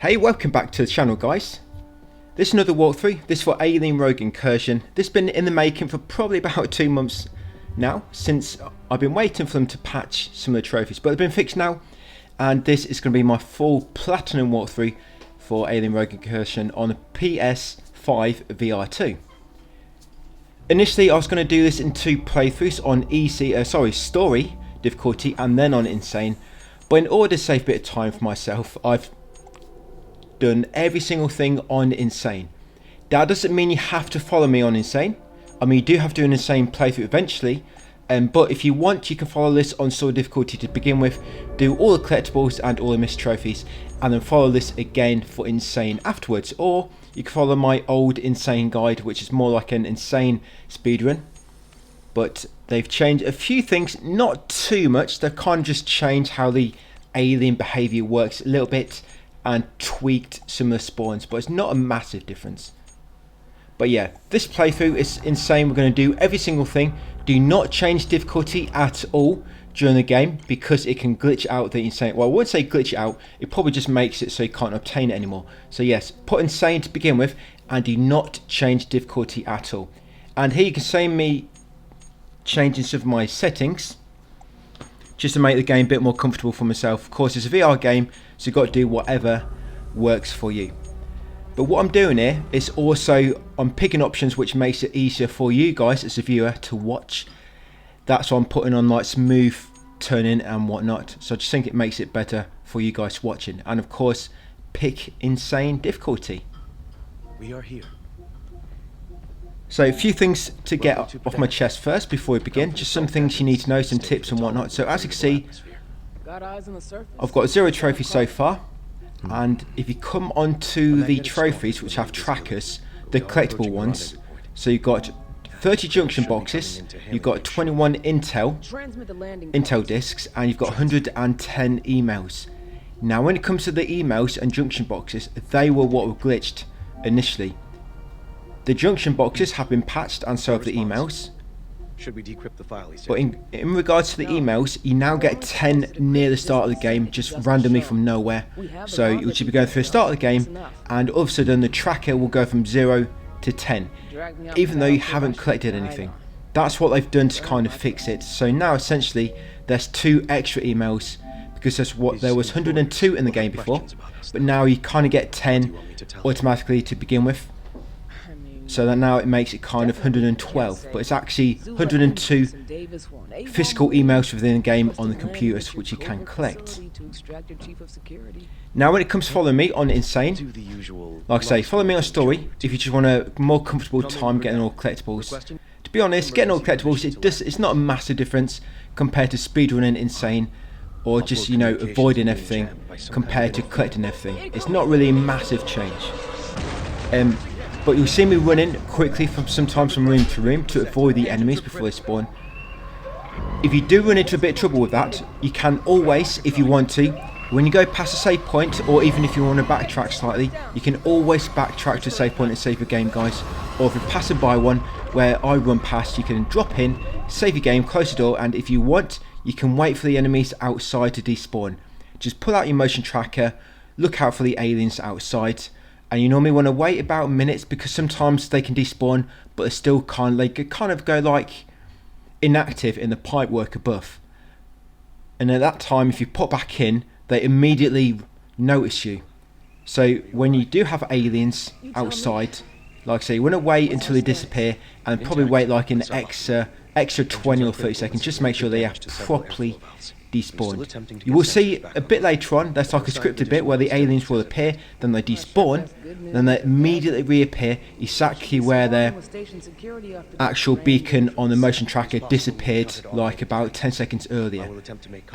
Hey, welcome back to the channel, guys. This is another walkthrough. This for Alien Rogue Incursion. This has been in the making for probably about 2 months now, since I've been waiting for them to patch some of the trophies, but they've been fixed now, and this is going to be my full platinum walkthrough for Alien Rogue Incursion on PS5 VR2. Initially, I was going to do this in 2 playthroughs on story difficulty and then on insane, but in order to save a bit of time for myself, I've done every single thing on insane. That doesn't mean you have to follow me on insane. I mean, you do have to do an insane playthrough eventually, but if you want, you can follow this on story difficulty to begin with, do all the collectibles and all the missed trophies, and then follow this again for insane afterwards. Or you can follow my old insane guide, which is more like an insane speedrun, but they've changed a few things, not too much. They've kind of just changed how the alien behavior works a little bit and tweaked some of the spawns, but it's not a massive difference. But yeah, this playthrough is insane. We're going to do every single thing. Do not change difficulty at all during the game, because it can glitch out the insane. Well, I wouldn't say glitch it out, it probably just makes it so you can't obtain it anymore. So yes, put insane to begin with and do not change difficulty at all. And here you can see me changing some of my settings just to make the game a bit more comfortable for myself. Of course, it's a VR game, so you've got to do whatever works for you. But what I'm doing here is also, I'm picking options which makes it easier for you guys as a viewer to watch. That's why I'm putting on like smooth turning and whatnot. So I just think it makes it better for you guys watching. And of course, pick insane difficulty. We are here. So a few things to get off my chest first before we begin. Just some things you need to know, some tips and whatnot. So as you can see, I've got 0 trophies so far. And if you come onto the trophies which have trackers, the collectible ones, so you've got 30 junction boxes, you've got 21 intel discs, and you've got 110 emails. Now when it comes to the emails and junction boxes, they were what were glitched initially. The junction boxes have been patched, and so have the emails. Should we decrypt the file? But in regards to the emails, you now get 10 near the start of the game, just randomly from nowhere. So you should be going through the start of the game, and all of a sudden the tracker will go from 0 to 10, even though you haven't collected anything. That's what they've done to kind of fix it. So now essentially there's 2 extra emails, because there was 102 in the game before, but now you kind of get 10 automatically to begin with. So that now it makes it kind of 112, but it's actually 102 physical emails within the game on the computers which you can collect. Now when it comes to following me on insane, like I say, follow me on story if you just want a more comfortable time getting all collectibles. To be honest, getting all collectibles, it's not a massive difference compared to speedrunning insane, or just, you know, avoiding everything compared to collecting everything. It's not really a massive change. But you'll see me running quickly sometimes from room to room to avoid the enemies before they spawn. If you do run into a bit of trouble with that, you can always, if you want to, when you go past a save point, or even if you want to backtrack slightly, you can always backtrack to a save point and save your game, guys. Or if you're passing by one where I run past, you can drop in, save your game, close the door, and if you want, you can wait for the enemies outside to despawn. Just pull out your motion tracker, look out for the aliens outside. And you normally want to wait about minutes, because sometimes they can despawn, but they still kind of go like inactive in the pipework above. And at that time, if you pop back in, they immediately notice you. So when you do have aliens outside, like I say, you want to wait until they disappear, and probably wait like an extra 20 or 30 seconds, just to make sure they have properly despawned. You will see a bit later on, there's like a scripted bit where the aliens will appear, then they despawn, then they immediately reappear exactly where their actual beacon on the motion tracker disappeared like about 10 seconds earlier.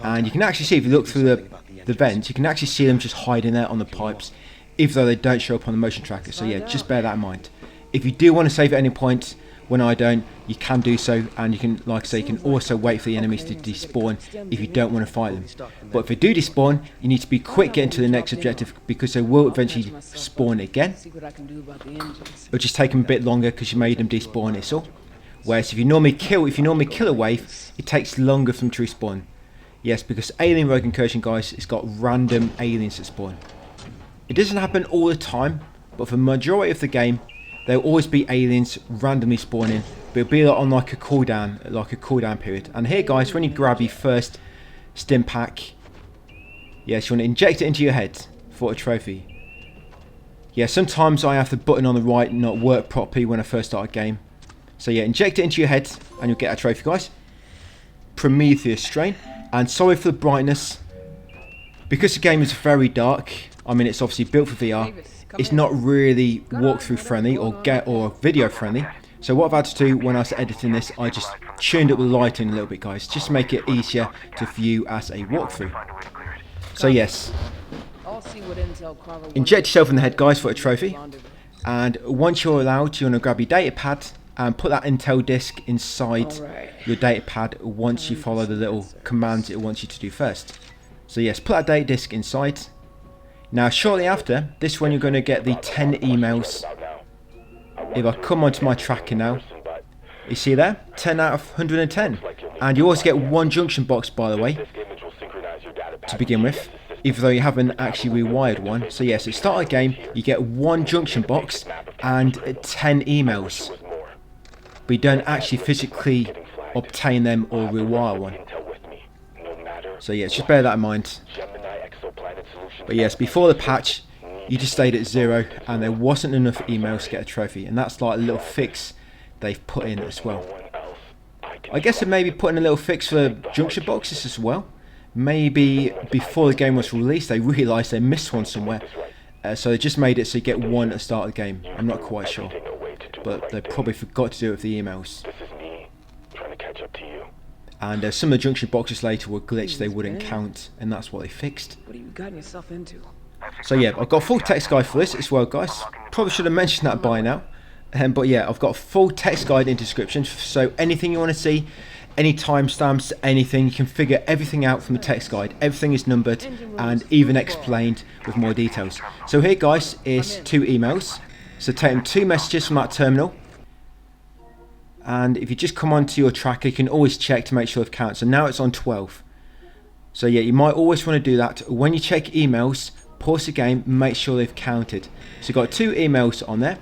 And you can actually see, if you look through the vents, you can actually see them just hiding there on the pipes, even though they don't show up on the motion tracker. So yeah, just bear that in mind. If you do want to save at any point, when I don't, you can do so, and you can, like I say, you can also wait for the enemies to despawn if you don't want to fight them. But if they do despawn, you need to be quick getting to the next objective, because they will eventually spawn again. It'll just take them a bit longer because you made them despawn, it's all. Whereas if you normally kill a wave, it takes longer for them to respawn. Yes, because Alien Rogue Incursion, guys, it's got random aliens that spawn. It doesn't happen all the time, but for the majority of the game, there'll always be aliens randomly spawning. But it'll be on like a cooldown period. And here, guys, when you grab your first stim pack, yes, you want to inject it into your head for a trophy. Yeah, sometimes I have the button on the right not work properly when I first start a game. So yeah, inject it into your head and you'll get a trophy, guys. Prometheus strain. And sorry for the brightness. Because the game is very dark, I mean it's obviously built for VR, it's not really walkthrough friendly or video friendly. So what I've had to do when I was editing this, I just tuned up the lighting a little bit, guys, just to make it easier to view as a walkthrough. So yes, inject yourself in the head, guys, for a trophy. And once you're allowed, you want to grab your data pad and put that intel disk inside your data pad once you follow the little commands it wants you to do first. So yes, put that data disk inside. Now shortly after, this one you're going to get the 10 emails. If I come onto my tracker now, you see there, 10 out of 110. And you always get one junction box, by the way, to begin with, even though you haven't actually rewired one. So yes, at the start of the game, you get one junction box and 10 emails. But you don't actually physically obtain them or rewire one. So yes, just bear that in mind. But yes, before the patch, you just stayed at 0 and there wasn't enough emails to get a trophy. And that's like a little fix they've put in as well. I guess they maybe put in a little fix for junction boxes as well. Maybe before the game was released, they realised they missed one somewhere. So they just made it so you get one at the start of the game. I'm not quite sure. But they probably forgot to do it with the emails. And some of the junction boxes later were glitched, they wouldn't count, and that's what they fixed. What have you gotten yourself into? So yeah, I've got a full text guide for this as well, guys. Probably should have mentioned that by now. But yeah, I've got a full text guide in description, so anything you want to see, any timestamps, anything, you can figure everything out from the text guide. Everything is numbered and even explained with more details. So here, guys, is 2 emails. So take them 2 messages from that terminal. And if you just come onto your tracker, you can always check to make sure they've counted. So now it's on 12. So yeah, you might always want to do that. When you check emails, pause the game, make sure they've counted. So you've got 2 emails on there.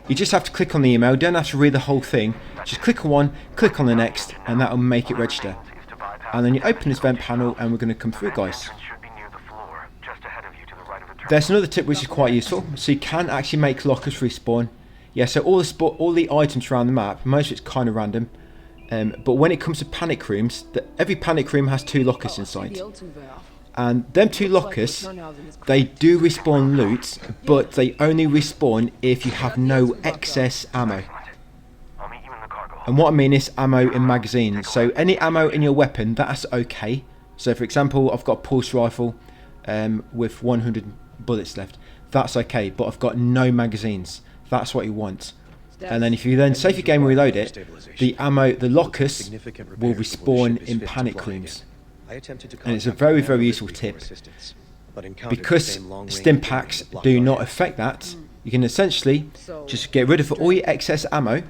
You just have to click on the email, don't have to read the whole thing. Just click on one, click on the next, and that'll make it register. And then you open this vent panel and we're going to come through, guys. There's another tip which is quite useful. So you can actually make lockers respawn. Yeah, so all the items around the map, most of it's kind of random. But when it comes to panic rooms, every panic room has 2 lockers inside. And them 2 lockers, they do respawn loot, but they only respawn if you have no excess ammo. And what I mean is ammo in magazines. So any ammo in your weapon, that's okay. So for example, I've got a pulse rifle with 100 bullets left. That's okay, but I've got no magazines. That's what you want. And then if you then save your game and reload it, the ammo, the lockers will respawn in panic rooms. And it's a very, very useful tip. Because stim packs do not affect that, you can essentially just get rid of all your excess ammo,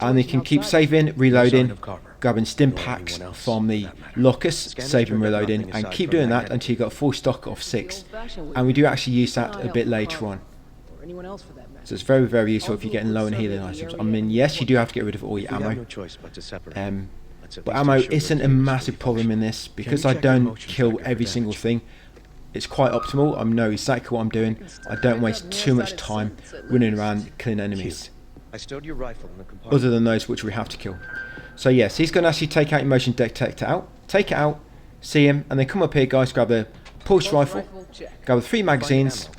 and you can keep saving, reloading, grabbing stim packs from the lockers, saving, reloading, and keep doing that until you've got a full stock of 6. And we do actually use that a bit later on. So it's very, very useful if you're getting low on healing items. I mean, yes, you do have to get rid of all your ammo. But ammo isn't a massive problem in this, because I don't kill every single thing. It's quite optimal. I know exactly what I'm doing. I don't waste too much time running around killing enemies, other than those which we have to kill. So yes, he's going to actually take out your motion detector out, take it out, see him, and then come up here, guys, grab the pulse rifle, grab the 3 magazines,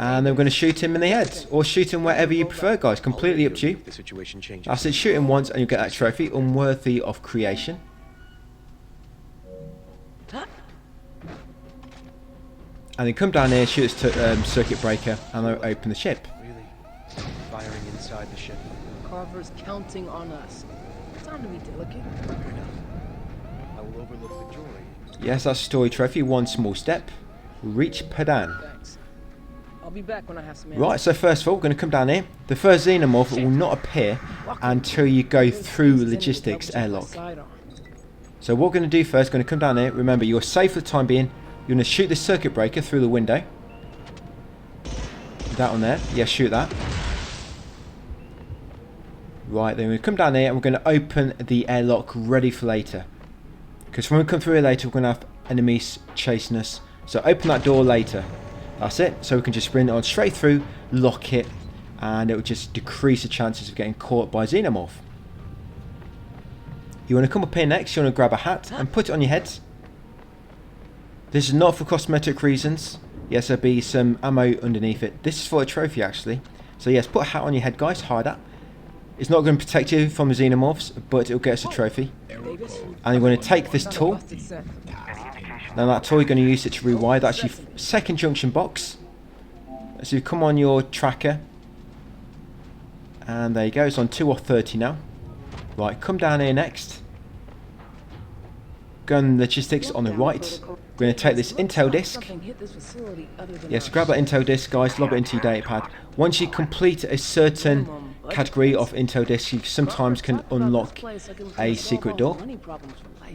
and then we're going to shoot him in the head, or shoot him wherever you prefer, guys. Completely up to you. That's it. Shoot him once and you'll get that trophy, unworthy of creation. And then come down here, shoot this circuit breaker, and then open the ship. Really? Firing inside the ship. Carver's counting on us. Time to be delicate. I will overlook the jewelry. Yes, that's a story trophy. 1 small step. Reach Padan. Thanks. I'll be back when I have some answers. Right, so first of all, we're going to come down here. The first xenomorph will not appear until you go through logistics airlock. So what we're going to do first, going to come down here. Remember, you're safe for the time being. You're going to shoot the circuit breaker through the window. That one there. Yeah, shoot that. Right, then we come down here and we're going to open the airlock ready for later. Because when we come through here later, we're going to have enemies chasing us. So open that door later. That's it. So we can just sprint on straight through, lock it, and it will just decrease the chances of getting caught by Xenomorph. You want to come up here next, you want to grab a hat and put it on your head. This is not for cosmetic reasons. Yes, there'll be some ammo underneath it. This is for a trophy actually. So yes, put a hat on your head guys, hide that. It's not going to protect you from the Xenomorphs, but it'll get us a trophy. And you're going to take this tool. Now that tool, you're going to use it to rewire. That's your second junction box. So you come on your tracker. And there you go, it's on 2 of 30 now. Right, come down here next. Gun logistics on the right. We're going to take this Intel disk. Yes, grab that Intel disk, guys, lob it into your datapad. Once you complete a certain category of Intel disks, you sometimes can unlock a secret door.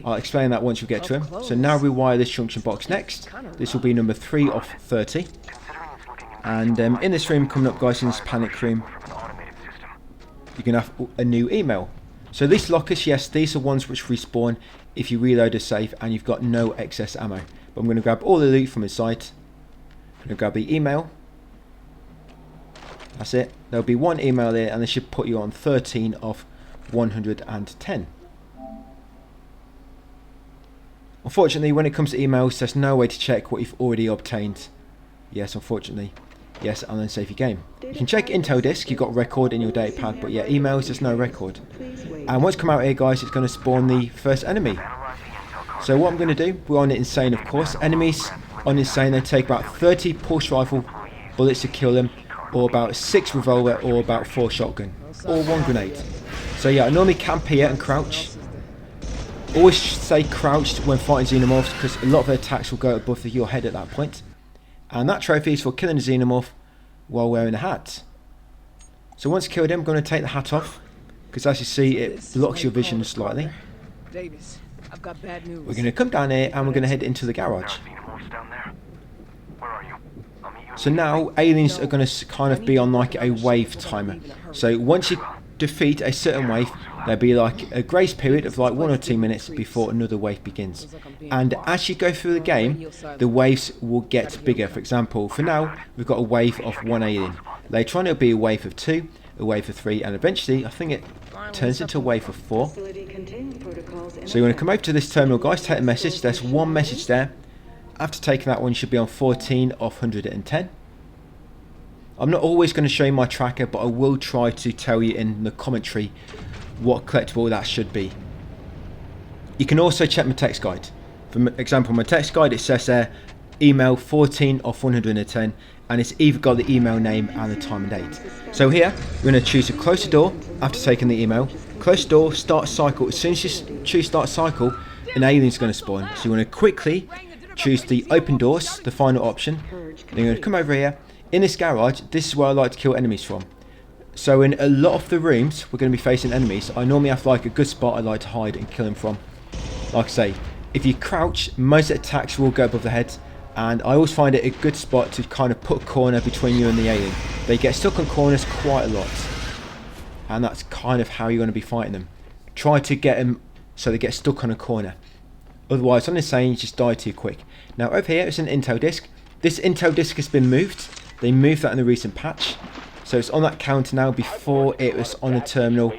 I'll explain that once we get to him. So now rewire this junction box next. This will be number 3 of 30. And in this room coming up, guys, in this panic room, you're going to have a new email. So these lockers, yes, these are ones which respawn if you reload a safe and you've got no excess ammo. But I'm going to grab all the loot from inside. I'm going to grab the email. That's it. There'll be one email there and they should put you on 13 of 110. Unfortunately, when it comes to emails, there's no way to check what you've already obtained. Yes, unfortunately. Yes, and then save your game. You can check Intel disk, you've got record in your datapad, but yeah, emails, there's no record. And once you come out here, guys, it's going to spawn the first enemy. So what I'm going to do, we're on Insane, of course. Enemies on Insane, they take about 30 pulse rifle bullets to kill them, or about 6 revolver, or about 4 shotgun, or 1 grenade. So yeah, I normally camp here and crouch. Always stay crouched when fighting Xenomorphs, because a lot of their attacks will go above your head at that point. And that trophy is for killing a Xenomorph while wearing a hat. So once killed him, I'm going to take the hat off, because as you see, it blocks your vision slightly. Davis, I've got bad news. We're going to come down here and we're going to head into the garage. So now aliens are going to kind of be on like a wave timer. So once you defeat a certain wave, there'll be like a grace period of like 1 or 2 minutes before another wave begins. And as you go through the game, the waves will get bigger. For example, for now, we've got a wave of 1 alien. Later on, it'll be a wave of 2, a wave of 3, and eventually, I think it turns into a wave of 4. So you want to come over to this terminal, guys, take a message. There's one message there. After taking that one, you should be on 14 of 110. I'm not always going to show you my tracker, but I will try to tell you in the commentary what collectible that should be. You can also check my text guide. For example, my text guide, it says there, email 14 of 110, and it's either got the email name and the time and date. So here, we're going to choose to close the door after taking the email. Close the door, start cycle. As soon as you choose start cycle, an alien's going to spawn. So you want to quickly choose the open doors, the final option. Then you're going to come over here. In this garage, this is where I like to kill enemies from. So in a lot of the rooms we're going to be facing enemies, I normally have like a good spot I like to hide and kill them from. Like I say, if you crouch, most attacks will go above the head, and I always find it a good spot to kind of put a corner between you and the alien. They get stuck on corners quite a lot, and that's kind of how you're going to be fighting them. Try to get them so they get stuck on a corner. Otherwise, on Insane, you just die too quick. Now over here is an Intel disk. This Intel disk has been moved. They moved that in the recent patch. So it's on that counter now. Before it was on a terminal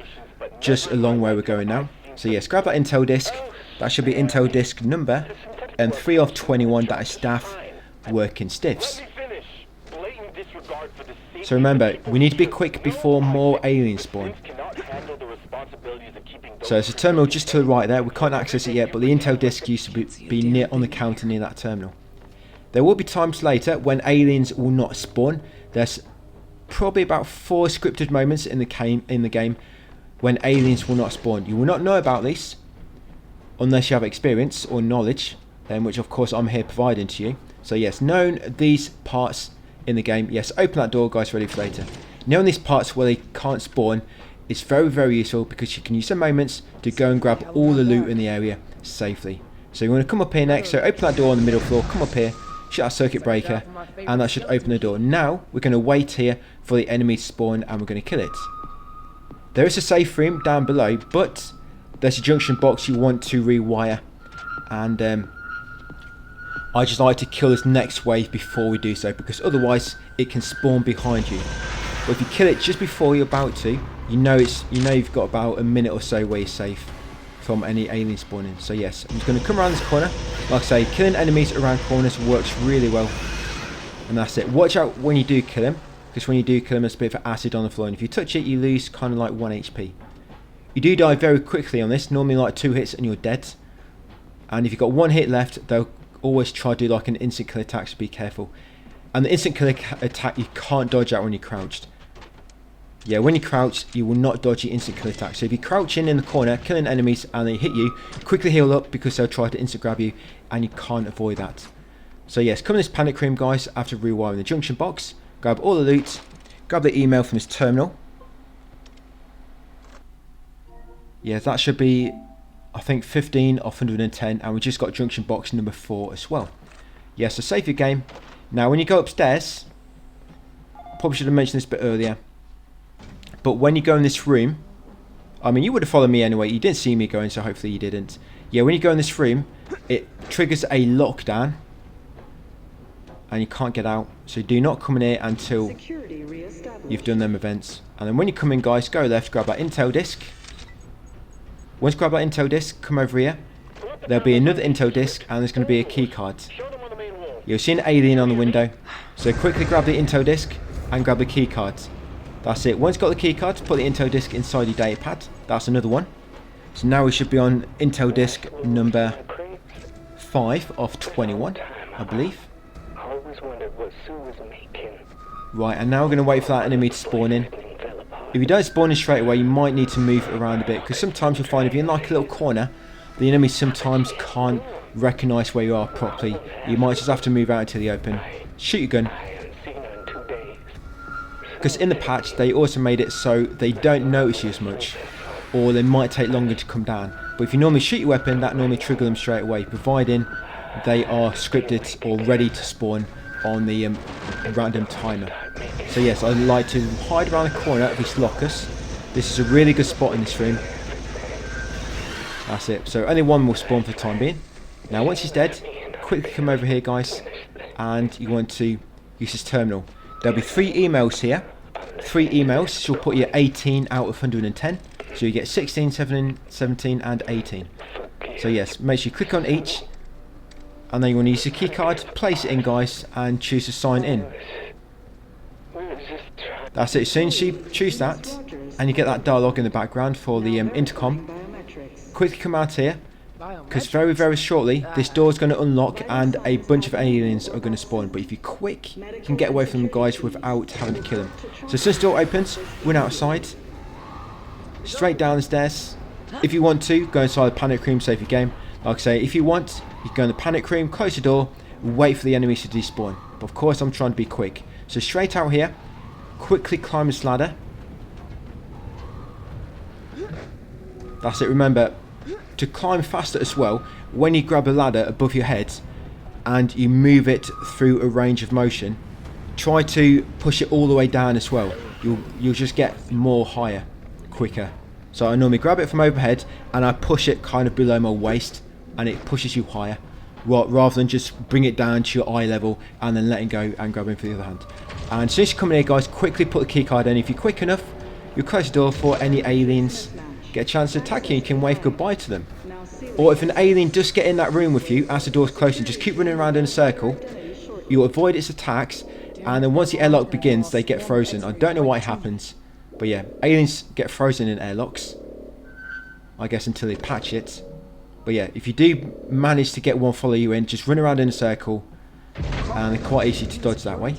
just along where we're going now. So yes, grab that Intel disk. That should be Intel disk number. And 3 of 21, that is staff working stiffs. So remember, we need to be quick before more aliens spawn. So there's a terminal just to the right there. We can't access it yet, but the Intel disk used to be near on the counter near that terminal. There will be times later when aliens will not spawn. There's probably about 4 scripted moments in the game when aliens will not spawn. You will not know about this unless you have experience or knowledge, which of course I'm here providing to you. So yes, knowing these parts in the game, yes, open that door, guys, ready for later. Knowing these parts where they can't spawn is very, very useful because you can use some moments to go and grab all the loot in the area safely. So you want to come up here next, so open that door on the middle floor, come up here, shut that circuit breaker, and that should open the door. Now we're going to wait here for the enemy to spawn and we're going to kill it. There is a safe room down below, but there's a junction box you want to rewire, and I just like to kill this next wave before we do so, because otherwise it can spawn behind you. But if you kill it just before you're about to, you know you've got about a minute or so where you're safe from any alien spawning. So yes, I'm just going to come around this corner. Like I say, killing enemies around corners works really well, and that's it. Watch out when you do kill him, because when you do kill him, there's a bit of acid on the floor, and if you touch it, you lose kind of like 1 HP. You do die very quickly on this, normally like 2 hits and you're dead. And if you've got 1 hit left, they'll always try to do like an instant kill attack, so be careful. And the instant kill attack you can't dodge out when you're crouched. Yeah, when you crouch, you will not dodge the instant kill attack. So if you crouch in the corner, killing enemies, and they hit you, quickly heal up because they'll try to instant grab you, and you can't avoid that. So yes, come in this panic room, guys, after rewiring the junction box. Grab all the loot, grab the email from this terminal. Yeah, that should be, I think, 15 off 110, and we just got junction box number 4 as well. Yeah, so save your game. Now, when you go upstairs, probably should have mentioned this a bit earlier, but when you go in this room, I mean, you would have followed me anyway. You didn't see me going, so hopefully you didn't. Yeah, when you go in this room, it triggers a lockdown, and you can't get out. So do not come in here until you've done them events. And then when you come in, guys, go left, grab that intel disc. Once you grab that intel disc, come over here. There'll be another intel disc, and there's going to be a key card. You'll see an alien on the window, so quickly grab the intel disc and grab the key card. That's it. Once you've got the key card, put the intel disc inside your data pad. That's another one. So now we should be on intel disc number 5 of 21, I believe. Right, and now we're going to wait for that enemy to spawn in. If you don't spawn in straight away, you might need to move around a bit, because sometimes you'll find if you're in like a little corner, the enemy sometimes can't recognise where you are properly. You might just have to move out into the open. Shoot your gun. Because in the patch, they also made it so they don't notice you as much, or they might take longer to come down. But if you normally shoot your weapon, that normally triggers them straight away, providing they are scripted or ready to spawn on the random timer. So yes, I like to hide around the corner of this locus. This is a really good spot in this room. That's it. So only one will spawn for the time being. Now once he's dead, quickly come over here, guys, and you want to use this terminal. There'll be 3 emails here. 3 emails, so you'll put your 18 out of 110. So you get 16, 17 and 18. So yes, make sure you click on each, and then you want to use your key card, place it in, guys, and choose to sign in. That's it. As soon as you choose that, and you get that dialogue in the background for the intercom, quickly come out here, because very, very shortly this door is going to unlock and a bunch of aliens are going to spawn. But if you're quick, you can get away from them, guys, without having to kill them. So as soon as the door opens, run outside, straight down the stairs. If you want to, go inside the panic room, save your game. Like I say, if you want, you go in the panic room, close the door, wait for the enemies to despawn. But of course, I'm trying to be quick. So straight out here, quickly climb this ladder. That's it. Remember, to climb faster as well, when you grab a ladder above your head and you move it through a range of motion, try to push it all the way down as well. You'll just get more higher quicker. So I normally grab it from overhead and I push it kind of below my waist, and it pushes you higher, rather than just bring it down to your eye level and then letting go and grabbing for the other hand. And as soon as you come in here, guys, quickly put the key card in. If you're quick enough, you'll close the door for any aliens get a chance to attack you. You can wave goodbye to them. Or if an alien does get in that room with you as the door's closing, just keep running around in a circle. You'll avoid its attacks, and then once the airlock begins, they get frozen. I don't know why it happens, but yeah, aliens get frozen in airlocks, I guess, until they patch it. But yeah, if you do manage to get one follow you in, just run around in a circle, and they're quite easy to dodge that way.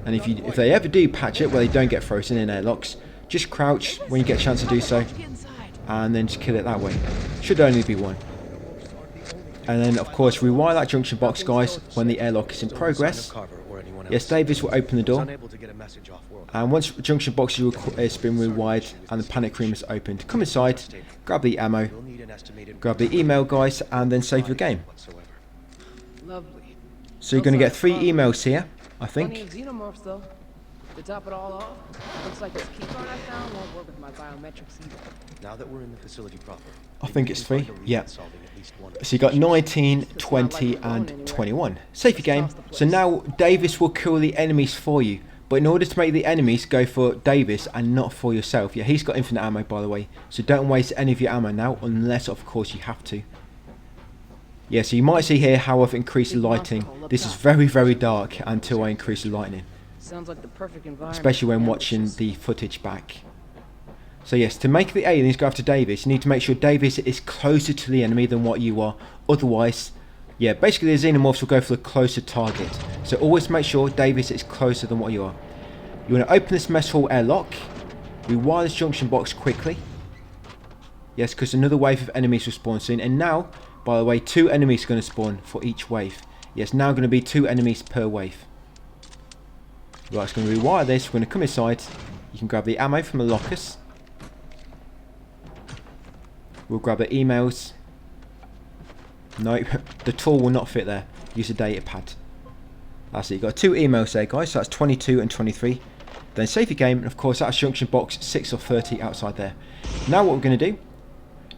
And if they ever do patch it where they don't get frozen in airlocks, just crouch when you get a chance to do so, and then just kill it that way. Should only be one. And then, of course, rewire that junction box, guys, when the airlock is in Still no sign of progress. Carver or anyone Yes, else. Davis will open the Was door. unable to get a message off world. And once junction box has been rewired and the panic room is opened, come inside, grab the ammo, We'll need an estimated grab the email, guys, and then save your game. whatsoever. Lovely. So you're going to get 3 emails here, I Plenty think. of xenomorphs, though. To top it all off, looks like this keycard I found won't work with my biometrics either. Now that we're in the facility proper, I maybe think we it's can 3, find a lead yeah. in solving at least one. So you got 19, 20 and 21. Save your game. So now Davis will kill the enemies for you. But in order to make the enemies go for Davis and not for yourself. Yeah, he's got infinite ammo, by the way. So don't waste any of your ammo now, unless of course you have to. Yeah, so you might see here how I've increased the lighting. This is very, very dark until I increase the lighting. Sounds like the perfect environment. Especially when for watching ambushes. the footage back. So yes, to make the aliens go after Davis, you need to make sure Davis is closer to the enemy than what you are. Otherwise, yeah, basically the xenomorphs will go for the closer target. So always make sure Davis is closer than what you are. You want to open this mess hall airlock. Rewire this junction box quickly. Yes, because another wave of enemies will spawn soon. And now, by the way, 2 enemies are going to spawn for each wave. Yes, now going to be 2 enemies per wave. Right, it's going to rewire this. We're going to come inside. You can grab the ammo from the lockers. We'll grab the emails. Nope, the tool will not fit there. Use a data pad. That's it. You've got 2 emails there, guys. So that's 22 and 23. Then save your game. And of course, that's junction box 6 or 30 outside there. Now what we're going to do.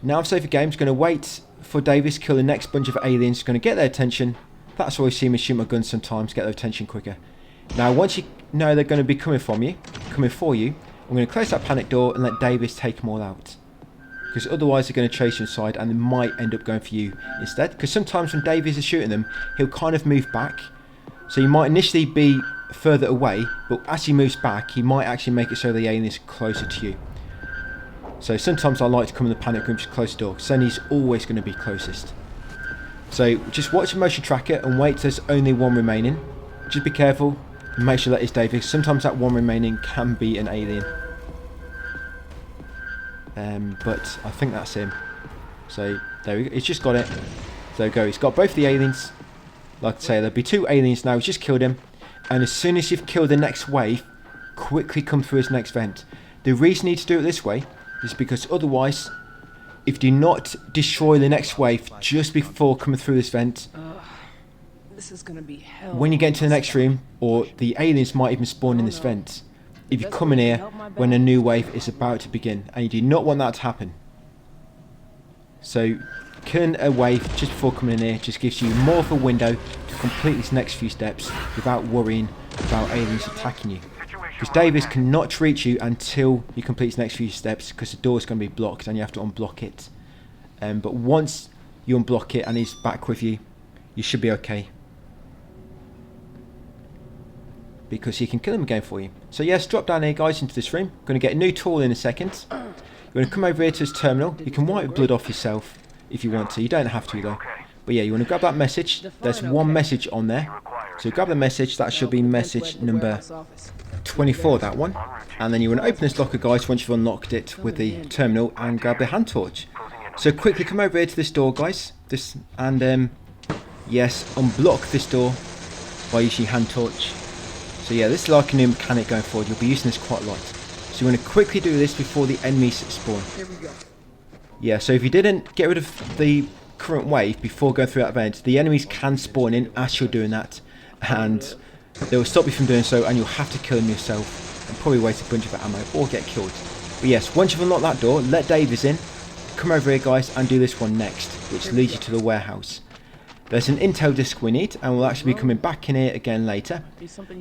Now I've saved the game. I'm going to wait for Davis to kill the next bunch of aliens. Going to get their attention. That's why you see me shoot my guns sometimes. Get their attention quicker. Now once you know they're going to be coming for you, I'm going to close that panic door and let Davis take them all out. Because otherwise they're going to chase you inside and they might end up going for you instead. Because sometimes when Davis is shooting them, he'll kind of move back. So you might initially be further away, but as he moves back, he might actually make it so the alien is closer to you. So sometimes I like to come in the panic room just close the door, because then he's always going to be closest. So just watch the motion tracker and wait till there's only 1 remaining. Just be careful and make sure that is Davis. Sometimes that 1 remaining can be an alien. But I think that's him. So there we go. He's just got it. There we go. He's got both the aliens. Like I say, there'll be 2 aliens now. He's just killed him. And as soon as you've killed the next wave, quickly come through his next vent. The reason you need to do it this way is because otherwise, if you do not destroy the next wave just before coming through this vent, This is gonna be hell. when you get into the next room, or the aliens might even spawn in this vent, if you come in here when a new wave is about to begin, and you do not want that to happen. So killing a wave just before coming in here just gives you more of a window to complete these next few steps without worrying about aliens attacking you. Because Davis cannot reach you until you complete the next few steps, because the door is going to be blocked and you have to unblock it. But once you unblock it and he's back with you, you should be okay. Because he can kill him again for you. So yes, drop down here, guys, into this room. Going to get a new tool in a second. You're going to come over here to this terminal. You can wipe blood off yourself if you want to. You don't have to though. But yeah, you want to grab that message. There's 1 message on there. So grab the message. That should be message number 24, that one. And then you want to open this locker, guys, once you've unlocked it with the terminal, and grab the hand torch. So quickly come over here to this door, guys. And yes, unblock this door by using hand torch. So yeah, this is like a new mechanic going forward. You'll be using this quite a lot. So you want to quickly do this before the enemies spawn. Here we go. Yeah, so if you didn't get rid of the current wave before going through that event, the enemies can spawn in as you're doing that. And they will stop you from doing so, and you'll have to kill them yourself. And probably waste a bunch of ammo or get killed. But yes, once you've unlocked that door, let Davis in. Come over here, guys, and do this one next, which leads you to the warehouse. There's an intel disc we need, and we'll actually be coming back in here again later.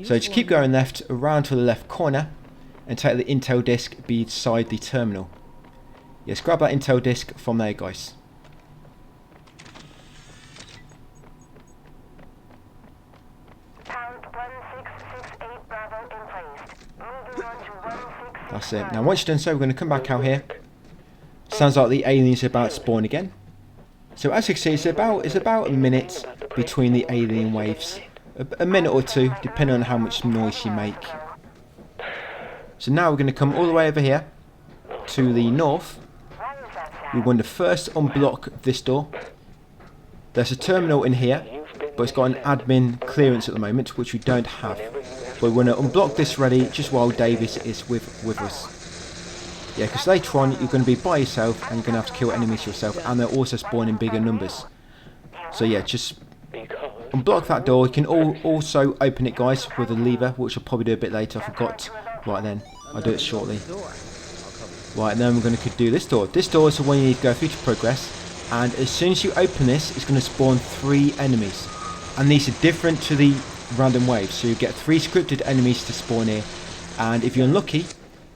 So just keep going left, around to the left corner, and take the intel disc beside the terminal. Yes, grab that intel disc from there, guys. That's it. Now once you've done so, we're going to come back out here. Sounds like the aliens are about to spawn again. So as you can see, it's about a minute between the alien waves. A minute or 2, depending on how much noise you make. So now we're going to come all the way over here to the north. We want to first unblock this door. There's a terminal in here, but it's got an admin clearance at the moment, which we don't have. But we're going to unblock this ready just while Davis is with us. Yeah, because later on you're going to be by yourself and you're going to have to kill enemies yourself, and they'll also spawn in bigger numbers. So yeah, just unblock that door. You can also open it, guys, with a lever, which I'll probably do a bit later. I forgot right then. I'll do it shortly. Right, and then we're going to do this door. This door is the one you need to go through to progress, and as soon as you open this, it's going to spawn 3 enemies. And these are different to the random waves, so you get 3 scripted enemies to spawn here, and if you're unlucky,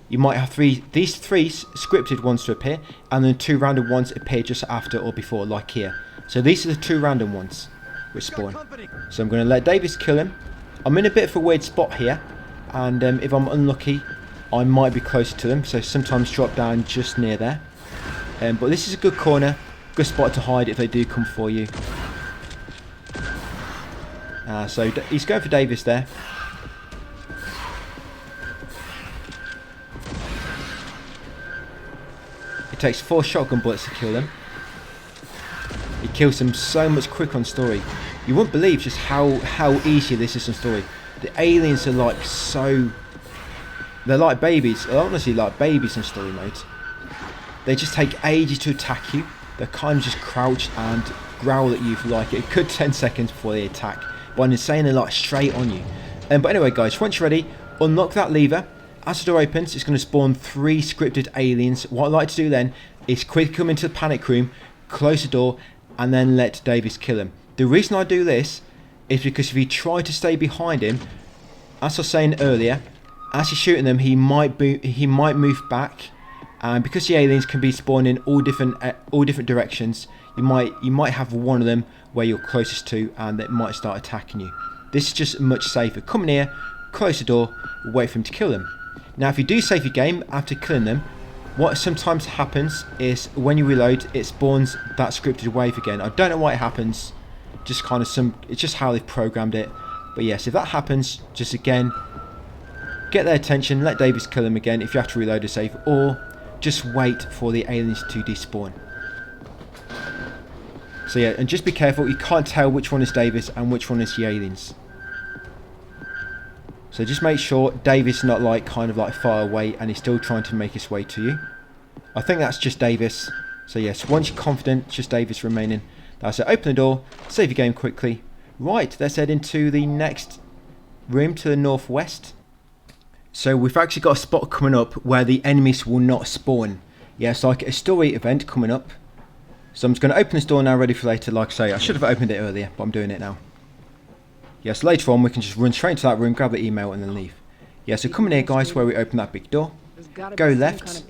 you might have these 3 scripted ones to appear, and then 2 random ones appear just after or before, like here. So these are the 2 random ones which spawn. So I'm going to let Davis kill him. I'm in a bit of a weird spot here, and if I'm unlucky, I might be closer to them, so sometimes drop down just near there. But this is a good corner, good spot to hide if they do come for you. So he's going for Davis there. It takes 4 shotgun bullets to kill them. He kills them so much quicker on story. You wouldn't believe just how easy this is on story. The aliens are like so... They're like babies. They're honestly like babies in story mode. They just take ages to attack you. They're kind of just crouched and growl at you for like a good 10 seconds before they attack. But I'm saying they're like straight on you. But anyway, guys, once you're ready, unlock that lever. As the door opens, it's going to spawn 3 scripted aliens. What I like to do then is quickly come into the panic room, close the door, and then let Davis kill him. The reason I do this is because if you try to stay behind him, as I was saying earlier, as you're shooting them, he might move back, and because the aliens can be spawned in all different directions, you might have one of them where you're closest to, and it might start attacking you. This is just much safer. Come in here, close the door, wait for him to kill them. Now, if you do save your game after killing them, what sometimes happens is when you reload, it spawns that scripted wave again. I don't know why it happens. Just kind of it's just how they've programmed it. But yes, if that happens, just again, get their attention, let Davis kill him again if you have to reload a save, or just wait for the aliens to despawn. So yeah, and just be careful, you can't tell which one is Davis and which one is the aliens. So just make sure Davis is not like kind of like far away and he's still trying to make his way to you. I think that's just Davis. So yes, once you're confident, just Davis remaining. That's it, open the door, save your game quickly. Right, let's head into the next room to the northwest. So we've actually got a spot coming up where the enemies will not spawn. Yeah, it's like a story event coming up. So I'm just going to open this door now, ready for later. Like I say, I should have opened it earlier, but I'm doing it now. Yeah, so later on we can just run straight into that room, grab the email and then leave. Yeah, so come in here, guys, where we open that big door. Go left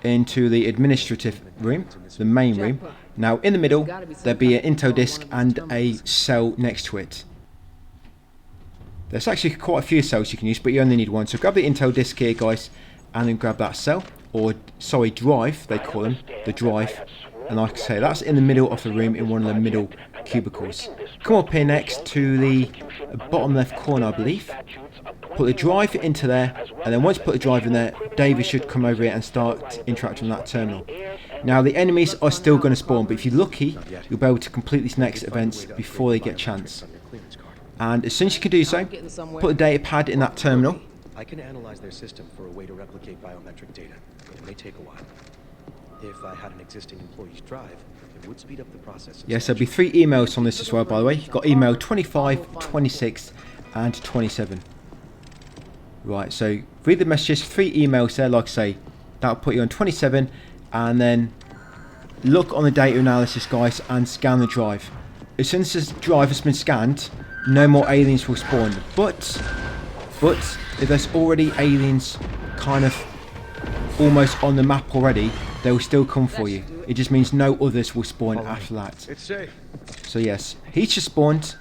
into the administrative room, the main room. Now in the middle there'll be an intel disc and a cell next to it. There's actually quite a few cells you can use, but you only need one. So grab the intel disc here, guys, and then grab that cell, or sorry, drive, they call them, the drive. And like I say, that's in the middle of the room in one of the middle cubicles. Come up here next to the bottom left corner, I believe. Put the drive into there, and then once you put the drive in there, Davis should come over here and start interacting with that terminal. Now the enemies are still going to spawn, but if you're lucky, you'll be able to complete these next events before they get a chance. And as soon as you can do so, put the data pad in that terminal. I can analyze their system for a way to replicate biometric data. It may take a while. If I had an existing employee's drive, it would speed up the process. Yes, there'll be 3 emails on this as well, by the way. You've got email 25, 26, and 27. Right, so read the messages, 3 emails there, like I say. That'll put you on 27, and then look on the data analysis, guys, and scan the drive. As soon as this drive has been scanned, no more aliens will spawn. But if there's already aliens kind of almost on the map already, they will still come for you. It just means no others will spawn after that. It's safe. So yes, he's just spawned.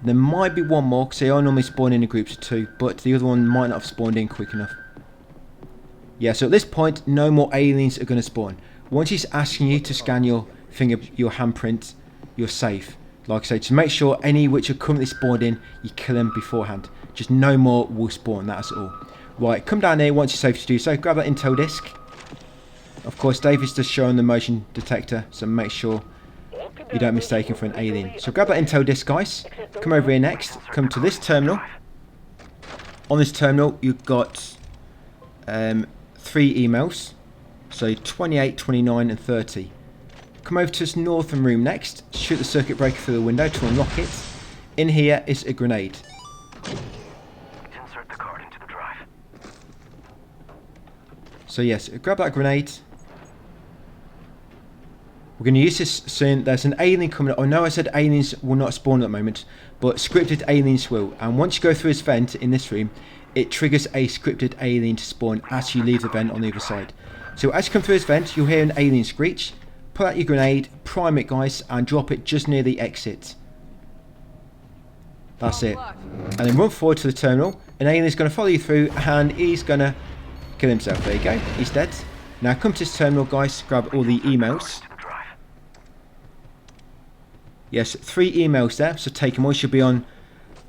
There might be one more, because they are normally spawning in groups of 2, but the other one might not have spawned in quick enough. Yeah, so at this point, no more aliens are going to spawn. Once he's asking you to scan your handprint, you're safe. Like I say, to make sure any which are currently spawned in, you kill them beforehand. Just no more will spawn, that's all. Right, come down here once you're safe to do so. Grab that intel disc. Of course, David's just showing the motion detector, so make sure you don't mistake him for an alien. So grab that intel disc, guys. Come over here next. Come to this terminal. On this terminal, you've got 3 emails. So 28, 29 and 30. Come over to this northern room next. Shoot the circuit breaker through the window to unlock it. In here is a grenade. Insert the card into the drive. So yes, grab that grenade. We're going to use this soon. There's an alien coming up. I know I said aliens will not spawn at the moment, but scripted aliens will. And once you go through this vent in this room, it triggers a scripted alien to spawn as you leave the vent on the other side. So as you come through this vent, you'll hear an alien screech. Pull out your grenade, prime it, guys, and drop it just near the exit. That's it. And then run forward to the terminal. An alien is going to follow you through, and he's going to kill himself. There you go. He's dead. Now come to this terminal, guys. Grab all the emails. Yes, 3 emails there. So take them all. You should be on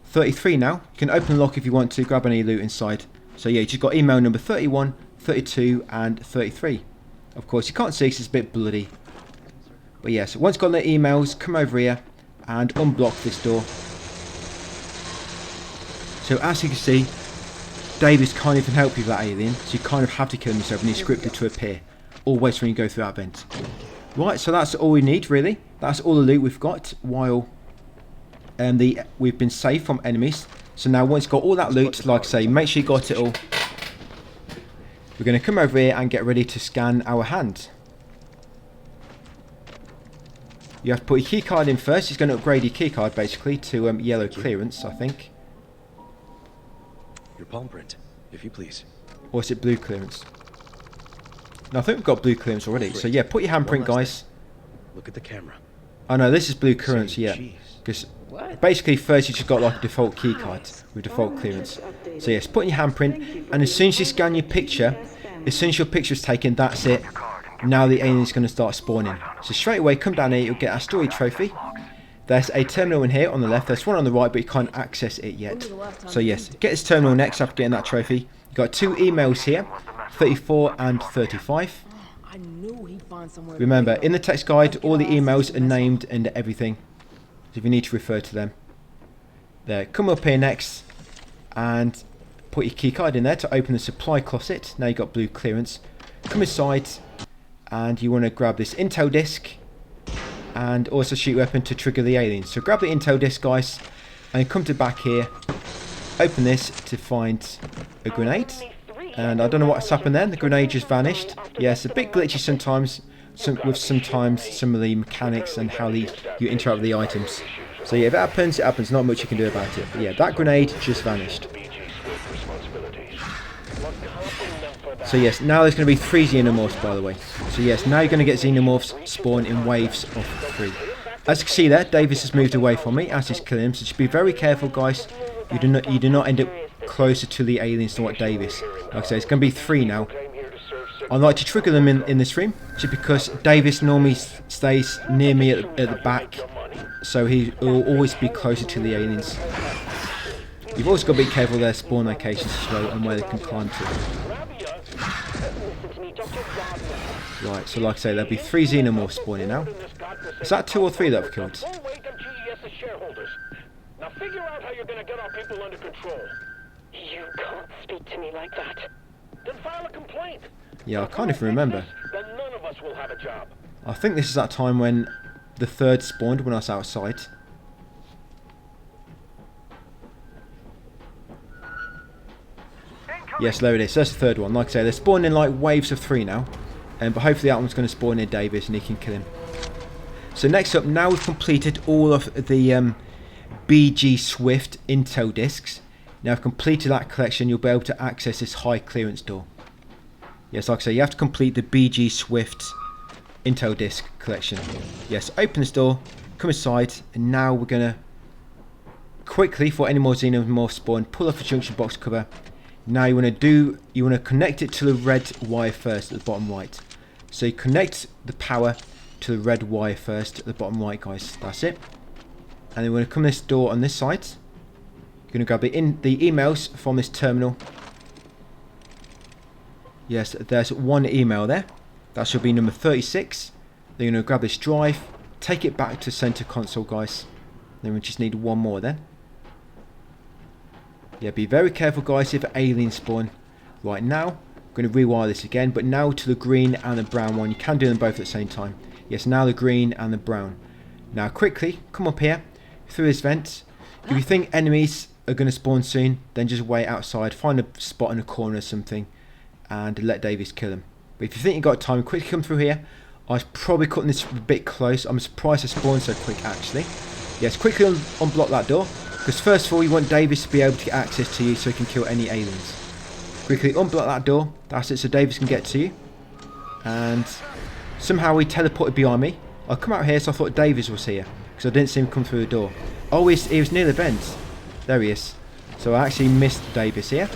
33 now. You can open the lock if you want to. Grab any loot inside. So yeah, you just got email number 31, 32, and 33. Of course, you can't see because it's a bit bloody. But yes, once you've got the emails, come over here and unblock this door. So as you can see, Davis can't even help you with that alien, so you kind of have to kill him yourself and he's scripted to appear. Always when you go through that vent. Right, so that's all we need really. That's all the loot we've got while we've been safe from enemies. So now once you've got all that loot, like I say, make sure you got it all. We're going to come over here and get ready to scan our hand. You have to put your keycard in first. It's going to upgrade your keycard basically to yellow clearance, I think. Your palm print, if you please. Or is it blue clearance? No, I think we've got blue clearance already. So yeah, put your handprint, guys. Look at the camera. Oh no, this is blue clearance, yeah. Because basically first you just got like a default keycard with default clearance. So yes, put in your handprint, and as soon as you scan your picture, as soon as your picture is taken, that's it. Now the alien is going to start spawning. So straight away, come down here, you'll get a story trophy. There's a terminal in here on the left. There's one on the right, but you can't access it yet. So yes, get this terminal next after getting that trophy. You've got 2 emails here, 34 and 35. Remember, in the text guide, all the emails are named and everything. So if you need to refer to them. There, come up here next and put your key card in there to open the supply closet. Now you've got blue clearance. Come inside and you want to grab this intel disc and also shoot weapon to trigger the aliens. So grab the intel disc, guys, and come to back here. Open this to find a grenade. And I don't know what's happened then. The grenade just vanished. Yeah, it's a bit glitchy sometimes. With sometimes some of the mechanics and how you interact with the items. So yeah, if it happens, it happens. Not much you can do about it. But yeah, that grenade just vanished. So yes, now there's going to be 3 xenomorphs, by the way. So yes, now you're going to get xenomorphs spawn in waves of 3. As you can see there, Davis has moved away from me as he's killing him. So just be very careful, guys. You do not end up closer to the aliens than what Davis. Like I say, it's going to be 3 now. I like to trigger them in this room, just because Davis normally stays near me at the back, so he will always be closer to the aliens. You've also got to be careful of their spawn locations as well and where they can climb to. Right, so like I say, there'll be 3 xenomorphs spawning now. Is that 2 or 3 that I've killed? Now figure out how you're going to get our people under control. You can't speak to me like that. Then file a complaint. Yeah, I can't even remember. Then none of us will have a job. I think this is that time when the 3rd spawned when I was outside. Yes, there it is. That's the 3rd one. Like I say, they're spawning in like waves of 3 now. But hopefully that one's going to spawn near Davis and he can kill him. So next up, now we've completed all of the BG Swift intel discs. Now I've completed that collection, you'll be able to access this high clearance door. Yes, like I say, you have to complete the BG Swift intel disc collection. Yes, open this door, come inside, and now we're going to quickly, for any more xenomorph spawn, pull off the junction box cover. Now you want to connect it to the red wire first at the bottom right. So you connect the power to the red wire first at the bottom right, guys. That's it. And then we're going to come this door on this side. You're going to grab the emails from this terminal. Yes, there's 1 email there. That should be number 36. Then you're going to grab this drive, take it back to center console, guys. Then we just need one more then. Yeah, be very careful, guys, if aliens spawn. Right now, I'm going to rewire this again, but now to the green and the brown one. You can do them both at the same time. Yes, now the green and the brown. Now quickly, come up here, through this vent. If you think enemies are going to spawn soon, then just wait outside, find a spot in a corner or something, and let Davies kill them. But if you think you've got time, quickly come through here. I was probably cutting this a bit close. I'm surprised it spawned so quick, actually. Yes, quickly unblock that door, because first of all, you want Davies to be able to get access to you so he can kill any aliens. Quickly unblock that door. That's it, so Davies can get to you. And somehow he teleported behind me. I come out here, so I thought Davies was here, because I didn't see him come through the door. Oh, he was near the vent. There he is. So I actually missed Davies here.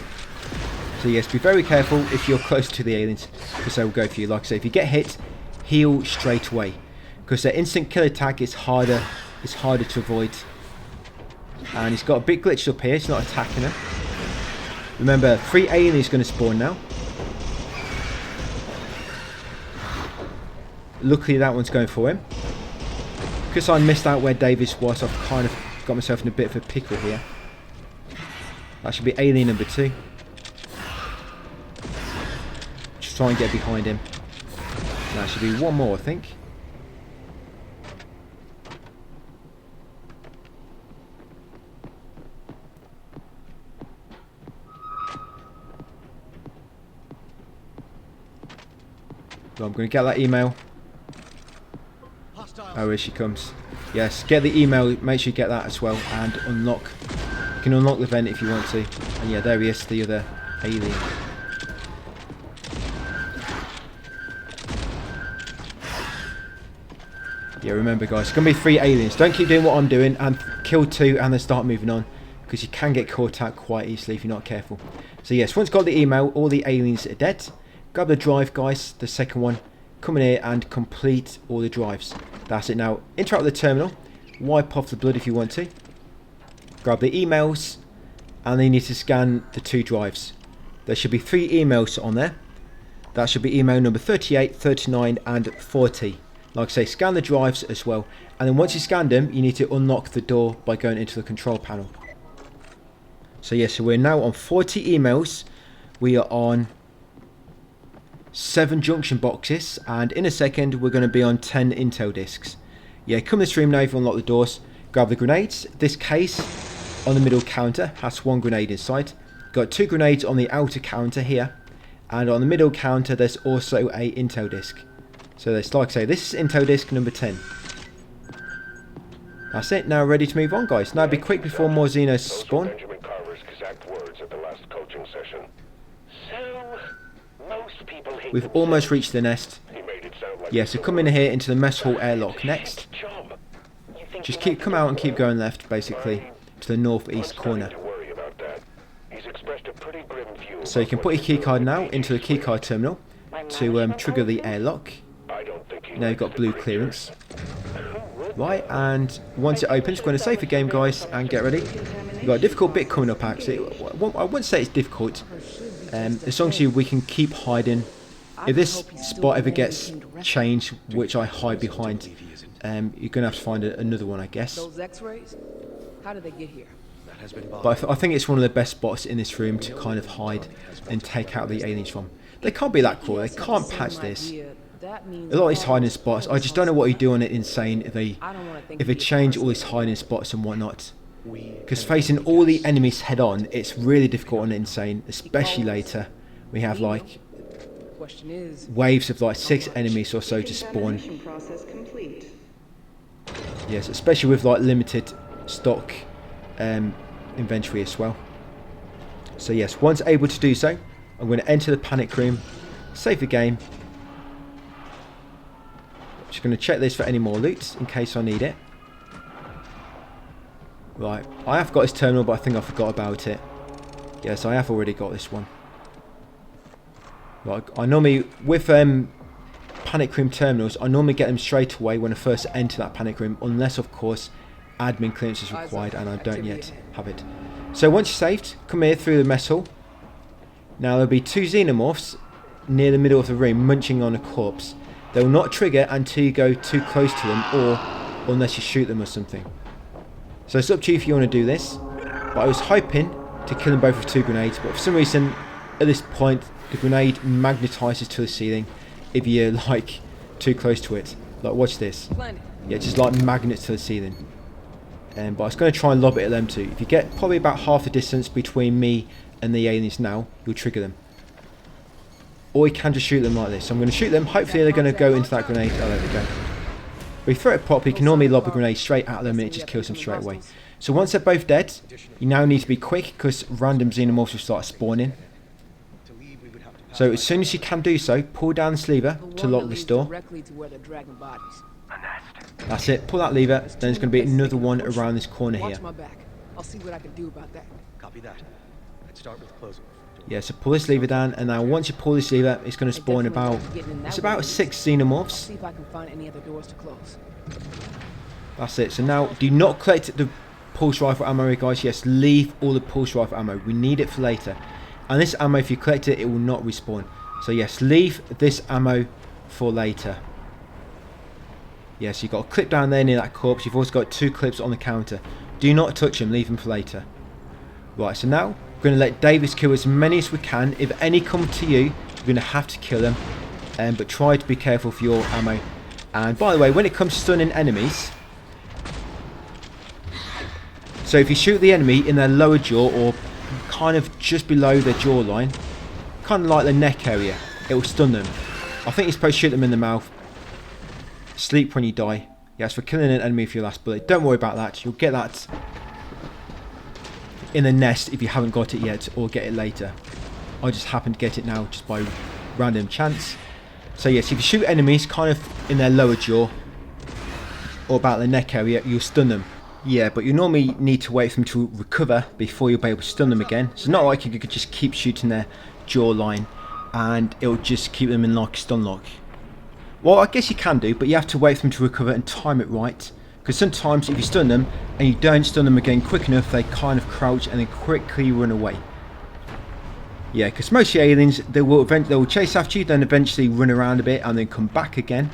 So yes, be very careful if you're close to the aliens, because they will go for you. Like I say, if you get hit, heal straight away, because their instant kill attack is harder to avoid. And he's got a bit glitched up here. He's not attacking her. Remember, 3 aliens going to spawn now. Luckily that one's going for him. Because I missed out where Davies was, I've kind of got myself in a bit of a pickle here. That should be alien number 2. Just try and get behind him. That should be one more, I think. So I'm going to get that email. Oh, here she comes. Yes, get the email. Make sure you get that as well. And unlock. You can unlock the vent if you want to. And yeah, there he is, the other alien. Yeah, remember guys, it's going to be 3 aliens. Don't keep doing what I'm doing and kill 2 and then start moving on, because you can get caught out quite easily if you're not careful. So yes, once got the email, all the aliens are dead. Grab the drive, guys, the second one. Come in here and complete all the drives. That's it. Now, interact with the terminal. Wipe off the blood if you want to. Grab the emails. And then you need to scan the 2 drives. There should be 3 emails on there. That should be email number 38, 39 and 40. Like I say, scan the drives as well. And then once you scan them, you need to unlock the door by going into the control panel. So yes, so we're now on 40 emails. We are on 7 junction boxes, and in a second we're going to be on 10 intel discs. Yeah, come to the stream now if you unlock the doors. Grab the grenades. This case on the middle counter has 1 grenade inside. Got 2 grenades on the outer counter here, and on the middle counter there's also a intel disc. So there's, like I say, this is intel disc number 10. That's it. Now ready to move on, guys. Now be quick before more Xenos spawn. Benjamin Carver's exact words at the last coaching session. So, most people hate We've almost reached the nest. He made it sound like Yeah, so come in here into the mess hall airlock next. job. Just come out and keep going left, basically, to the northeast corner. To worry about that. He's expressed a pretty grim view. So you can put your keycard now into the keycard terminal to trigger the airlock. I don't think he Now you've got blue clearance. Right, and once it opens, we're going to save the game, guys, and get ready. We've got a difficult bit coming up, actually. I wouldn't say it's difficult. As long as we can keep hiding. If this spot ever gets changed, which I hide behind, you're going to have to find another one, I guess. Those X-rays? How did they get here? That has been But I think it's one of the best spots in this room to kind of hide and take out the aliens from. They can't be that cool. They can't patch this. A lot of these hiding spots, I just don't know what you do on it Insane if they change all these hiding spots and whatnot. Because facing all the enemies head on, it's really difficult on Insane, especially later. We have like waves of like 6 enemies or so to spawn. Yes, especially with like limited stock inventory as well. So yes, once able to do so, I'm going to enter the panic room, save the game. Just going to check this for any more loot in case I need it. Right, I have got this terminal, but I think I forgot about it. Yes, I have already got this one. Right, I normally, with panic room terminals, I normally get them straight away when I first enter that panic room, unless of course admin clearance is required, and I don't yet have it. So once you're saved, come here through the mess hall. Now there'll be 2 xenomorphs near the middle of the room munching on a corpse. They'll not trigger until you go too close to them, or unless you shoot them or something. So it's up to you if you want to do this. But I was hoping to kill them both with 2 grenades, but for some reason at this point the grenade magnetises to the ceiling if you're like too close to it. Like, watch this. Yeah, just like magnets to the ceiling. But I was going to try and lob it at them too. If you get probably about half the distance between me and the aliens now, you'll trigger them. Or you can just shoot them like this. So I'm going to shoot them. Hopefully they're going to go into that grenade. Oh, there we go. But if you throw it properly, you can normally lob a grenade straight at them and it just kills them straight away. So once they're both dead, you now need to be quick because random xenomorphs will start spawning. So as soon as you can do so, pull down this lever to lock this door. That's it. Pull that lever. Then there's going to be another one around this corner here. I'll see what I can do about that. Copy that. I'd start with closing. Yeah, so pull this lever down, and now once you pull this lever, it's going to spawn about 6 xenomorphs. See if I can find any other doors to close. That's it. So now, do not collect the pulse rifle ammo, guys. Yes, leave all the pulse rifle ammo. We need it for later. And this ammo, if you collect it, it will not respawn. So yes, leave this ammo for later. Yes, you've got a clip down there near that corpse. You've also got 2 clips on the counter. Do not touch them. Leave them for later. Right, so now we're going to let Davis kill as many as we can. If any come to you, you're going to have to kill them. But try to be careful for your ammo. And by the way, when it comes to stunning enemies, so if you shoot the enemy in their lower jaw or kind of just below their jawline, kind of like the neck area, it will stun them. I think you're supposed to shoot them in the mouth. Sleep when you die. Yes, for killing an enemy for your last bullet. Don't worry about that. You'll get that in the nest if you haven't got it yet, or get it later. I just happened to get it now just by random chance. So yes, if you shoot enemies kind of in their lower jaw or about the neck area, you'll stun them. Yeah, but you normally need to wait for them to recover before you'll be able to stun them again. So it's not like you could just keep shooting their jawline and it'll just keep them in like stun lock. Well, I guess you can do, but you have to wait for them to recover and time it right. Because sometimes if you stun them and you don't stun them again quick enough, they kind of crouch and then quickly run away. Yeah, because most of the aliens, they will chase after you, then eventually run around a bit and then come back again.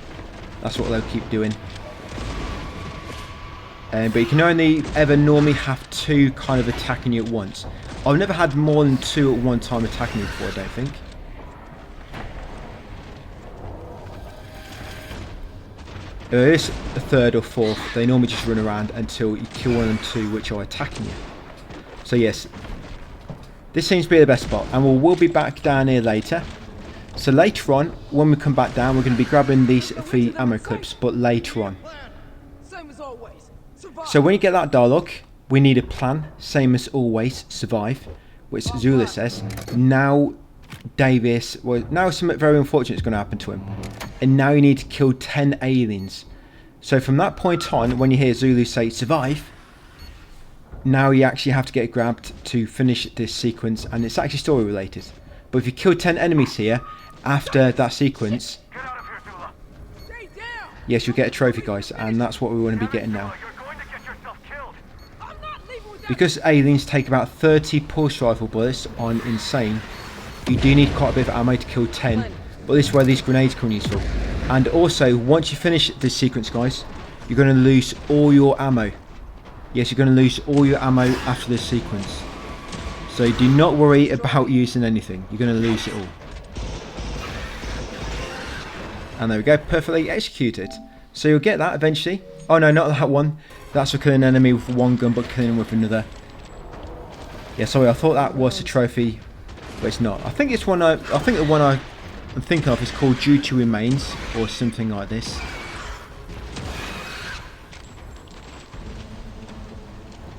That's what they'll keep doing. But you can only ever normally have 2 kind of attacking you at once. I've never had more than 2 at one time attacking me before, I don't think. There is a 3rd or 4th. They normally just run around until you kill one of them 2 which are attacking you. So yes, this seems to be the best spot, and we'll be back down here later. So later on, when we come back down, we're going to be grabbing these 3 ammo clips, but later on. So when you get that dialogue, we need a plan, same as always, survive, which Zula says. Now Davis, well, now something very unfortunate is going to happen to him. And now you need to kill 10 aliens. So from that point on, when you hear Zulu say survive, now you actually have to get grabbed to finish this sequence, and it's actually story related. But if you kill 10 enemies here, after that sequence, yes, you'll get a trophy, guys, and that's what we want to be getting now. Because aliens take about 30 pulse rifle bullets on Insane, you do need quite a bit of ammo to kill 10. But this is where these grenades come useful. And also, once you finish this sequence, guys, you're going to lose all your ammo. Yes, you're going to lose all your ammo after this sequence. So do not worry about using anything. You're going to lose it all. And there we go, perfectly executed. So you'll get that eventually. Oh no, not that one. That's for killing an enemy with 1 gun, but killing them with another. Yeah, sorry, I thought that was a trophy, but it's not. I think it's one. I think the one I'm thinking of is called Duty Remains, or something like this.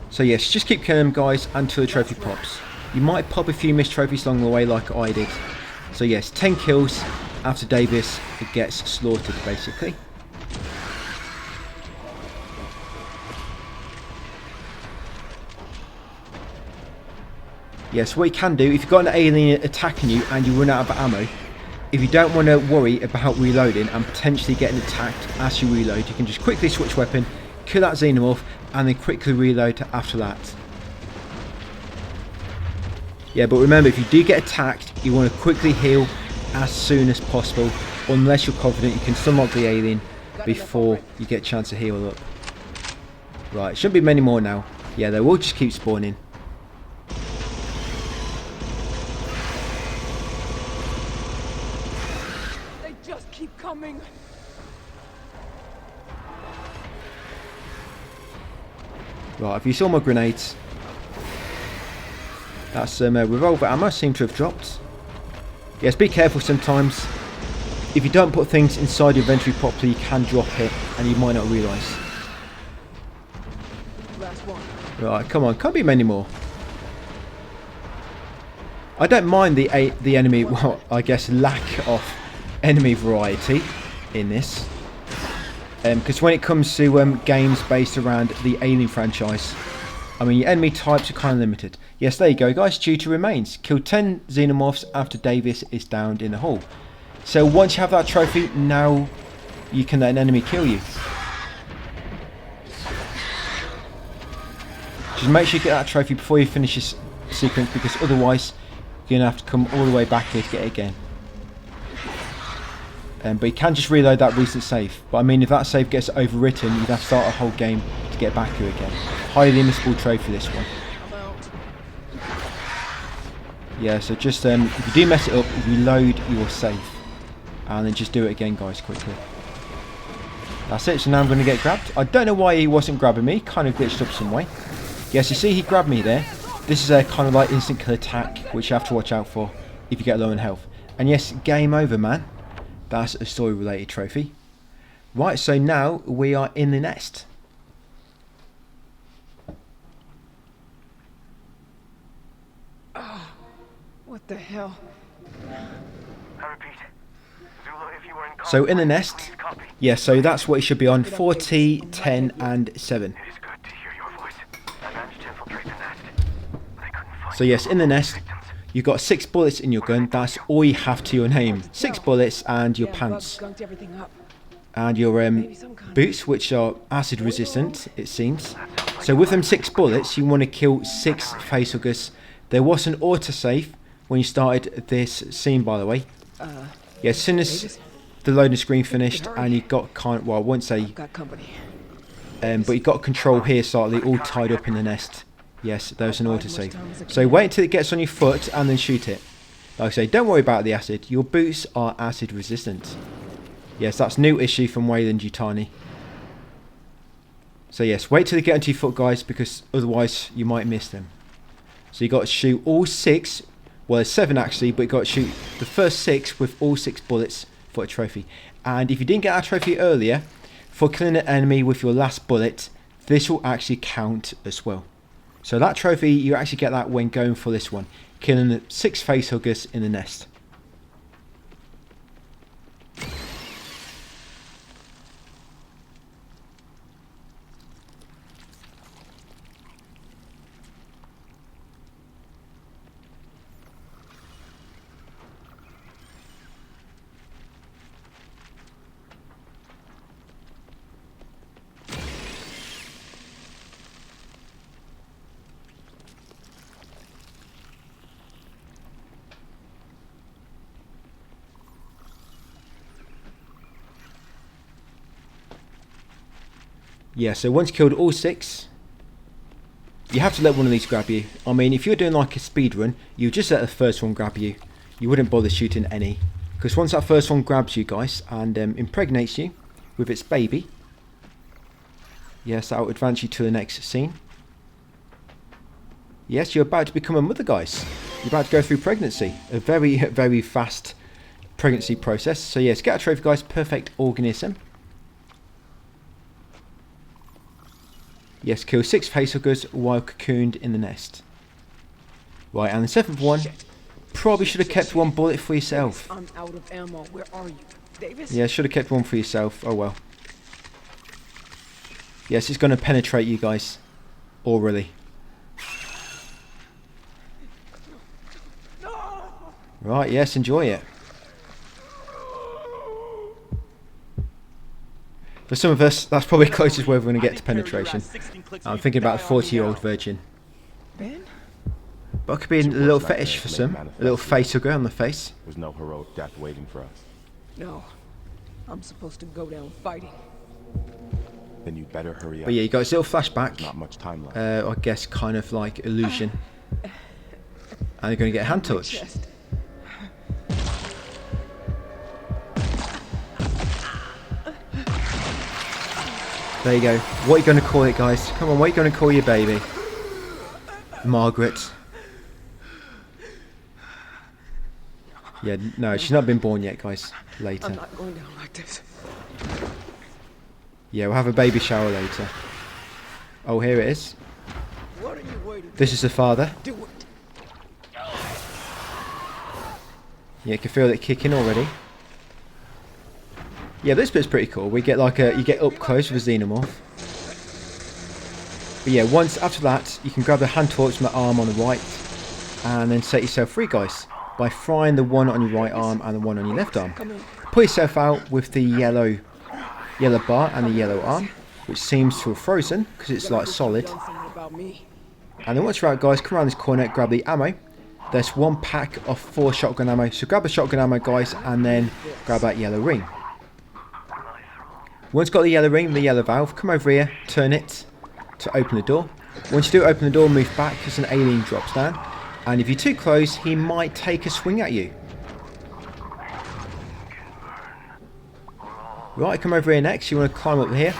So yes, just keep killing them, guys, until the trophy pops. You might pop a few missed trophies along the way, like I did. So yes, 10 kills after Davis gets slaughtered, basically. Yes, what you can do, if you've got an alien attacking you and you run out of ammo, if you don't want to worry about reloading and potentially getting attacked as you reload, you can just quickly switch weapon, kill that xenomorph, and then quickly reload after that. Yeah, but remember, if you do get attacked, you want to quickly heal as soon as possible, unless you're confident you can unlock the alien before you get a chance to heal up. Right, shouldn't be many more now. Yeah, they will just keep spawning. They just keep coming. Right, if you saw my grenades, that's some revolver ammo seem to have dropped. Yes, be careful sometimes. If you don't put things inside your inventory properly, you can drop it and you might not realise. Last one. Right, come on, can't be many more. I don't mind the enemy, well, I guess lack of enemy variety in this. Because when it comes to games based around the Alien franchise, I mean, your enemy types are kind of limited. Yes, there you go, guys. Duty remains. Kill 10 xenomorphs after Davis is downed in the hall. So once you have that trophy, now you can let an enemy kill you. Just make sure you get that trophy before you finish this sequence, because otherwise you're going to have to come all the way back here to get it again. But you can just reload that recent save. But I mean, if that save gets overwritten, you'd have to start a whole game to get back here again. Highly missable trophy, this one. Yeah, so just if you do mess it up, reload your save. And then just do it again, guys, quickly. That's it, so now I'm going to get grabbed. I don't know why he wasn't grabbing me. Kind of glitched up some way. Yes, you see he grabbed me there. This is a kind of like instant kill attack, which you have to watch out for if you get low on health. And yes, game over, man. That's a story related trophy. Right, so now we are in the nest. What the hell? I repeat. Zulu, if you were in So in the nest, please copy. yeah, so that's what it should be on. 40, 10 and 7. It is good to hear your voice. I managed to infiltrate the nest, but I couldn't find So yes, in the nest, you've got 6 bullets in your gun. That's all you have to your name. 6 bullets and your Yeah, pants. bugs skunked everything up. And your boots, which are acid resistant, it seems. So with them 6 bullets, you want to kill 6 facehuggers. There was an autosave when you started this scene, by the way. Yeah, as soon as the loading screen finished and you got well, I won't say, Got company. but you got control here slightly, all tied up in the nest. Yes, there's an autosave. So wait until it gets on your foot and then shoot it. Like I say, don't worry about the acid. Your boots are acid resistant. Yes, that's a new issue from Wayland Yutani. So yes, wait till they get onto your foot, guys, because otherwise you might miss them. So you got to shoot all 6. Well, there's 7 actually, but you got to shoot the first 6 with all 6 bullets for a trophy. And if you didn't get that trophy earlier, for killing an enemy with your last bullet, this will actually count as well. So that trophy, you actually get that when going for this one, killing the 6 facehuggers in the nest. Yeah, so once you killed all 6, you have to let one of these grab you. I mean, if you're doing like a speed run, you just let the first one grab you. You wouldn't bother shooting any. Because once that first one grabs you, guys, and impregnates you with its baby, yes, that will advance you to the next scene. Yes, you're about to become a mother, guys. You're about to go through pregnancy. A very, very fast pregnancy process. So yes, get a trophy, guys. Perfect organism. Yes, kill 6 facehuggers while cocooned in the nest. Right, and the 7th one, probably should have kept 1 bullet for yourself. I'm out of ammo. Where are you, Davis? Yeah, should have kept 1 for yourself. Oh well. Yes, it's going to penetrate you guys. Orally. Right, yes, enjoy it. For some of us, that's probably closest way we're going to get to penetration. I'm thinking about a 40-year-old virgin. Ben? But it could be a little fetish for some. A little facehugger on the face. Was no heroic death waiting for us. No. I'm supposed to go down fighting. Then you'd better hurry up. But yeah, you got this little flashback. Not much time left. I guess kind of like illusion. And you're going to get a hand touch. Chest. There you go. What are you going to call it, guys? Come on, what are you going to call your baby? Margaret. Yeah, no, she's not been born yet, guys. Later. I'm not going down like this. Yeah, we'll have a baby shower later. Oh, here it is. What are you waiting This is the father. to do? It. Yeah, you can feel it kicking already. Yeah, this bit's pretty cool. We get like you get up close with a xenomorph. But yeah, once after that, you can grab the hand torch from the arm on the right, and then set yourself free, guys, by frying the one on your right arm and the one on your left arm. Pull yourself out with the yellow bar and the yellow arm, which seems to have frozen because it's like solid. Done something about me. And then once you're out, guys, come around this corner, grab the ammo. There's one pack of 4 shotgun ammo, so grab the shotgun ammo, guys, and then grab that yellow ring. Once you've got the yellow ring, the yellow valve, come over here, turn it to open the door. Once you do open the door, move back because an alien drops down. And if you're too close, he might take a swing at you. Right, come over here next. You want to climb up here.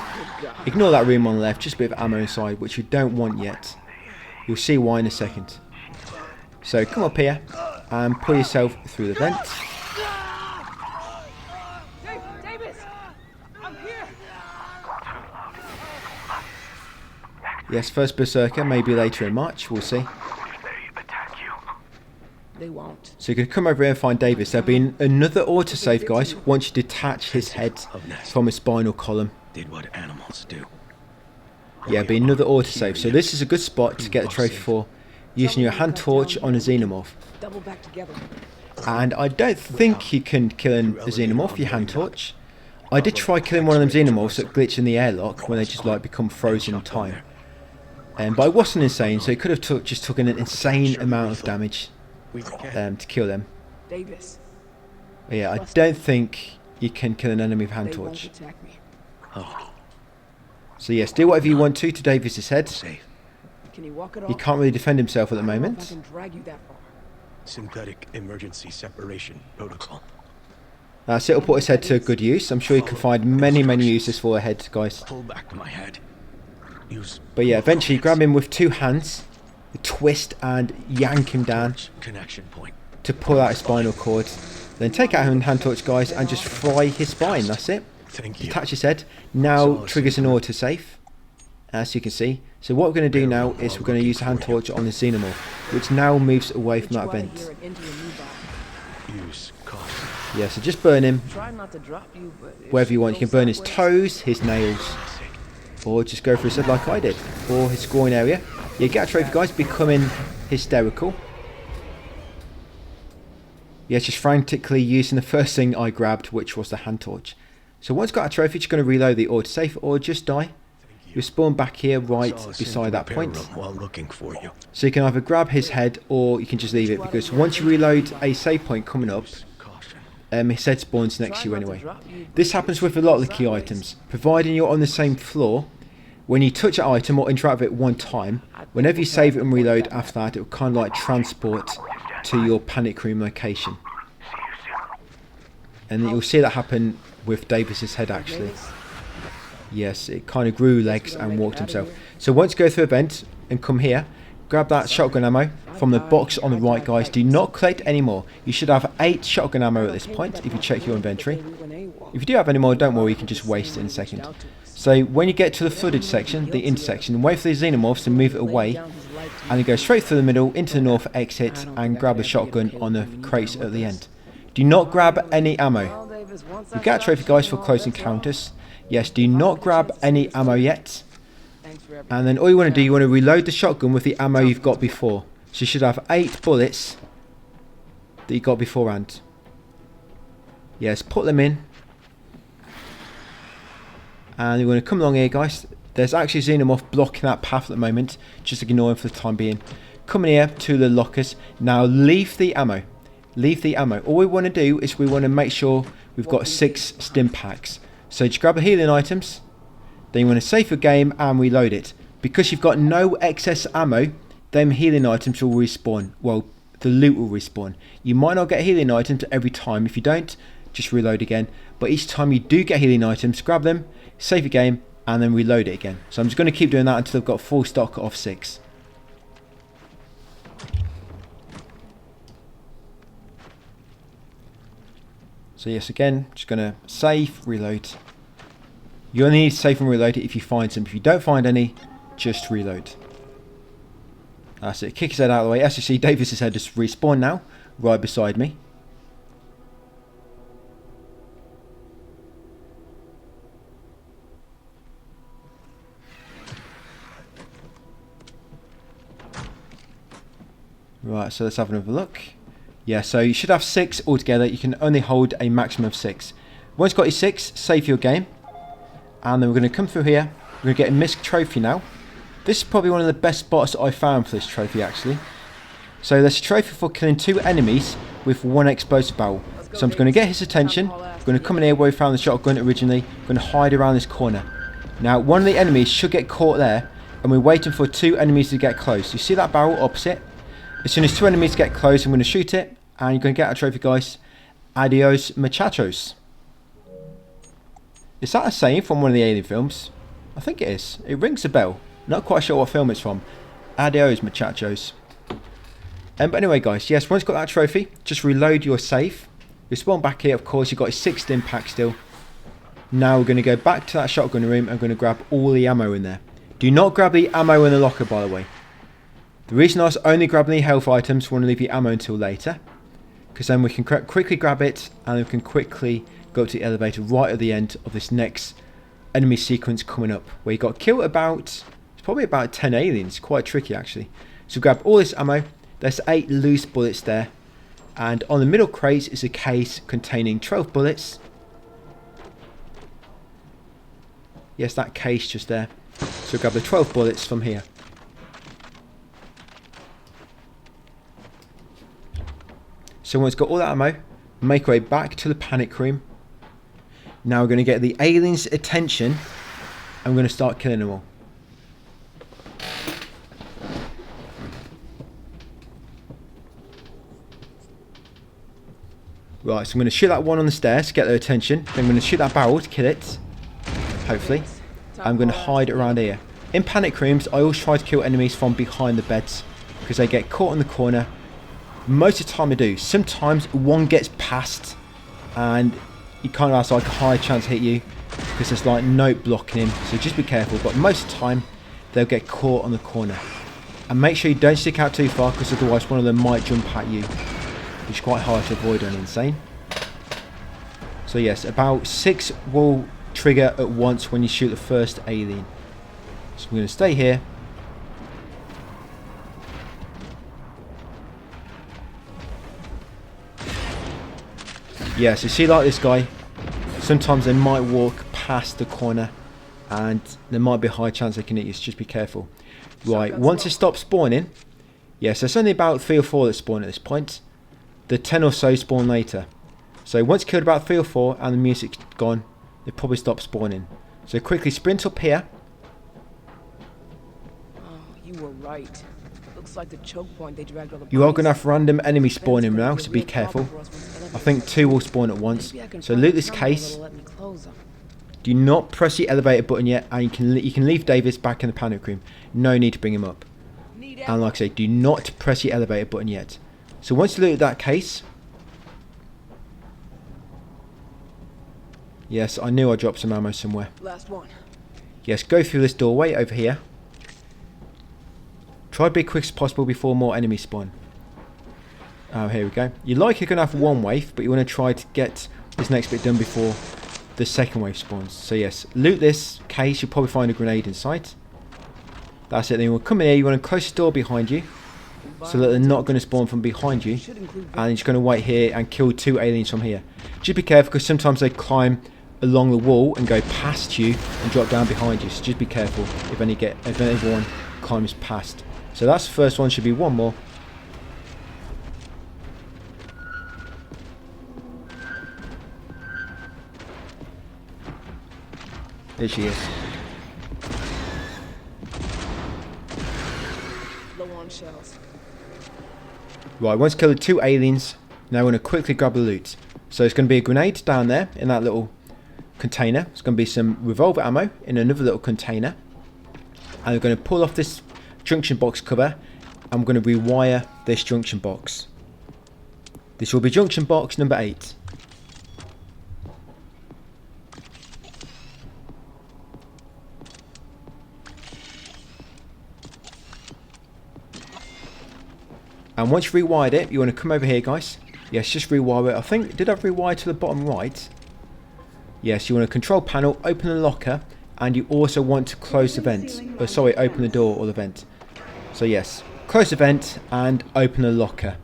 Ignore that room on the left, just a bit of ammo inside, which you don't want yet. You'll see why in a second. So come up here and pull yourself through the vent. Davis! I'm here! Yes, first Berserker, maybe later in March, we'll see. They won't. So you can come over here and find Davis. There'll be another autosave, guys, once you detach his head from his spinal column. Did what animals do. Yeah, it'll be another autosave. So this is a good spot to get the trophy for, using your hand torch on a xenomorph. Double back together. And I don't think you can kill a xenomorph with your hand torch. I did try killing one of them xenomorphs that glitch in the airlock when they just like become frozen in time. But I wasn't insane, so it could have just took an insane amount of damage to kill them. Davis. But yeah, I don't think you can kill an enemy with hand They won't torch. attack me. So yes, do whatever you want to Davis's head. Safe. Can he walk it off? He can't really defend himself at the I don't know if I moment. can drag you that far. Synthetic emergency separation protocol. That's it, will put his head to good use. I'm sure you can find many uses for a head, guys. Pull back my head. Use But yeah, eventually grab him with 2 hands, twist and yank him down connection point. to pull out his spinal cord. Then take out his hand torch, guys, and just fry his spine. That's it. Thank you. Detach his head. Now triggers an autosave, as you can see. So what we're going to do now is we're going to use the hand torch on the xenomorph, which now moves away from that Which way vent. here and into your new body. Use caution. Yeah, so just burn him Try not to drop you, but if wherever she you want. You can goes burn his sideways- toes, his nails, or just go for his head like I did, or his groin area. Yeah, get a trophy, guys, becoming hysterical. Yeah, just frantically using the first thing I grabbed, which was the hand torch. So once got a trophy, just going to reload the autosave or just die. You'll spawn back here right beside that point. While looking for you. So you can either grab his head or you can just leave it, because once you reload a save point coming up, Caution. his head spawns next to you Try not to anyway. drop you, but This happens with a lot of the key items. Providing you're on the same floor, when you touch an item or interact with it one time, whenever you save it and reload after that, it will kind of like transport to your panic room location. And you'll see that happen with Davis's head actually. Davis, Yes, it kind of grew legs and walked himself. So once you go through a vent and come here, grab that shotgun ammo from the box on the right, guys. Do not collect any more. You should have 8 shotgun ammo at this point if you check your inventory. we went AWOL. If you do have any more, don't worry, you can just waste it in a second. So when you get to the flooded section, the intersection, wait for the xenomorphs and move it away, and you go straight through the middle into the north exit and grab the shotgun on the crates at the end. Do not grab any ammo. Well, Davis, once You I get a got trophy, you, guys, for you know, close that's all. encounters. Yes, do not grab any ammo yet. Thanks for everything. And then all you want to do, you want to reload the shotgun with the ammo you've got before. So you should have 8 bullets that you got beforehand. Yes, put them in. And you're going to come along here, guys. There's actually a xenomorph blocking that path at the moment. Just ignore him for the time being. Come in here to the lockers. Now leave the ammo. Leave the ammo. All we want to do is we want to make sure we've got 6 stim packs. So just grab the healing items, then you want to save your game and reload it. Because you've got no excess ammo, them healing items will respawn. Well, the loot will respawn. You might not get healing items every time. If you don't, just reload again. But each time you do get healing items, grab them, save your game, and then reload it again. So I'm just going to keep doing that until I've got full stock of 6. So yes, again, just going to save, reload. You only need to save and reload it if you find some. If you don't find any, just reload. That's it. Kick his head out of the way. As you see, Davis's head just respawned now, right beside me. Right, so let's have another look. Yeah, so you should have 6 altogether. You can only hold a maximum of 6. Once you've got your 6, save your game. And then we're going to come through here. We're going to get a misc trophy now. This is probably one of the best spots that I found for this trophy, actually. So there's a trophy for killing 2 enemies with 1 explosive barrel. So I'm just going to get his attention. We're going to come in here where we found the shotgun originally. We're going to hide around this corner. Now, one of the enemies should get caught there. And we're waiting for 2 enemies to get close. You see that barrel opposite? As soon as 2 enemies get close, I'm going to shoot it. And you're going to get a trophy, guys. Adios, muchachos. Is that a saying from one of the Alien films? I think it is. It rings a bell. Not quite sure what film it's from. Adios, muchachos. But anyway, guys, yes, once you've got that trophy, just reload your save. Respawn back here, of course, you've got a 6 stim pack still. Now we're going to go back to that shotgun room and going to grab all the ammo in there. Do not grab the ammo in the locker, by the way. The reason I was only grabbing the health items, we want to leave the ammo until later. Because then we can quickly grab it and we can quickly go to the elevator right at the end of this next enemy sequence coming up. Where you got to kill about, it's probably about 10 aliens. Quite tricky actually. So grab all this ammo. There's 8 loose bullets there. And on the middle crate is a case containing 12 bullets. Yes, that case just there. So grab the 12 bullets from here. So once got all that ammo, make our way back to the panic room. Now we're going to get the aliens' attention and we're going to start killing them all. Right, so I'm going to shoot that one on the stairs to get their attention. Then I'm going to shoot that barrel to kill it. Hopefully. I'm going to hide around here. In panic rooms, I always try to kill enemies from behind the beds because they get caught in the corner. Most of the time I do. Sometimes one gets past and you kind of have like a high chance to hit you because there's like no blocking him. So just be careful. But most of the time they'll get caught on the corner. And make sure you don't stick out too far because otherwise one of them might jump at you. Which is quite hard to avoid on Insane. So yes, about 6 will trigger at once when you shoot the first alien. So we're going to stay here. Yeah, so see like this guy, sometimes they might walk past the corner and there might be a high chance they can hit you, so just be careful. Right, once it stops spawning, yes, there's only about 3 or 4 that spawn at this point. The 10 or so spawn later. So once you killed about 3 or 4 and the music's gone, they probably stop spawning. So quickly sprint up here. Oh, you were right. Looks like the choke point they dragged all the You are going to have random enemies spawning now, so be careful. I think 2 will spawn at once. So loot this case. Do not press the elevator button yet, and you can leave Davis back in the panic room. No need to bring him up. And like I say, do not press the elevator button yet. So once you loot that case, yes, I knew I dropped some ammo somewhere. Last one. Yes, go through this doorway over here. Try to be quick as possible before more enemies spawn. Oh, here we go. You're likely going to have 1 wave, but you want to try to get this next bit done before the second wave spawns. So yes, loot this case. You'll probably find a grenade inside. That's it. Then you want to come in here. You want to close the door behind you, so that they're not going to spawn from behind you. And you're just going to wait here and kill 2 aliens from here. Just be careful because sometimes they climb along the wall and go past you and drop down behind you. So just be careful if anyone climbs past. So that's the first one. Should be 1 more. There she is. Low on shells. Right, once killed the 2 aliens, now we're going to quickly grab the loot. So it's going to be a grenade down there in that little container. It's going to be some revolver ammo in another little container. And we're going to pull off this junction box cover and we're going to rewire this junction box. This will be junction box number 8. And once you rewired it, you want to come over here, guys. Yes, just rewire it. I think, did I rewire to the bottom right? Yes, you want to control panel, open the locker, and you also want to close the vent. Oh, sorry, open the door or the vent. So yes, close the vent and open the locker.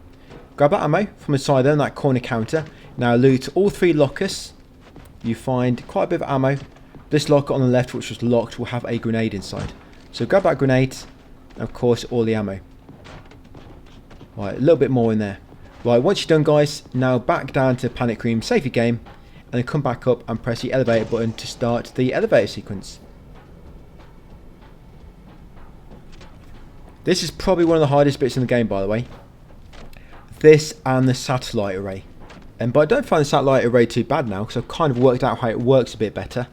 Grab that ammo from the side there on that corner counter. Now loot all 3 lockers. You find quite a bit of ammo. This locker on the left, which was locked, will have a grenade inside. So grab that grenade, and of course all the ammo. Right, a little bit more in there. Right, once you're done, guys, now back down to Panic Room safety game, and then come back up and press the elevator button to start the elevator sequence. This is probably one of the hardest bits in the game, by the way. This and the satellite array. But I don't find the satellite array too bad now, because I've kind of worked out how it works a bit better.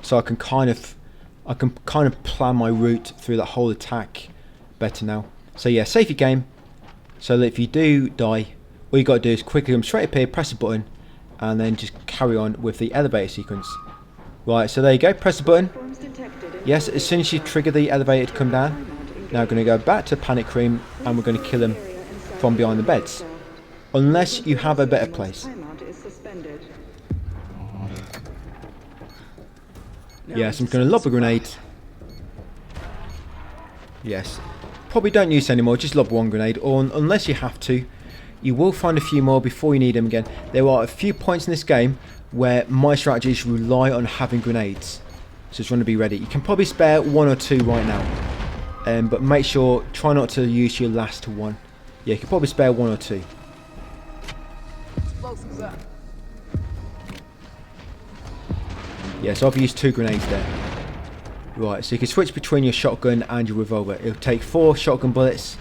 So I can kind of plan my route through that whole attack better now. So yeah, safety game. So that if you do die, all you got to do is quickly come straight up here, press the button, and then just carry on with the elevator sequence. Right, so there you go, press the button. Yes, as soon as you trigger the elevator to come down, now we're going to go back to Panic Room, and we're going to kill them from behind the beds. Unless you have a better place. Yes, I'm going to lob a grenade. Yes. Probably don't use it anymore, just lob one grenade, or unless you have to, you will find a few more before you need them again. There are a few points in this game where my strategies rely on having grenades, so just want to be ready. You can probably spare 1 or 2 right now, but make sure, try not to use your last one. Yeah, you can probably spare 1 or 2. Explosives up. Yeah, so I've used 2 grenades there. Right, so you can switch between your shotgun and your revolver. It'll take 4 shotgun bullets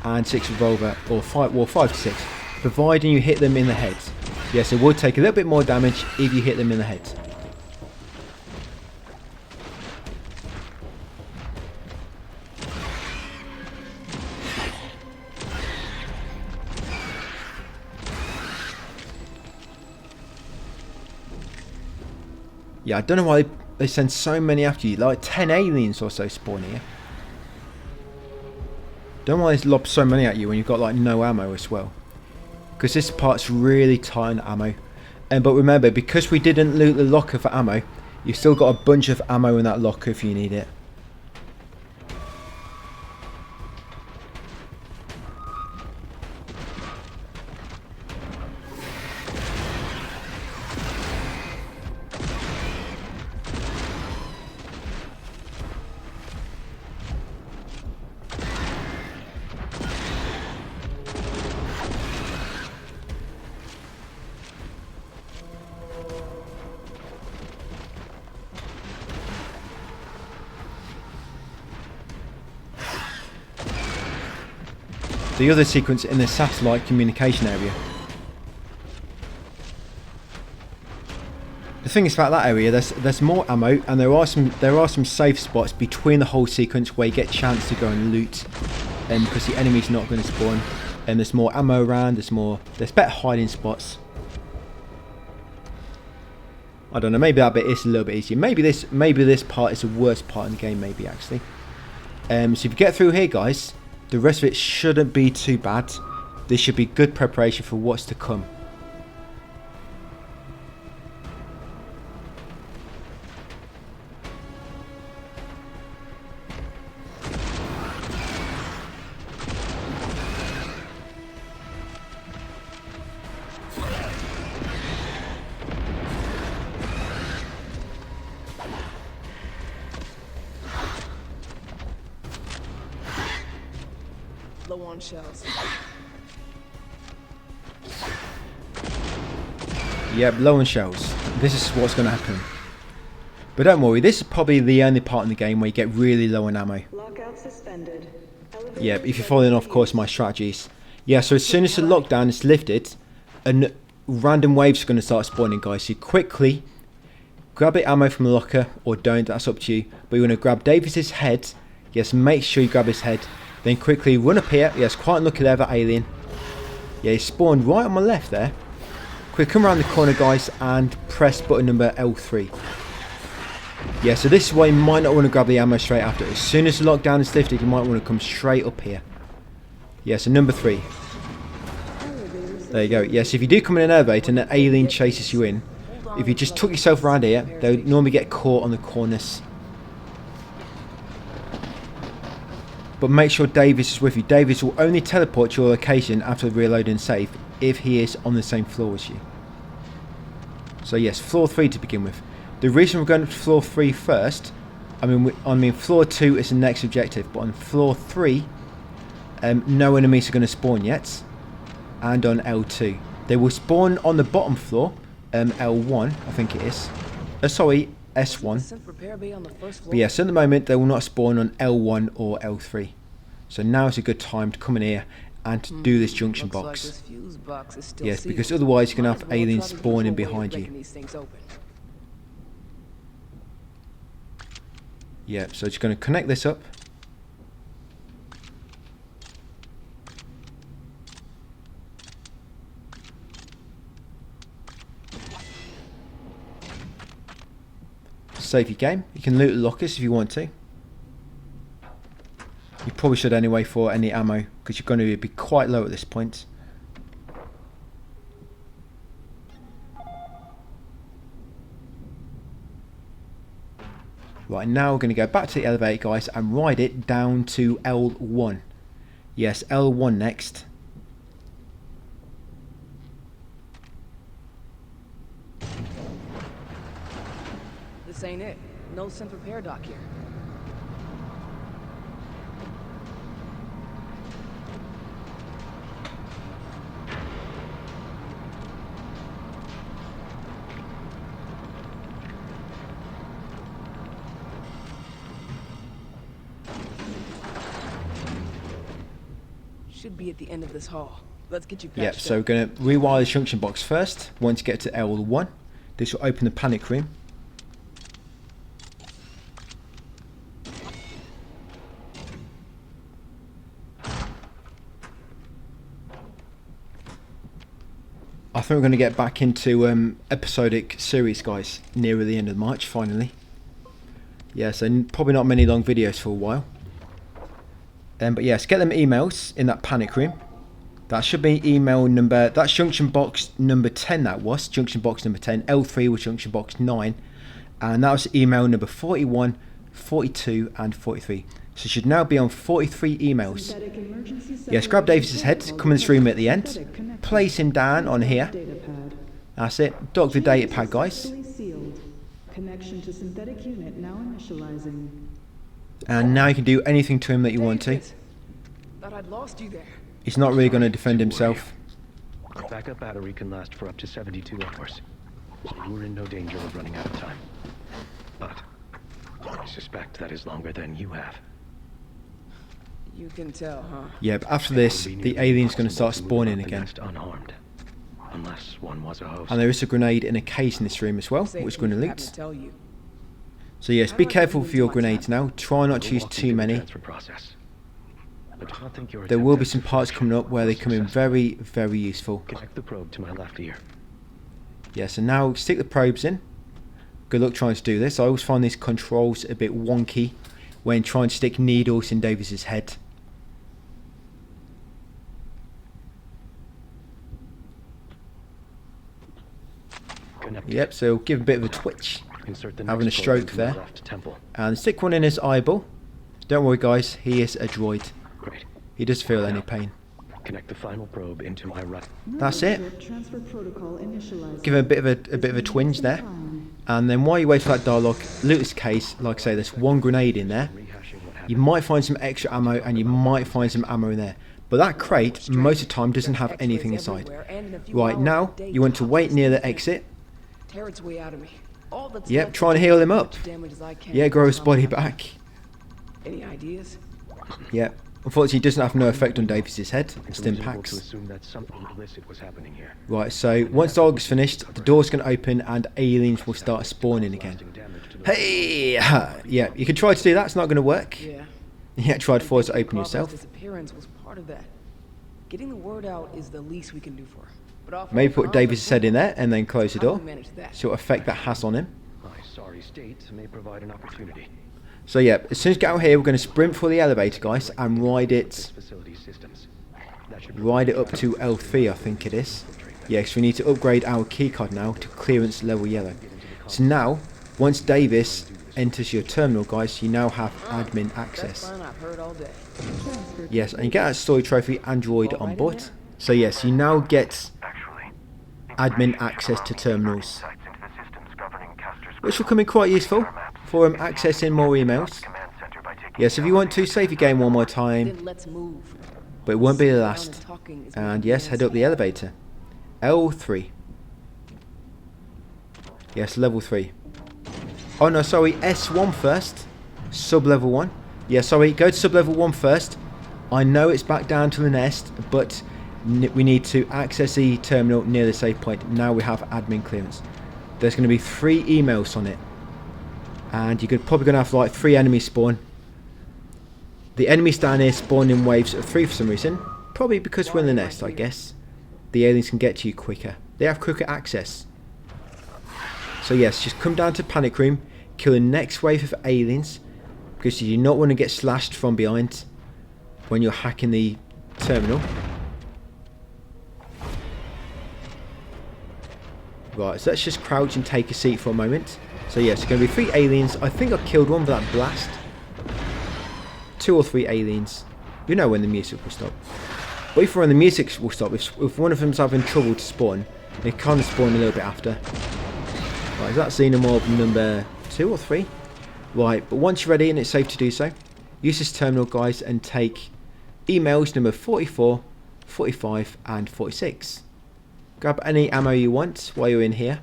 and 6 revolver, or 5 to 6, providing you hit them in the head. Yes, it will take a little bit more damage if you hit them in the head. Yeah, I don't know why they send so many after you, like 10 aliens or so spawn here. Don't know why they lob so many at you when you've got like no ammo as well. Because this part's really tight on ammo. But remember, because we didn't loot the locker for ammo, you've still got a bunch of ammo in that locker if you need it. The other sequence in the satellite communication area. The thing is about that area, there's more ammo, and there are some safe spots between the whole sequence where you get a chance to go and loot, because the enemy's not going to spawn, and there's more ammo around. There's better hiding spots. I don't know. Maybe that bit is a little bit easier. Maybe this part is the worst part in the game. Maybe actually. So if you get through here, guys, the rest of it shouldn't be too bad. This should be good preparation for what's to come. Low on shells. Yep, low on shells. This is what's going to happen. But don't worry, this is probably the only part in the game where you get really low on ammo. Lockout suspended. Yeah, if you're following off course my strategies. Yeah, so as soon as the lockdown is lifted, and random waves are going to start spawning, guys. So quickly grab the ammo from the locker, or don't, that's up to you. But you're going to grab Davis's head. Yes, make sure you grab his head. Then quickly run up here. Yes, quite unlucky there, that alien. Yeah, he spawned right on my left there. Quick, come around the corner, guys, and press button number L3. Yeah, so this is why you might not want to grab the ammo straight after. As soon as the lockdown is lifted, you might want to come straight up here. Yeah, so number 3. There you go. Yes, if you do come in an elevator and an alien chases you in, if you just tuck yourself around here, they'll normally get caught on the corners. But make sure Davis is with you. Davis will only teleport to your location after reloading save if he is on the same floor as you. So yes, floor 3 to begin with. The reason we're going to floor 3 first, I mean floor 2 is the next objective, but on floor 3, no enemies are going to spawn yet. And on L2, they will spawn on the bottom floor, L1, I think it is. Sorry, S1. But yes, at the moment they will not spawn on L1 or L3. So now is a good time to come in here and to do this junction box. Yes, because otherwise you're going to have aliens spawning behind you. Yeah, so just going to connect this up. Save your game. You can loot the lockers if you want to. You probably should anyway for any ammo, because you're going to be quite low at this point. Right, now we're going to go back to the elevator, guys, and ride it down to L1. Yes, L1 next. This ain't it. No synth repair dock here. Should be at the end of this hall. Let's get you patched Yep, so we're going to rewire the junction box first. Once you get to L1, this will open the panic room. I think we're going to get back into episodic series, guys, nearer the end of March, finally. Yeah, so probably not many long videos for a while. But yes, get them emails in that panic room. That should be email number, that's junction box number 10 that was, junction box number 10, L3 was junction box 9. And that was email number 41, 42 and 43. So it should now be on 43 emails. Yes, grab Davis's head, come in this room at the end, place him down on here. That's it, dock the data pad, guys. Connection to synthetic unit now initializing. And now you can do anything to him that you want to. Thought I'd lost you there. He's not really going to defend himself. The backup battery can last for up to 72 hours, so you're in no danger of running out of time. But I suspect that is longer than you have. You can tell, huh? Yeah, but after this, the alien's going to start spawning again. Unharmed, unless one was a host. And there is a grenade in a case in this room as well, which we're going to loot. Tell you. So yes, be careful for your grenades now. Try not to use too many. There will be some parts coming up where they come in very, very useful. Connect the probe to my left ear. Yeah, so now stick the probes in. Good luck trying to do this. I always find these controls a bit wonky when trying to stick needles in Davis's head. Yep, so give a bit of a twitch. Having a stroke there. And stick one in his eyeball. Don't worry, guys, he is a droid. Great. He does feel any pain. Connect the final probe into my right. That's it. Give him a bit of a twinge there. And then while you wait for that dialogue, loot this case. Like I say, there's one grenade in there. You might find some extra ammo, and you might find some ammo in there. But that crate, most of the time, doesn't have anything inside. Right, now, you want to wait near the exit. Tear its way out of me. All that's Yep, left trying to is heal him as up. much damage as I can Yeah, grow his without body harming back. Any ideas? Yep. Unfortunately, it doesn't have no effect on Davis's head. It's Stim reasonable to packs. assume that something illicit was happening here. Right, so once the log's finished, the door's going to open and aliens will start spawning again. Lasting damage to the Hey! Yeah, you can try to do that. It's not going to work. Yeah. Yeah, try to force it Thinking open Crawford's yourself. disappearance was part of that. Getting the word out is the least we can do for her. But off Maybe our put Davis's head in there and then close the how do door. we manage that? See what effect that has on him. My sorry state may provide an opportunity. So yeah, as soon as we get out here, we're going to sprint for the elevator, guys, and ride it Facility systems. That should up to L3, I think it is. Yeah, because we need to upgrade our keycard now to clearance level yellow. So now, once Davis enters your terminal, guys, you now have admin That's access. fine, I've heard all day. Transfer. Yes, and you get that story trophy Android on board. So yes, you now get admin access to terminals, which will come in quite useful for accessing more emails. Yes, if you want to, save your game one more time, Then let's move. but it won't be the Sitting down last. and talking is And making yes, me head up the sad. elevator. L3. Yes, level 3. Oh no, sorry, S1 first. Sub-level 1. Yeah, sorry, go to sub-level 1 first. I know it's back down to the nest, but we need to access the terminal near the save point. Now we have admin clearance. There's going to be 3 emails on it. And you're probably going to have like 3 enemies spawn. The enemies down here spawn in waves of 3 for some reason. Probably because we're in the nest, I guess. The aliens can get to you quicker. They have quicker access. So yes, just come down to Panic Room, kill the next wave of aliens, because you do not want to get slashed from behind when you're hacking the terminal. Right, so let's just crouch and take a seat for a moment. So yes, there's going to be 3 aliens. I think I killed one with that blast. 2 or 3 aliens. You know when the music will stop. But if when the music will stop, if one of them's having trouble to spawn, they kind of spawn a little bit after. Right, is that xenomorph number 2 or 3? Right, but once you're ready and it's safe to do so, use this terminal, guys, and take emails number 44, 45 and 46. Grab any ammo you want while you're in here.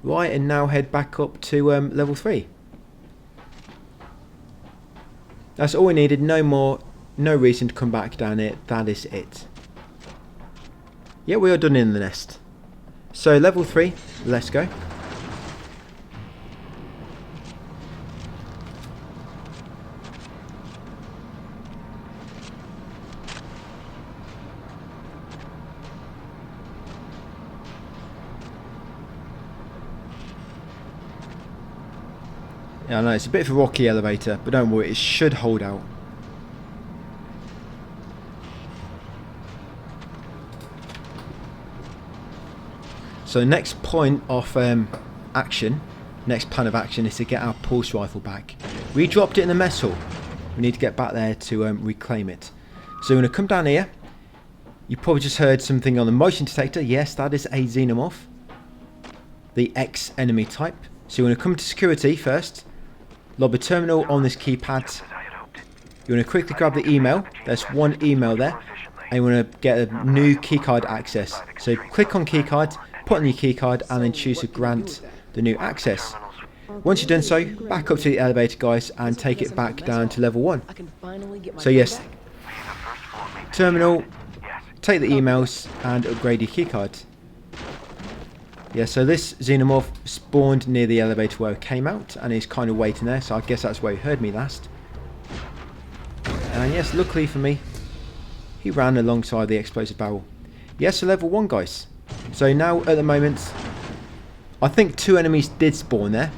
Right, and now head back up to level 3. That's all we needed, no more, no reason to come back down here, that is it. Yeah, we are done in the nest. So level 3, let's go. Yeah, I know, it's a bit of a rocky elevator, but don't worry, it should hold out. So next point of action, next plan of action is to get our pulse rifle back. We dropped it in the mess hall. We need to get back there to reclaim it. So we're going to come down here. You probably just heard something on the motion detector. Yes, that is a xenomorph. The X enemy type. So you're going to come to security first. Lob a terminal on this keypad. You want to quickly grab the email. There's 1 email there. And you want to get a new keycard access. So click on keycard, put on your keycard, and then choose to grant the new access. Once you've done so, back up to the elevator, guys, and take it back down to level 1. I can finally get my So gun yes, back. terminal, take the emails, and upgrade your keycard. Yeah, so this xenomorph spawned near the elevator where it came out, and is kind of waiting there, so I guess that's where he heard me last. And yes, luckily for me, he ran alongside the explosive barrel. Yes, so level 1, guys. So now, at the moment, I think 2 enemies did spawn there,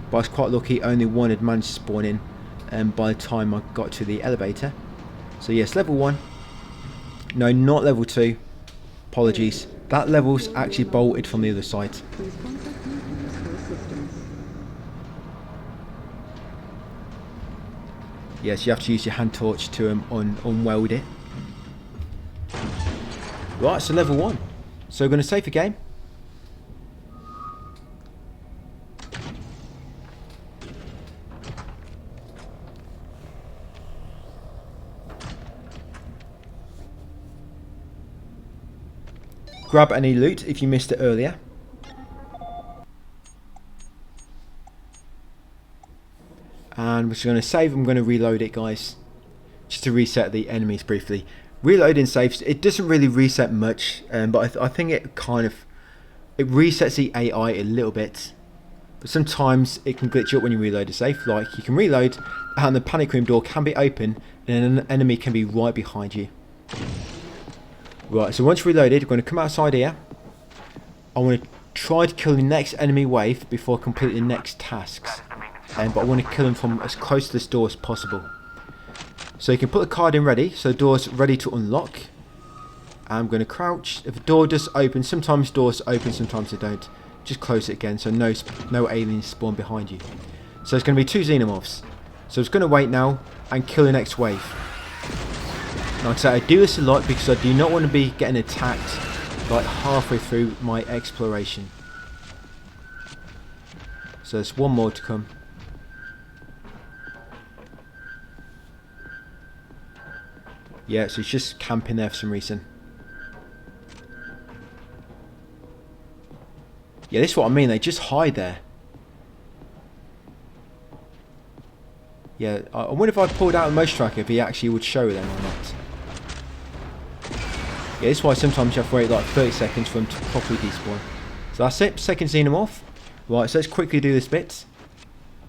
but I was quite lucky, only 1 had managed to spawn in by the time I got to the elevator. So yes, level 1. No, not level 2. Apologies. That level's actually bolted from the other side. Please contact me for assistance. Yes, you have to use your hand torch to unweld it. Right, so level 1. So we're going to save the game. Grab any loot if you missed it earlier. And we're just going to save. I'm going to reload it, guys, just to reset the enemies briefly. Reloading saves, it doesn't really reset much, but I think it kind of, it resets the AI a little bit. But sometimes it can glitch up when you reload a save. Like, you can reload and the panic room door can be open and an enemy can be right behind you. Right, so once reloaded, we're going to come outside here. I want to try to kill the next enemy wave before I complete the next tasks. But I want to kill them from as close to this door as possible. So you can put the card in ready, so the door's ready to unlock. I'm going to crouch. If the door does open, sometimes doors open, sometimes they don't. Just close it again, so no aliens spawn behind you. So it's going to be 2 xenomorphs. So it's going to wait now and kill the next wave. Like I said, I do this a lot because I do not want to be getting attacked like halfway through my exploration. So there's one more to come. Yeah, so he's just camping there for some reason. Yeah, this is what I mean, they just hide there. Yeah, I wonder if I pulled out a motion tracker if he actually would show them or not. Yeah, this is why sometimes you have to wait like 30 seconds for them to properly despawn. So that's it, second xenomorph. Right, so let's quickly do this bit.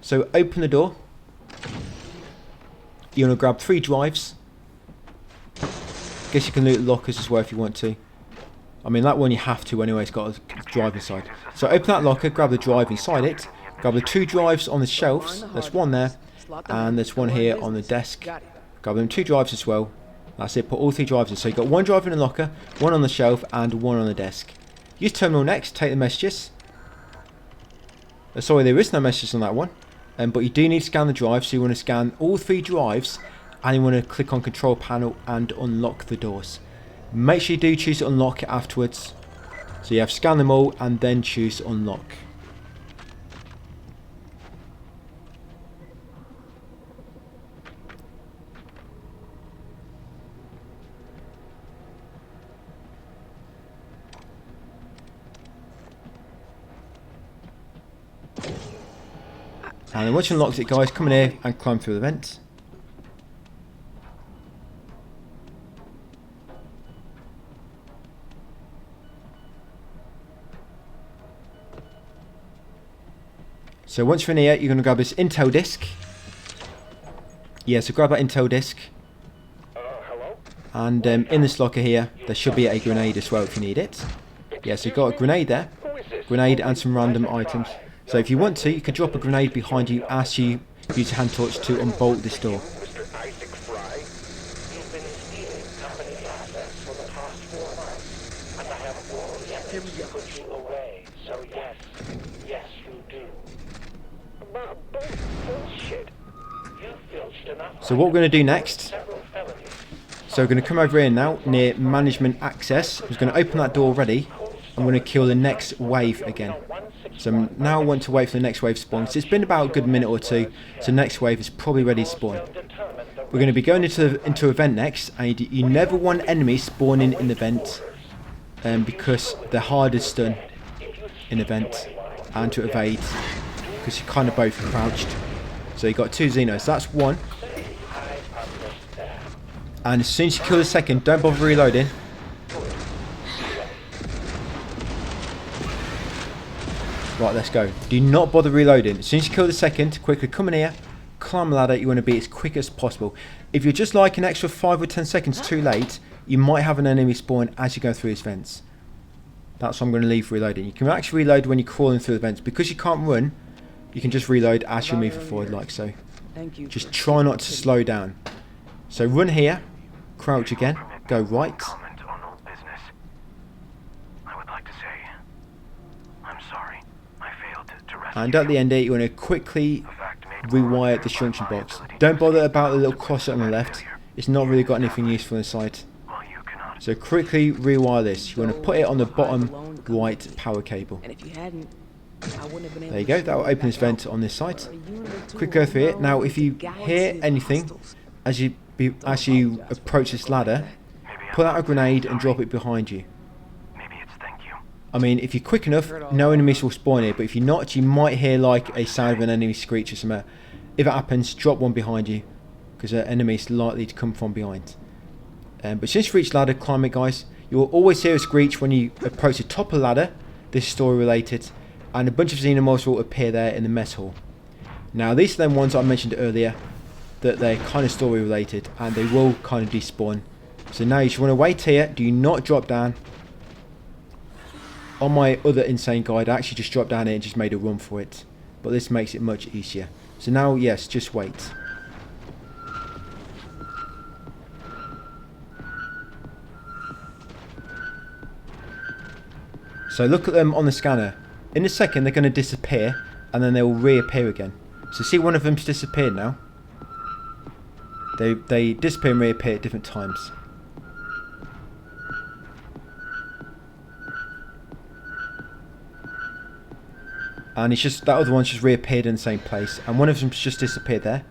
So open the door. You want to grab 3 drives. Guess you can loot lockers as well if you want to. I mean, that one you have to anyway, it's got a drive inside. So open that locker, grab the drive inside it. Grab the 2 drives on the shelves. There's one there. And there's one here on the desk. Grab them 2 drives as well. That's it, put all 3 drives in. So you've got 1 drive in the locker, 1 on the shelf, and 1 on the desk. Use terminal next, take the messages. Sorry, there is no messages on that one. But you do need to scan the drive, so you want to scan all 3 drives, and you want to click on control panel and unlock the doors. Make sure you do choose to unlock it afterwards. So you have to scan them all and then choose unlock. And then once you unlocked it, guys, come in here and climb through the vent. So once you're in here, you're going to grab this Intel disc. Yeah, so grab that Intel disc. Hello? And in this locker here, there should be a grenade as well if you need it. Yeah, so you've got a grenade there. Grenade and some random items. So if you want to, you can drop a grenade behind you as you use your hand torch to unbolt this door. Mr. Isaac Fry, you've been stealing company assets for the past 4 months, and I have all the evidence to put you away. So yes, you do. Bullshit. You filched enough. So what we're going to do next, Several felonies. so we're going to come over here now near management access. I'm just going to open that door already. I'm going to kill the next wave again. So now I want to wait for the next wave to spawn. So it's been about a good minute or 2. So the next wave is probably ready to spawn. We're going to be going into a vent next. And you never want enemies spawning in the vent. Because they're hard to stun in the vent. And to evade. Because you're kind of both crouched. So you've got 2 Xenos. That's 1. And as soon as you kill the second, don't bother reloading. Right, let's go. Do not bother reloading. As soon as you kill the second, quickly come in here, climb the ladder. You want to be as quick as possible. If you're just like an extra 5 or 10 seconds too late, you might have an enemy spawn as you go through these vents. That's what I'm going to leave reloading. You can actually reload when you're crawling through the vents. Because you can't run, you can just reload as you're moving forward like so. Just try not to slow down. So run here, crouch again, go right. And at the end here, you want to quickly rewire the junction box. Don't bother about the little cross on the left. It's not really got anything useful inside. So quickly rewire this. You want to put it on the bottom right power cable. There you go. That will open this vent on this side. Quick go through it. Now, if you hear anything as you approach this ladder, pull out a grenade and drop it behind you. I mean, if you're quick enough, no enemies will spawn here, but if you're not, you might hear like a sound of an enemy screech or something, if it happens, drop one behind you, because an enemy is likely to come from behind. But since you reach ladder, climb it, guys. You will always hear a screech when you approach the top of the ladder. This is story related, and a bunch of xenomorphs will appear there in the mess hall. Now these are the ones I mentioned earlier, that they're kind of story related, and they will kind of despawn. So now you just want to wait here, do not drop down. On my other insane guide, I actually just dropped down here and just made a run for it, but this makes it much easier. So now, yes, just wait. So look at them on the scanner. In a second they're going to disappear, and then they will reappear again. So see, one of them's disappeared now. They disappear and reappear at different times. And it's just, that other one's just reappeared in the same place, and one of them's just disappeared there.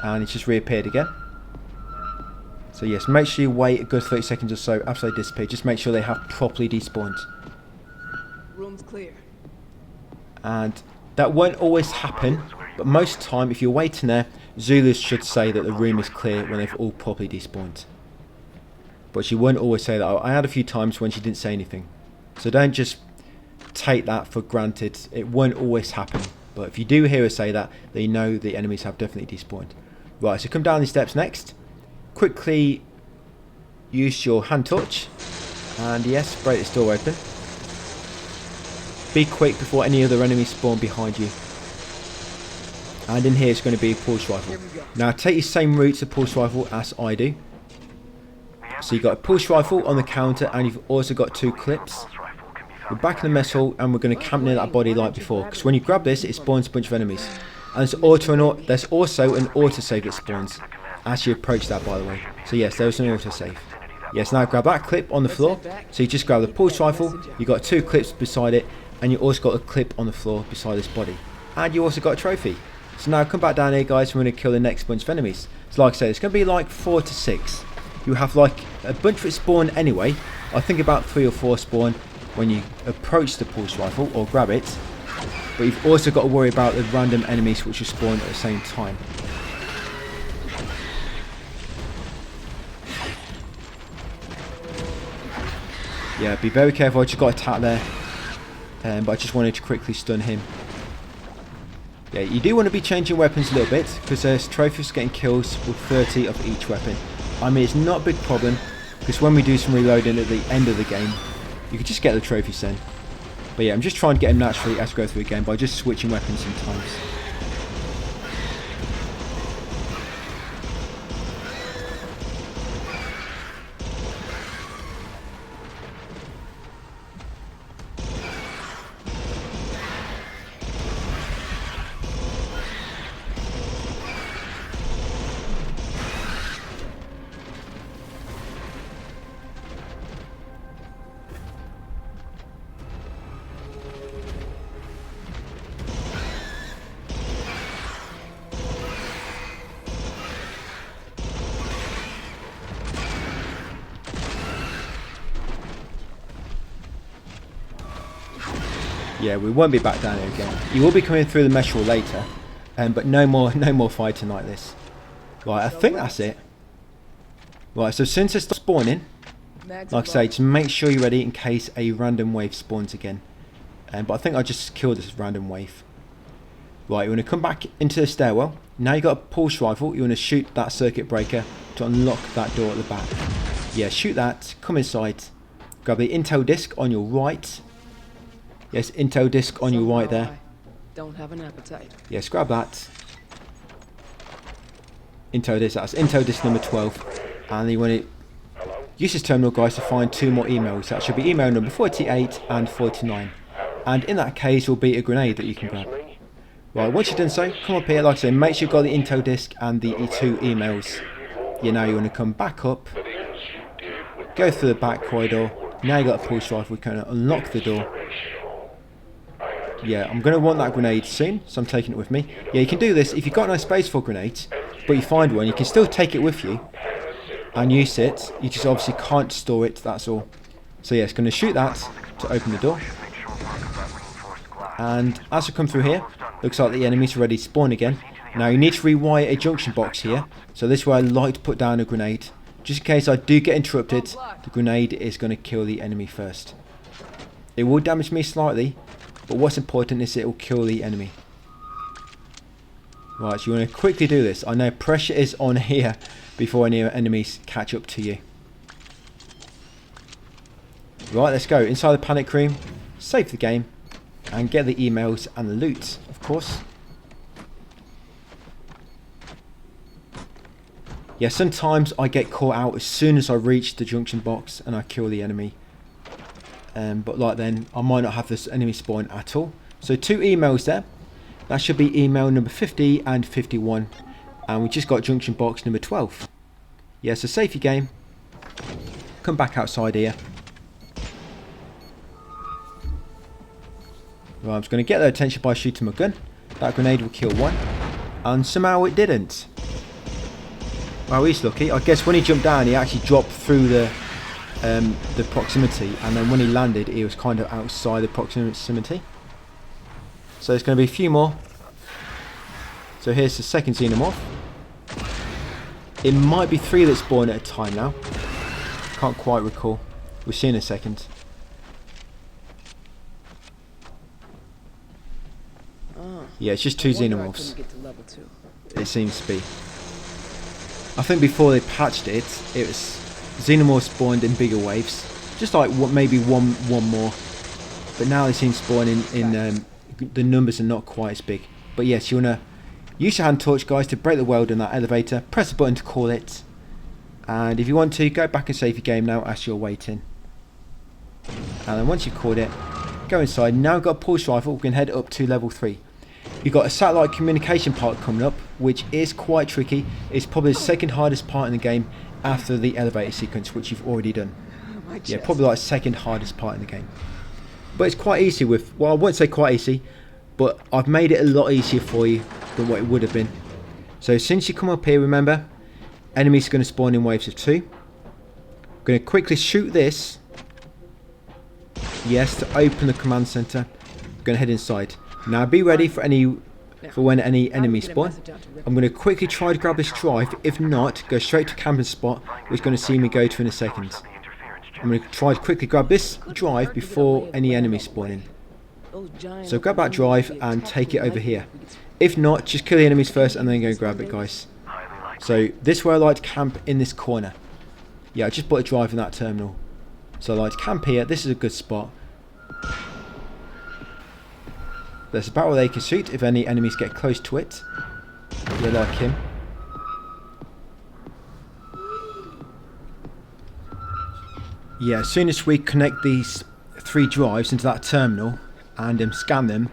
And it's just reappeared again. So yes, make sure you wait a good 30 seconds or so after they disappear. Just make sure they have properly despawned. Room's clear. And that won't always happen, but most of the time, if you're waiting there, Zulus should say that the room is clear when they've all properly despawned. But she won't always say that. I had a few times when she didn't say anything. So don't just take that for granted. It won't always happen. But if you do hear her say that, then you know the enemies have definitely despawned. Right, so come down these steps next. Quickly use your hand touch. And yes, break this door open. Be quick before any other enemies spawn behind you. And in here it's going to be a pulse rifle. Now take your same route to pulse rifle as I do. So you've got a pulse rifle on the counter, and you've also got 2 clips. We're back in the mess hall, and we're going to camp near that body like before, because when you grab this, it spawns a bunch of enemies. And there's also an autosave that spawns as you approach that, by the way. So yes, there's an autosave. Yes, now grab that clip on the floor. So you just grab the pulse rifle, you've got 2 clips beside it, and you also got a clip on the floor beside this body. And you also got a trophy. So now come back down here, guys, we're going to kill the next bunch of enemies. So like I said, it's going to be like 4 to 6. You have like a bunch of it spawn anyway. I think about 3 or 4 spawn when you approach the pulse rifle or grab it. But you've also got to worry about the random enemies which will spawn at the same time. Yeah, be very careful. I just got attacked there. But I just wanted to quickly stun him. Yeah, you do want to be changing weapons a little bit, because there's trophies getting kills with 30 of each weapon. I mean, it's not a big problem, because when we do some reloading at the end of the game, you can just get the trophies then. But yeah, I'm just trying to get them naturally as we go through the game by just switching weapons sometimes. Yeah, we won't be back down here again. You will be coming through the mesh hall later, but no more fighting like this. Right, I think that's it. Right, so since it's spawning, like I say, just make sure you're ready in case a random wave spawns again. But I think I just killed this random wave. Right, you want to come back into the stairwell. Now you've got a pulse rifle. You want to shoot that circuit breaker to unlock that door at the back. Yeah, shoot that. Come inside. Grab the intel disc on your right. Yes, intel disc on your right there. Don't have an appetite. Yes, grab that. Intel disc, that's intel disc number 12. And you want to use this terminal, guys, to find 2 more emails. That should be email number 48 and 49. And in that case will be a grenade that you can grab. Right, once you've done so, come up here, like I say, make sure you've got the intel disc and the 2 emails. Yeah, now you want to come back up, go through the back corridor. Now you've got a pulse rifle, we can unlock the door. Yeah, I'm going to want that grenade soon, so I'm taking it with me. Yeah, you can do this if you've got no space for grenades, but you find one, you can still take it with you. and use it. You just obviously can't store it, that's all. So yeah, it's going to shoot that to open the door. And as I come through here, looks like the enemies are ready to spawn again. Now you need to rewire a junction box here. So this is where I like to put down a grenade. Just in case I do get interrupted, the grenade is going to kill the enemy first. It will damage me slightly, but what's important is it will kill the enemy. Right, so you want to quickly do this. I know pressure is on here before any enemies catch up to you. Right, let's go inside the panic room, save the game, and get the emails and the loot, of course. Yeah, sometimes I get caught out as soon as I reach the junction box and I kill the enemy. But like then, I might not have this enemy spawn at all. So 2 emails there. That should be email number 50 and 51. And we just got junction box number 12. Yeah, so save your game. Come back outside here. Right, I'm just going to get their attention by shooting my gun. That grenade will kill one. And somehow it didn't. Well, he's lucky. I guess when he jumped down, he actually dropped through the proximity. And then when he landed, he was kind of outside the proximity. So there's going to be a few more. So here's the second xenomorph. It might be 3 that spawn at a time now. Can't quite recall. We'll see in a second. Yeah, it's just 2 xenomorphs. It seems to be. I think before they patched it, it was xenomorphs spawned in bigger waves. Just like maybe one more. But now they seem to spawn in the numbers are not quite as big. But yes, you want to use your hand torch, guys, to break the weld in that elevator. Press the button to call it. And if you want to, go back and save your game now as you're waiting. And then once you've called it, go inside. Now we've got a pulse rifle, we can head up to level 3. You've got a satellite communication part coming up, which is quite tricky. It's probably the second hardest part in the game after the elevator sequence, which you've already done. Yeah, probably like second hardest part in the game. But it's quite easy with, well, I won't say quite easy, but I've made it a lot easier for you than what it would have been. So since you come up here, remember, enemies are going to spawn in waves of 2. I'm going to quickly shoot this. Yes, to open the command center. I'm going to head inside. Now be ready for when any enemies spawn. I'm going to quickly try to grab this drive. If not, go straight to camping spot, which is going to see me go to in a second. I'm going to try to quickly grab this drive before any enemies spawn in. So grab that drive and take it over here. If not, just kill the enemies first and then go grab it, guys. So this is where I like to camp, in this corner. Yeah, I just put a drive in that terminal. So I like to camp here. This is a good spot. There's a barrel they can shoot if any enemies get close to it. Yeah, like him. Yeah, as soon as we connect these 3 drives into that terminal and scan them,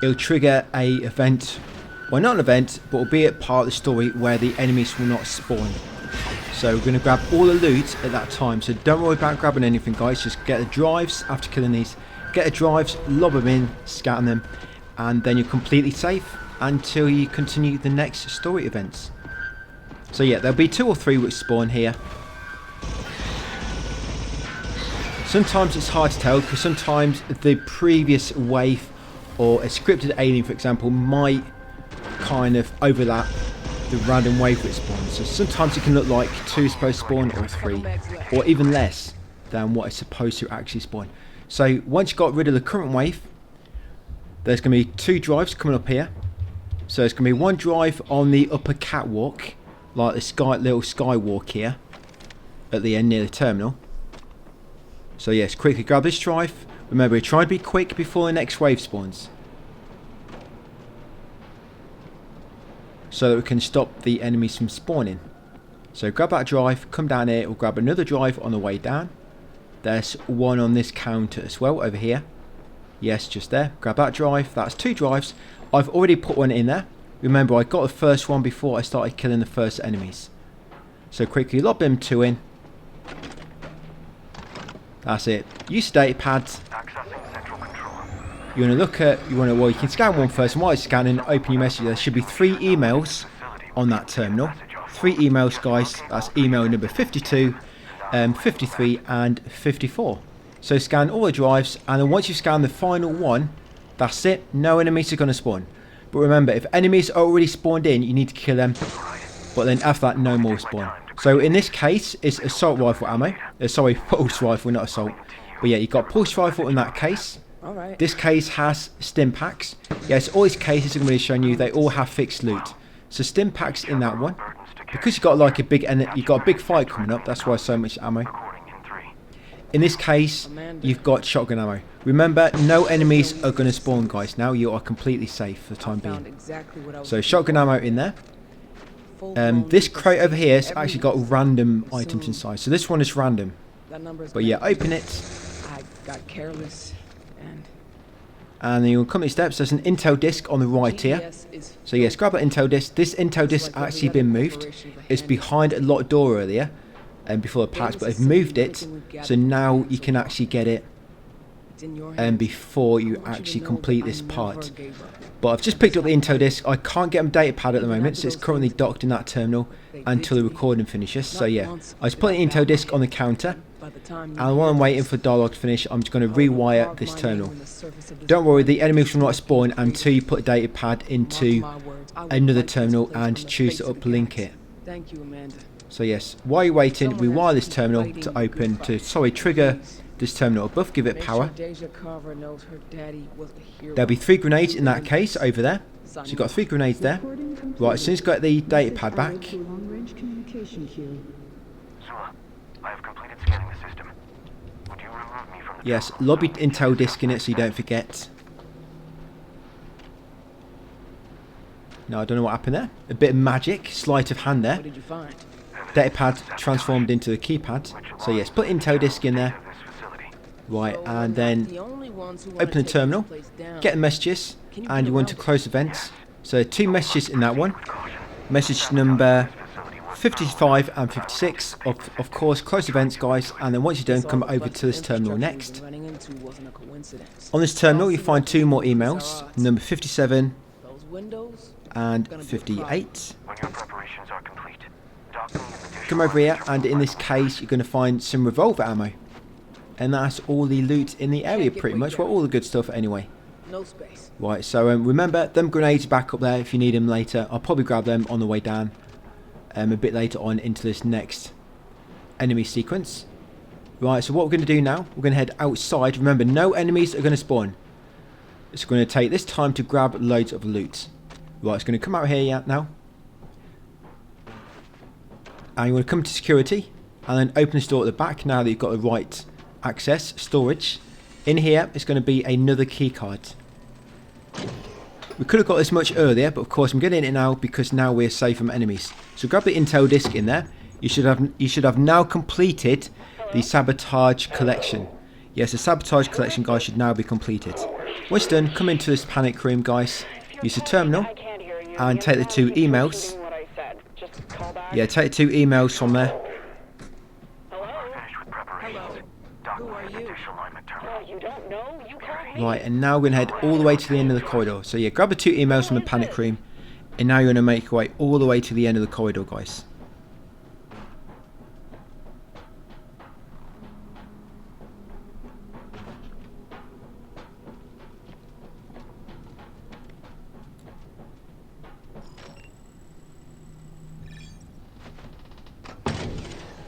it'll trigger a event, well, not an event, but will be a part of the story where the enemies will not spawn. So we're going to grab all the loot at that time, so don't worry about grabbing anything, guys. Just get the drives after killing these. Get the drives, lob them in, scan them, and then you're completely safe until you continue the next story events. So yeah, there'll be 2 or 3 which spawn here. Sometimes it's hard to tell because sometimes the previous wave or a scripted alien, for example, might kind of overlap the random wave which spawns. So sometimes it can look like 2 is supposed to spawn or 3, or even less than what is supposed to actually spawn. So once you've got rid of the current wave, there's going to be 2 drives coming up here. So there's going to be 1 drive on the upper catwalk, like the little skywalk here at the end near the terminal. So yes, quickly grab this drive. Remember, try to be quick before the next wave spawns, so that we can stop the enemies from spawning. So grab that drive, come down here, or grab another drive on the way down. There's 1 on this counter as well, over here. Yes, just there. Grab that drive. That's 2 drives. I've already put 1 in there. Remember, I got the first one before I started killing the first enemies. So quickly lob them 2 in. That's it. Use the data pads. You want to look at, well, you can scan 1 first, and while you're scanning, open your message. There should be 3 emails on that terminal. 3 emails, guys. That's email number 52, 53 and 54. So scan all the drives, and then once you scan the final one, that's it. No enemies are going to spawn. But remember, if enemies are already spawned in, you need to kill them. But then after that, no more spawn. So in this case, it's assault rifle ammo. Sorry, pulse rifle, not assault. But yeah, you've got pulse rifle in that case. Alright. This case has stim packs. Yes, all these cases I'm going to be showing you, they all have fixed loot. So stim packs in that one. Because you've got like a big fight coming up, that's why so much ammo. In this case, you've got shotgun ammo. Remember, no enemies are going to spawn, guys. Now you are completely safe for the time being. So shotgun ammo in there. This crate over here has actually got random items inside. So this one is random. But yeah, open it. I got careless And then you'll come to the steps. There's an intel disc on the right here. So yes, grab that intel disc. This intel disc has actually been moved. It's behind a locked door earlier. Before the patch, but they've moved it, so now you can actually get it before you actually complete this part. But I've just picked up the intel disc. I can't get them data pad at the moment, so it's currently docked in that terminal until the recording finishes. So yeah, I just put the intel disc on the counter, and while I'm waiting for dialogue to finish, I'm just going to rewire this terminal. Don't worry, the enemies will not spawn until you put a data pad into another terminal and choose to uplink it. Thank you, Amanda. So yes, while you're waiting, we wire this terminal to open, trigger this terminal above, give it power. There'll be 3 grenades in that case over there. So you've got 3 grenades there. Right, as soon as you've got the data pad back. Zula, I have completed scanning the system. Would you remove me from the Yes, lobby intel disc in it so you don't forget. No, I don't know what happened there. A bit of magic, sleight of hand there. What did you find? Datapad transformed into the keypad. So yes, put intel disc in there. Right, and then open the terminal, get the messages, and you want to close events. So 2 messages in that one. Message number 55 and 56. Of course, close events, guys, and then once you're done, come over to this terminal next. On this terminal, you find 2 more emails, number 57 and 58. Come over here, and in this case you're going to find some revolver ammo, and that's all the loot in the area pretty much. Well, all the good stuff anyway. No space. Right, so remember, them grenades back up there if you need them later. I'll probably grab them on the way down a bit later on into this next enemy sequence. Right, so what we're going to do now, we're going to head outside. Remember, no enemies are going to spawn. It's going to take this time to grab loads of loot. Right, it's going to come out here now. And you want to come to security and then open this door at the back now that you've got the right access, storage. In here is going to be another key card. We could have got this much earlier, but of course I'm getting it now because now we're safe from enemies. So grab the intel disc in there. You should have now completed the sabotage collection. Yes, the sabotage collection, guys, should now be completed. Once done, come into this panic room, guys. Use the terminal and take the 2 emails. Yeah, take 2 emails from there. Right, and now we're going to head all the way to the end of the corridor. So yeah, grab the 2 emails from the panic room, and now you're going to make your way all the way to the end of the corridor, guys.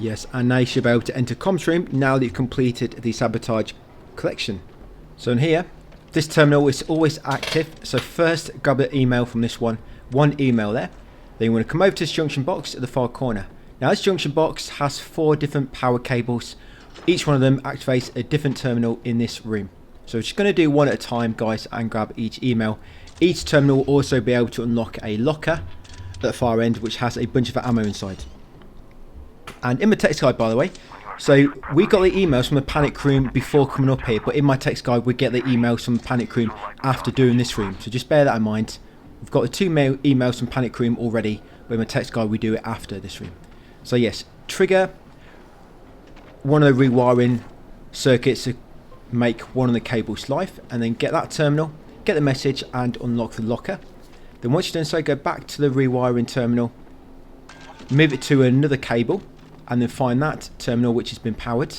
Yes, and now you should be able to enter comms room now that you've completed the sabotage collection. So in here, this terminal is always active. So first, grab the email from this one email there. Then you want to come over to this junction box at the far corner. Now this junction box has 4 different power cables. Each one of them activates a different terminal in this room. So we're just going to do one at a time, guys, and grab each email. Each terminal will also be able to unlock a locker at the far end, which has a bunch of ammo inside. And in my text guide, by the way, so we got the emails from the panic room before coming up here, but in my text guide we get the emails from the panic room after doing this room. So just bear that in mind. We've got the 2 emails from panic room already, but in my text guide we do it after this room. So yes, trigger one of the rewiring circuits to make one of the cables live, and then get that terminal, get the message, and unlock the locker. Then once you've done so, go back to the rewiring terminal, move it to another cable, and then find that terminal which has been powered.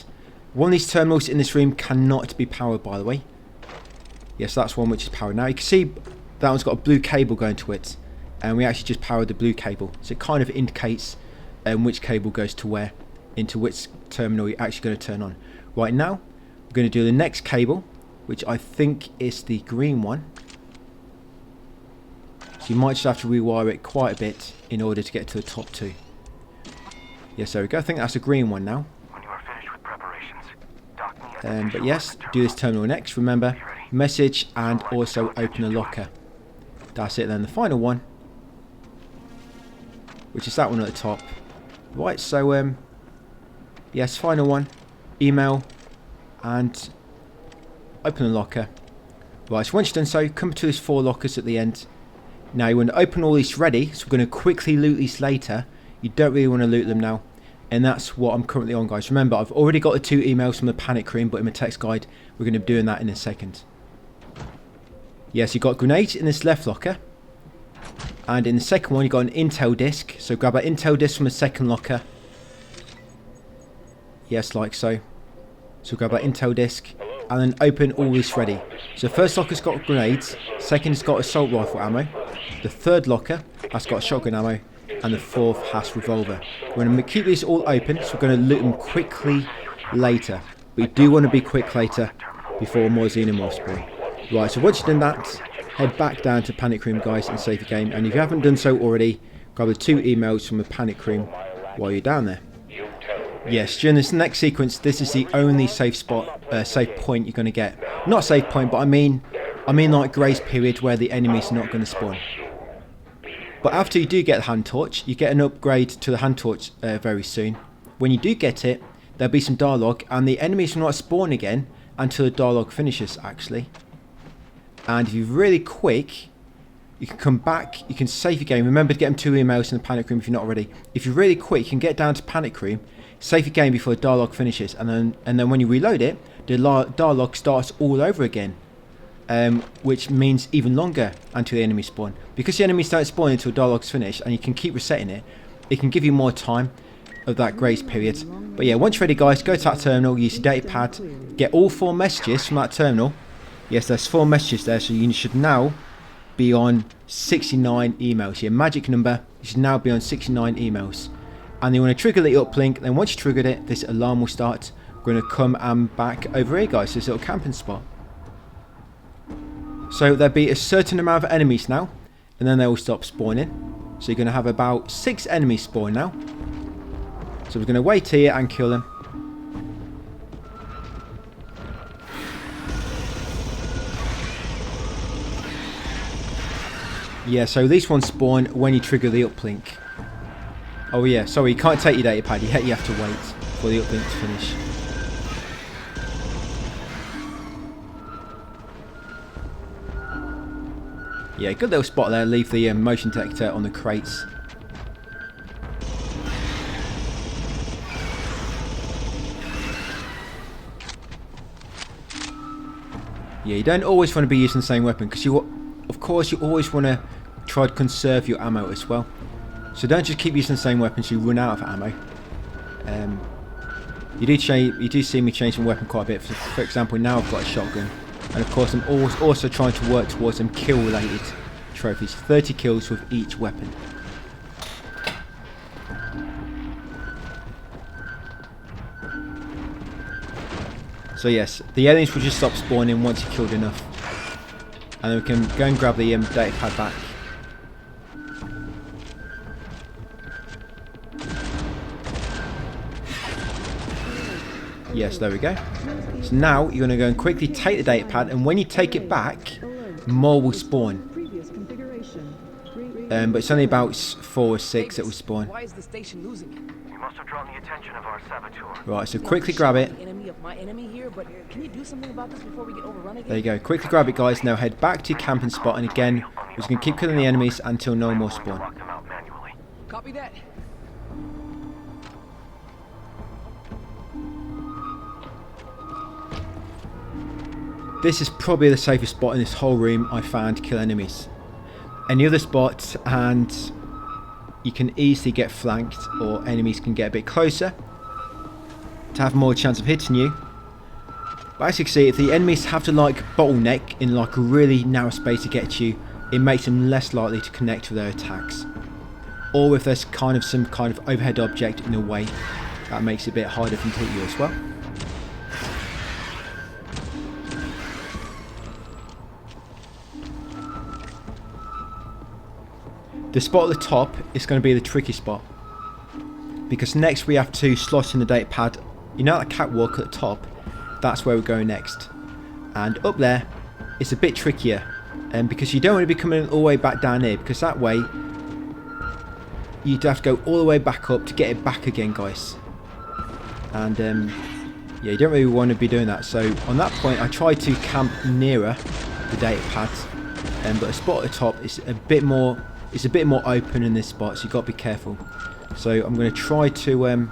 One of these terminals in this room cannot be powered, by the way. Yes, that's one which is powered. Now you can see that one's got a blue cable going to it, and we actually just powered the blue cable, so it kind of indicates which cable goes to where, into which terminal you're actually going to turn on. Right now we're going to do the next cable, which I think is the green one, so you might just have to rewire it quite a bit in order to get to the top two. Yes, there we go. I think that's a green one now. When you are finished with preparations, dock me at the But yes, do this terminal next. Remember, message and also open the locker. That's it then. The final one, which is that one at the top. Right, so yes, final one, email and open the locker. Right, so once you've done so, come to these 4 lockers at the end. Now you want to open all these ready, so we're going to quickly loot these later. You don't really want to loot them now, and that's what I'm currently on, guys. Remember, I've already got the 2 emails from the panic room, but in my text guide we're going to be doing that in a second. Yes, you've got grenades in this left locker, and in the second one you've got an intel disc, so grab an intel disc from the second locker. Yes, like so. So grab that intel disc and then open all this ready. So the first locker's got grenades, second's got assault rifle ammo, the third locker has got shotgun ammo, and the fourth has revolver. We're going to keep these all open, so we're going to loot them quickly later. But you do want to be quick later before more xenomorphs spawn. Right, so once you've done that, head back down to panic room, guys, and save the game. And if you haven't done so already, grab the 2 emails from the panic room while you're down there. Yes, during this next sequence, this is the only safe spot, safe point you're going to get. Not safe point, but I mean like grace period where the enemies are not going to spawn. But after you do get the hand torch, you get an upgrade to the hand torch very soon. When you do get it, there'll be some dialogue, and the enemies will not spawn again until the dialogue finishes, actually. And if you're really quick, you can come back, you can save your game. Remember to get them 2 emails in the panic room if you're not already. If you're really quick, you can get down to panic room, save your game before the dialogue finishes, and then when you reload it, the dialogue starts all over again, which means even longer until the enemies spawn. Because the enemies don't spawn until dialogue's finished, and you can keep resetting it, it can give you more time of that grace period. But yeah, once you're ready, guys, go to that terminal, use your data pad, get all 4 messages from that terminal. Yes, there's 4 messages there, so you should now be on 69 emails. Your magic number, you should now be on 69 emails. And you want to trigger the uplink, then once you triggered it, this alarm will start. We're going to come and back over here, guys, to this little camping spot. So there'll be a certain amount of enemies now, and then they will stop spawning. So you're going to have about 6 enemies spawn now. So we're going to wait here and kill them. Yeah, so these ones spawn when you trigger the uplink. Oh yeah, sorry, you can't take your data pad, you have to wait for the uplink to finish. Yeah, good little spot there, leave the motion detector on the crates. Yeah, you don't always want to be using the same weapon, because of course you always want to try to conserve your ammo as well. So don't just keep using the same weapon so you run out of ammo. You do see me changing weapon quite a bit. For example, now I've got a shotgun, and of course I'm also trying to work towards some kill-related trophies. 30 kills with each weapon. So yes, the aliens will just stop spawning once you killed enough, and then we can go and grab the data pad back. Yes, there we go. So now you're going to go and quickly take the data pad, and when you take it back, more will spawn. But it's only about 4 or 6 that will spawn. Why is the station losing it? We must have drawn the attention of our saboteur. Right, so quickly grab it. Enemy of my enemy here, but can you do something about this before we get overrun again? There you go. Quickly grab it, guys. Now head back to your camping spot, and again, we're just going to keep killing the enemies until no more spawn. Lock them out manually. Copy that. This is probably the safest spot in this whole room I found to kill enemies. Any other spot, and you can easily get flanked, or enemies can get a bit closer to have more chance of hitting you. But as you can see, if the enemies have to like bottleneck in like a really narrow space to get to you, it makes them less likely to connect with their attacks. Or if there's kind of some kind of overhead object in a way, that makes it a bit harder for them to hit you as well. The spot at the top is going to be the tricky spot, because next we have to slot in the data pad. You know that catwalk at the top? That's where we're going next. And up there, it's a bit trickier, because you don't want to be coming all the way back down here, because that way you'd have to go all the way back up to get it back again, guys. And yeah, you don't really want to be doing that. So on that point, I tried to camp nearer the data pads, but the spot at the top is a bit more. It's a bit more open in this spot, so you've got to be careful. So I'm going to try to... you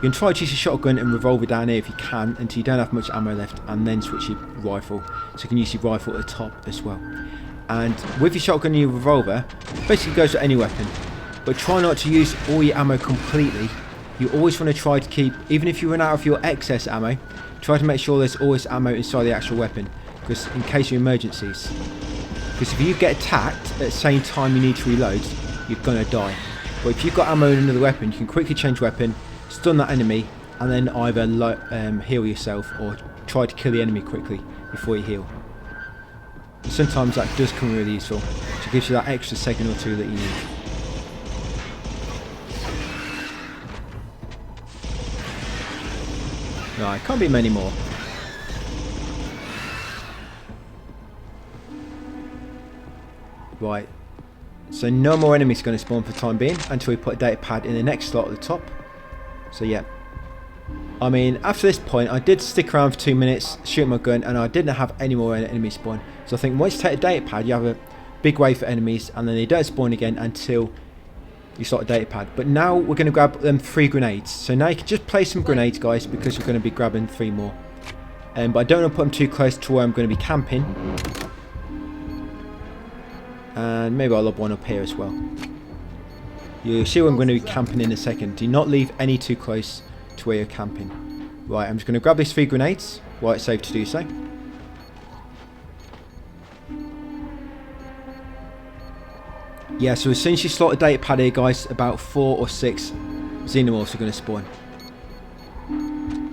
can try to use your shotgun and revolver down here if you can, until you don't have much ammo left, and then switch your rifle. So you can use your rifle at the top as well. And with your shotgun and your revolver, basically goes with any weapon. But try not to use all your ammo completely. You always want to try to keep, even if you run out of your excess ammo, try to make sure there's always ammo inside the actual weapon, because in case of emergencies. Because if you get attacked at the same time you need to reload, you're going to die. But if you've got ammo in another weapon, you can quickly change weapon, stun that enemy, and then either heal yourself or try to kill the enemy quickly before you heal. And sometimes that does come really useful. So it gives you that extra second or two that you need. No, it can't be many more. Right, so no more enemies going to spawn for the time being until we put a data pad in the next slot at the top. So yeah, I mean, after this point I did stick around for 2 minutes, shoot my gun, and I didn't have any more enemies spawn. So I think once you take a data pad, you have a big wave for enemies, and then they don't spawn again until you start a data pad. But now we're going to grab them 3 grenades. So now you can just place some grenades, guys, because we're going to be grabbing 3 more. But I don't want to put them too close to where I'm going to be camping. And maybe I'll lob one up here as well. You'll see where I'm going to be camping in a second. Do not leave any too close to where you're camping. Right, I'm just going to grab these 3 grenades while it's safe to do so. Yeah, so as soon as you slot a data pad here, guys, about 4 or 6 xenomorphs are going to spawn.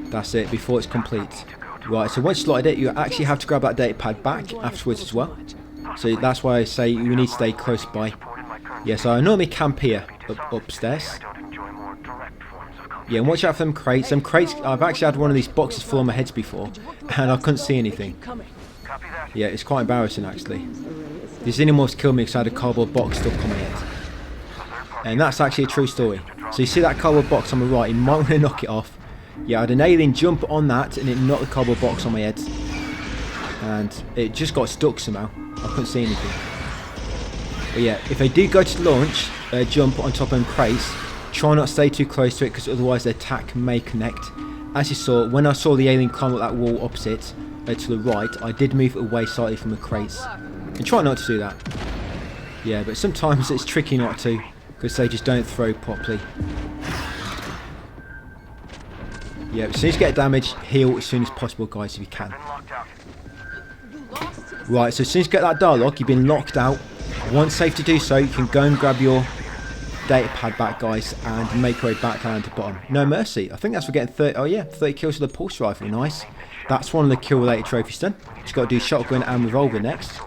That's it, before it's complete. Right, so once you slotted it, you actually have to grab that data pad back afterwards as well. So that's why I say you need to stay close by. Yeah, so I normally camp here, upstairs. Yeah, and watch out for them crates. I've actually had one of these boxes full on my heads before, and I couldn't see anything. Yeah, it's quite embarrassing actually. The xenomorphs killed me because I had a cardboard box stuck on my head. And that's actually a true story. So you see that cardboard box on the right, you might want to knock it off. Yeah, I had an alien jump on that and it knocked the cardboard box on my head. And it just got stuck somehow. I couldn't see anything. But yeah, if they do go to launch, jump on top of them crates, try not to stay too close to it, because otherwise the attack may connect. As you saw, when I saw the alien climb up that wall opposite, to the right, I did move away slightly from the crates. And try not to do that. Yeah, but sometimes it's tricky not to, because they just don't throw properly. Yeah, as soon as you get damage, heal as soon as possible, guys, if you can. Right, so as soon as you get that dialogue, you've been locked out. Once safe to do so, you can go and grab your data pad back, guys, and make your way back down to the bottom. No mercy. I think that's for getting 30. Oh yeah, 30 kills with the pulse rifle. Nice. That's one of the kill related trophies done. Just got to do shotgun and revolver next.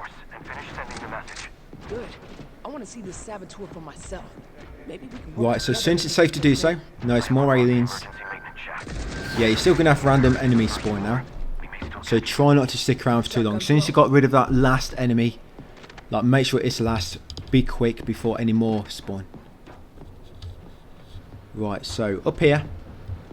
Good. I want to see this saboteur for myself. Maybe we can. Right, so since it's safe to do so, no, it's more aliens. Yeah, you're still gonna have random enemies spawn now. So try not to stick around for too long. As soon as you got rid of that last enemy, like make sure it's the last. Be quick before any more spawn. Right, so up here,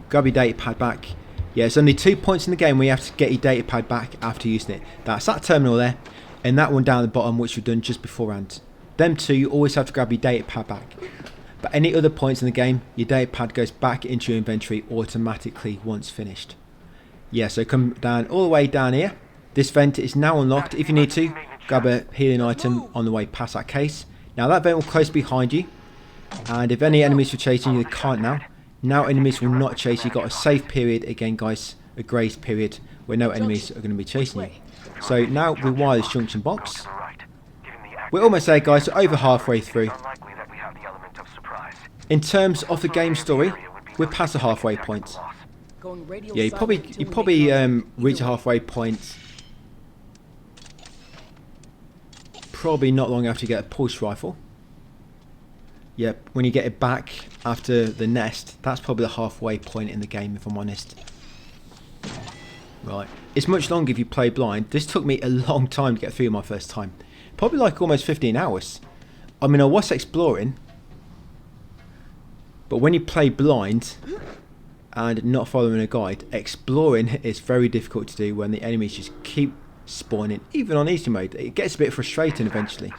grab your data pad back. Yeah, it's only 2 points in the game where you have to get your data pad back after using it. That's that terminal there, and that one down the bottom, which we've done just beforehand. Them two, you always have to grab your data pad back. But any other points in the game, your data pad goes back into your inventory automatically once finished. Yeah, so come down all the way down here. This vent is now unlocked. If you need to, grab a healing item on the way past that case. Now that vent will close behind you. And if any enemies were chasing you, they can't now. Now enemies will not chase you. You've got a safe period again, guys. A grace period where no enemies are going to be chasing you. So now we wire this junction box. We're almost there, guys. So over halfway through. In terms of the game story, we're past the halfway point. Yeah, you probably reach a halfway point probably not long after you get a pulse rifle. Yep, when you get it back after the nest, that's probably the halfway point in the game, if I'm honest. Right, it's much longer if you play blind. This took me a long time to get through my first time. Probably like almost 15 hours. I mean, I was exploring, but when you play blind and not following a guide, exploring is very difficult to do when the enemies just keep spawning, even on easy mode. It gets a bit frustrating eventually.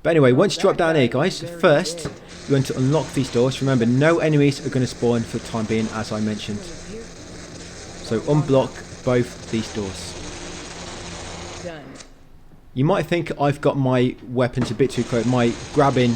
But anyway, once you drop down here, guys, first you want to unlock these doors. Remember, no enemies are going to spawn for the time being, as I mentioned. So unblock both these doors. You might think I've got my weapons a bit too close. My grabbing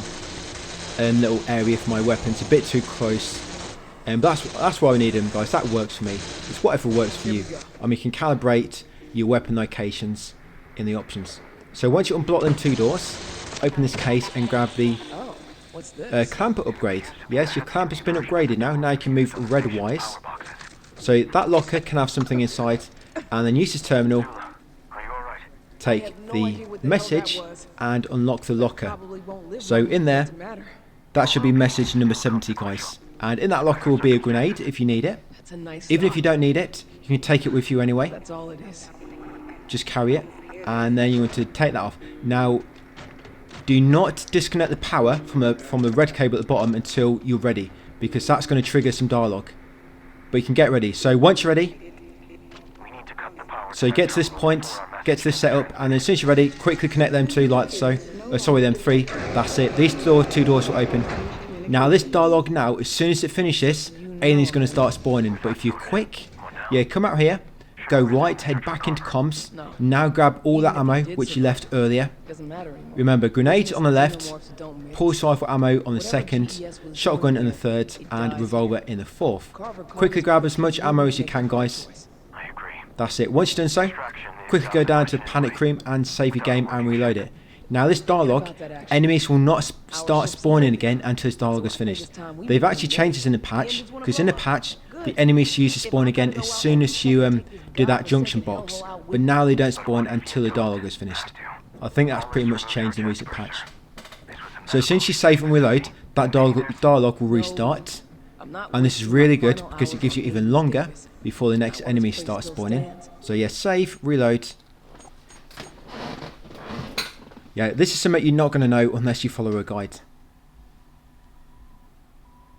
little area for my weapons a bit too close. And that's why I need them, guys. That works for me. It's whatever works for you. I mean, you can calibrate your weapon locations in the options. So once you unblock them two doors, open this case and grab the clamper upgrade. Yes, your clamper's been upgraded now. Now you can move red wires. So that locker can have something inside, and then use this terminal, take the message and unlock the locker. So in there, that should be message number 70, guys. And in that locker will be a grenade if you need it. Even if you don't need it, you can take it with you anyway. That's all it is. Just carry it, and then you want to take that off. Now, do not disconnect the power from the red cable at the bottom until you're ready, because that's going to trigger some dialogue. But you can get ready. So once you're ready, so you get to this point, get to this setup, and as soon as you're ready, quickly connect them two like so. Sorry, them three. That's it. These two doors will open. Now this dialogue now, as soon as it finishes, aliens going to start spawning. But if you're quick, yeah, come out here, go right, head back into comms. Now grab all that ammo which you left earlier. Remember, grenades on the left, pulse rifle ammo on the second, shotgun in the third, and revolver in the fourth. Quickly grab as much ammo as you can, guys. That's it. Once you've done so, quickly go down to panic room and save your game and reload it. Now this dialogue, enemies will not start spawning again until this dialogue is finished. They've actually changed this in the patch, because in the patch, the enemies used to spawn again as soon as you do that junction box. But now they don't spawn until the dialogue is finished. I think that's pretty much changed in the recent patch. So as soon as you save and reload, that dialogue will restart. And this is really good because it gives you even longer before the next enemy starts spawning. So yeah, save, reload. Yeah, this is something you're not going to know unless you follow a guide.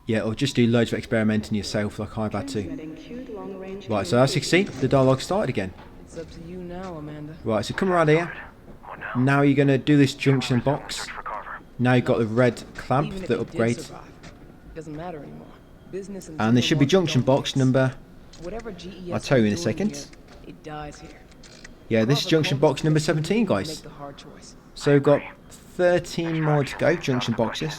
Yeah, or just do loads of experimenting yourself like I've had to. Right, so as you can see, the dialogue started again. It's up to you now, Amanda. Right, so come around here. Now you're going to do this junction box. Now you've got the red clamp that upgrades. Doesn't matter anymore. Business And there should be junction box number... I'll tell you in a second. It dies here. Yeah, this is junction box number 17, guys. So we've got 13 more to go, junction boxes.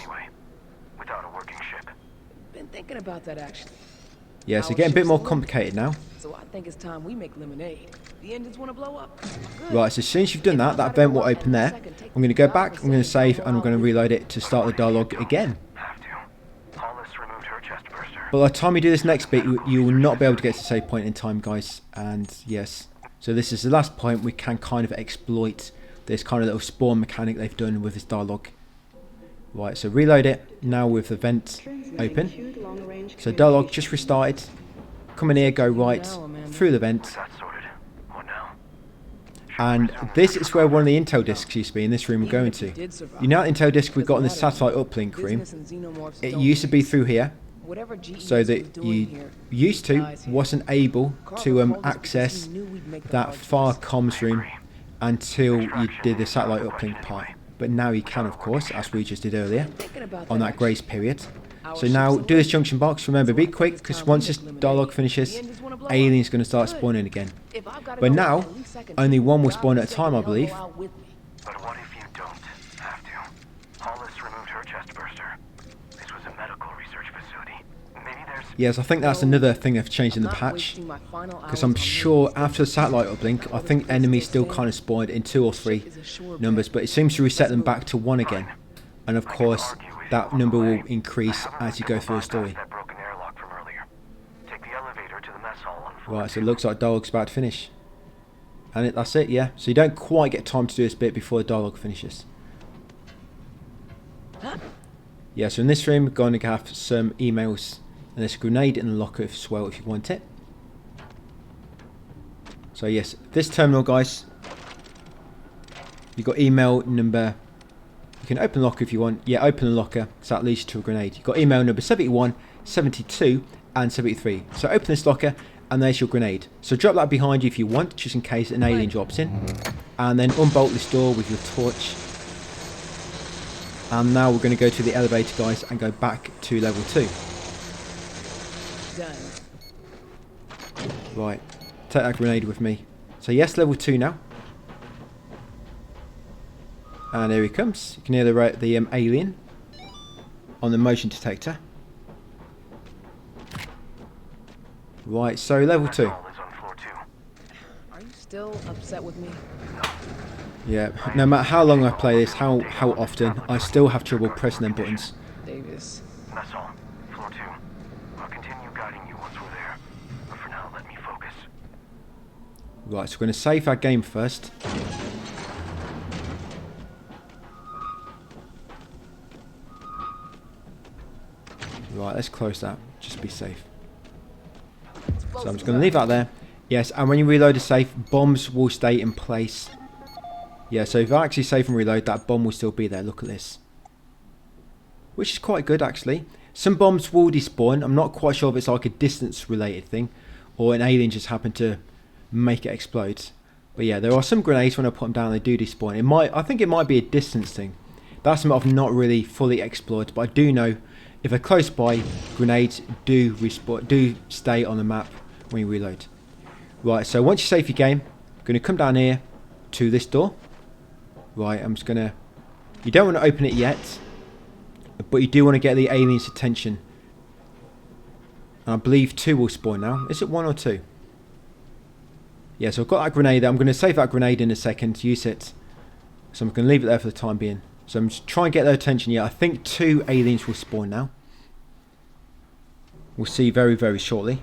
Been thinking about that actually. Yeah, so getting a bit more complicated now. So I think it's time we make lemonade. The engines want to blow up. Right, so as soon as you've done that, that vent will open there. I'm going to go back, I'm going to save, and I'm going to reload it to start the dialogue again. But by the time you do this next bit, you will not be able to get to the save point in time, guys. And yes, so this is the last point. We can kind of exploit this kind of little spawn mechanic they've done with this dialogue. Right, so reload it now with the vent open. So dialogue just restarted. Come in here, go right through the vent. And this is where one of the intel discs used to be in this room we're going to. You know that intel disc we've got in the satellite uplink room? It used to be through here. So that you used to wasn't able to access that far comms room until you did the satellite uplink part. But now you can, of course, as we just did earlier, on that grace period. So now do this junction box. Remember, be quick, because once this dialogue finishes, aliens going to start spawning again. But now, only one will spawn at a time, I believe. But what if you don't have to? Hollis removed her chest burster. Yes, I think that's another thing they've changed in the patch. Because I'm sure after the satellite uplink, I think enemies still kind of spawned in 2 or 3 numbers, but it seems to reset them back to 1 again. And of course, that number will increase as you go through the story. Right, so it looks like dialogue's about to finish. And that's it, yeah. So you don't quite get time to do this bit before the dialogue finishes. Yeah, so in this room, we're going to have some emails. And there's a grenade in the locker as well if you want it. So yes, this terminal, guys, you've got email number. You can open the locker if you want. Yeah, open the locker, so that leads you to a grenade. You've got email number 71, 72 and 73. So open this locker and there's your grenade. So drop that behind you if you want, just in case an alien drops in. And then unbolt this door with your torch. And now we're going to go to the elevator, guys, and go back to level 2. Done. Right, take that grenade with me. So yes, level 2 now. And here he comes. You can hear the alien on the motion detector. Right, so level 2. Are you still upset with me? Yeah, no matter how long I play this, how often, I still have trouble pressing them buttons. Davis. That's all. Floor 2. I'll continue guiding you once we're there. But for now, let me focus. Right, so we're going to save our game first. Right, let's close that, just to be safe. So I'm just going to leave that there. Yes, and when you reload a safe, bombs will stay in place. Yeah, so if I actually save and reload, that bomb will still be there. Look at this. Which is quite good, actually. Some bombs will despawn. I'm not quite sure if it's like a distance-related thing, or an alien just happened to make it explode. But yeah, there are some grenades, when I put them down, they do despawn. I think it might be a distance thing. That's something I've not really fully explored, but I do know if they're close by, grenades do stay on the map when you reload. Right, so once you save your game, I'm going to come down here to this door. Right, I'm just going to... You don't want to open it yet, but you do want to get the alien's attention. And I believe 2 will spawn now. Is it 1 or 2? Yeah, so I've got that grenade there. I'm going to save that grenade in a second to use it. So I'm going to leave it there for the time being. So I'm just trying to get their attention. Yeah, I think 2 aliens will spawn now. We'll see very, very shortly.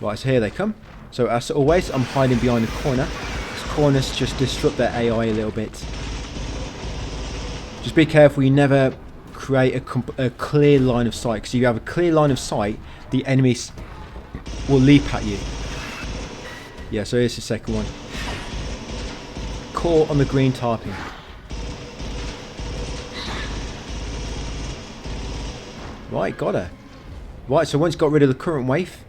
Right, so here they come. So as always, I'm hiding behind the corner. Corners just disrupt their AI a little bit. Just be careful you never create a clear line of sight, because if you have a clear line of sight, the enemies will leap at you. Yeah, so here's the second one. Caught on the green tarping. Right, got her. Right, so once got rid of the current wave.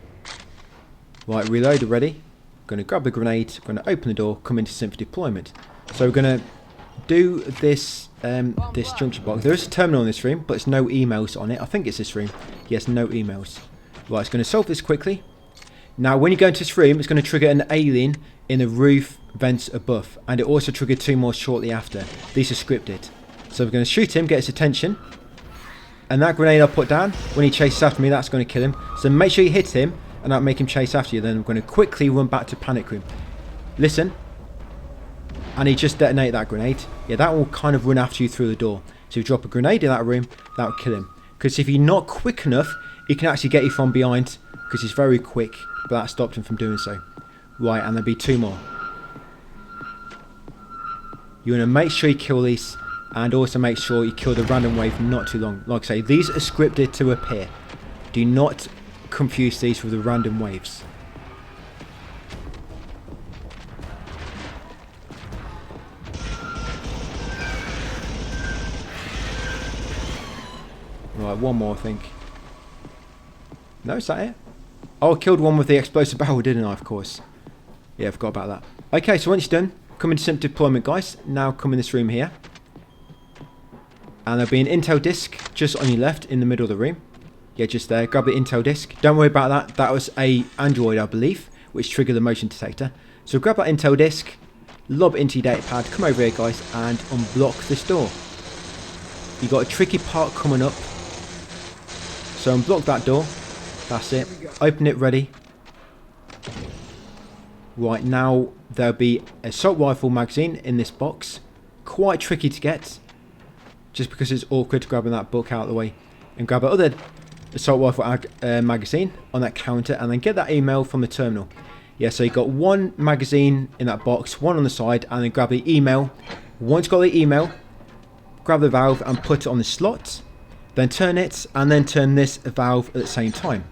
Right, reload already. Going to grab the grenade, going to open the door, come into simple deployment. So we're going to do this this junction box. There is a terminal in this room, but there's no emails on it. I think it's this room. Yes, no emails. Right, it's going to solve this quickly. Now, when you go into this room, it's going to trigger an alien in the roof vents above, and it also triggered 2 more shortly after. These are scripted. So we're going to shoot him, get his attention, and that grenade I put down, when he chases after me, that's going to kill him. So make sure you hit him, and that'll make him chase after you. Then I'm going to quickly run back to panic room. Listen. And he just detonated that grenade. Yeah, that will kind of run after you through the door. So if you drop a grenade in that room, that will kill him. Because if you're not quick enough, he can actually get you from behind. Because he's very quick. But that stopped him from doing so. Right, and there'll be 2 more. You want to make sure you kill these. And also make sure you kill the random wave not too long. Like I say, these are scripted to appear. Do not confuse these with the random waves. Right, 1 more I think. No, is that it? Oh, I killed one with the explosive barrel, didn't I, of course. Yeah, I forgot about that. Okay, so once you're done, come into simple deployment, guys. Now come in this room here. And there'll be an Intel disk just on your left in the middle of the room. Yeah, just there. Grab the Intel disk. Don't worry about that. That was a Android, I believe, which triggered the motion detector. So grab that Intel disk, lob into your datapad, come over here, guys, and unblock this door. You've got a tricky part coming up. So unblock that door. That's it. Open it, ready. Right, now there'll be an assault rifle magazine in this box. Quite tricky to get, just because it's awkward grabbing that book out of the way. And grab another assault rifle magazine on that counter, and then get that email from the terminal. Yeah, so you got one magazine in that box, one on the side, and then grab the email. Once you got the email, grab the valve and put it on the slot. Then turn it, and then turn this valve at the same time.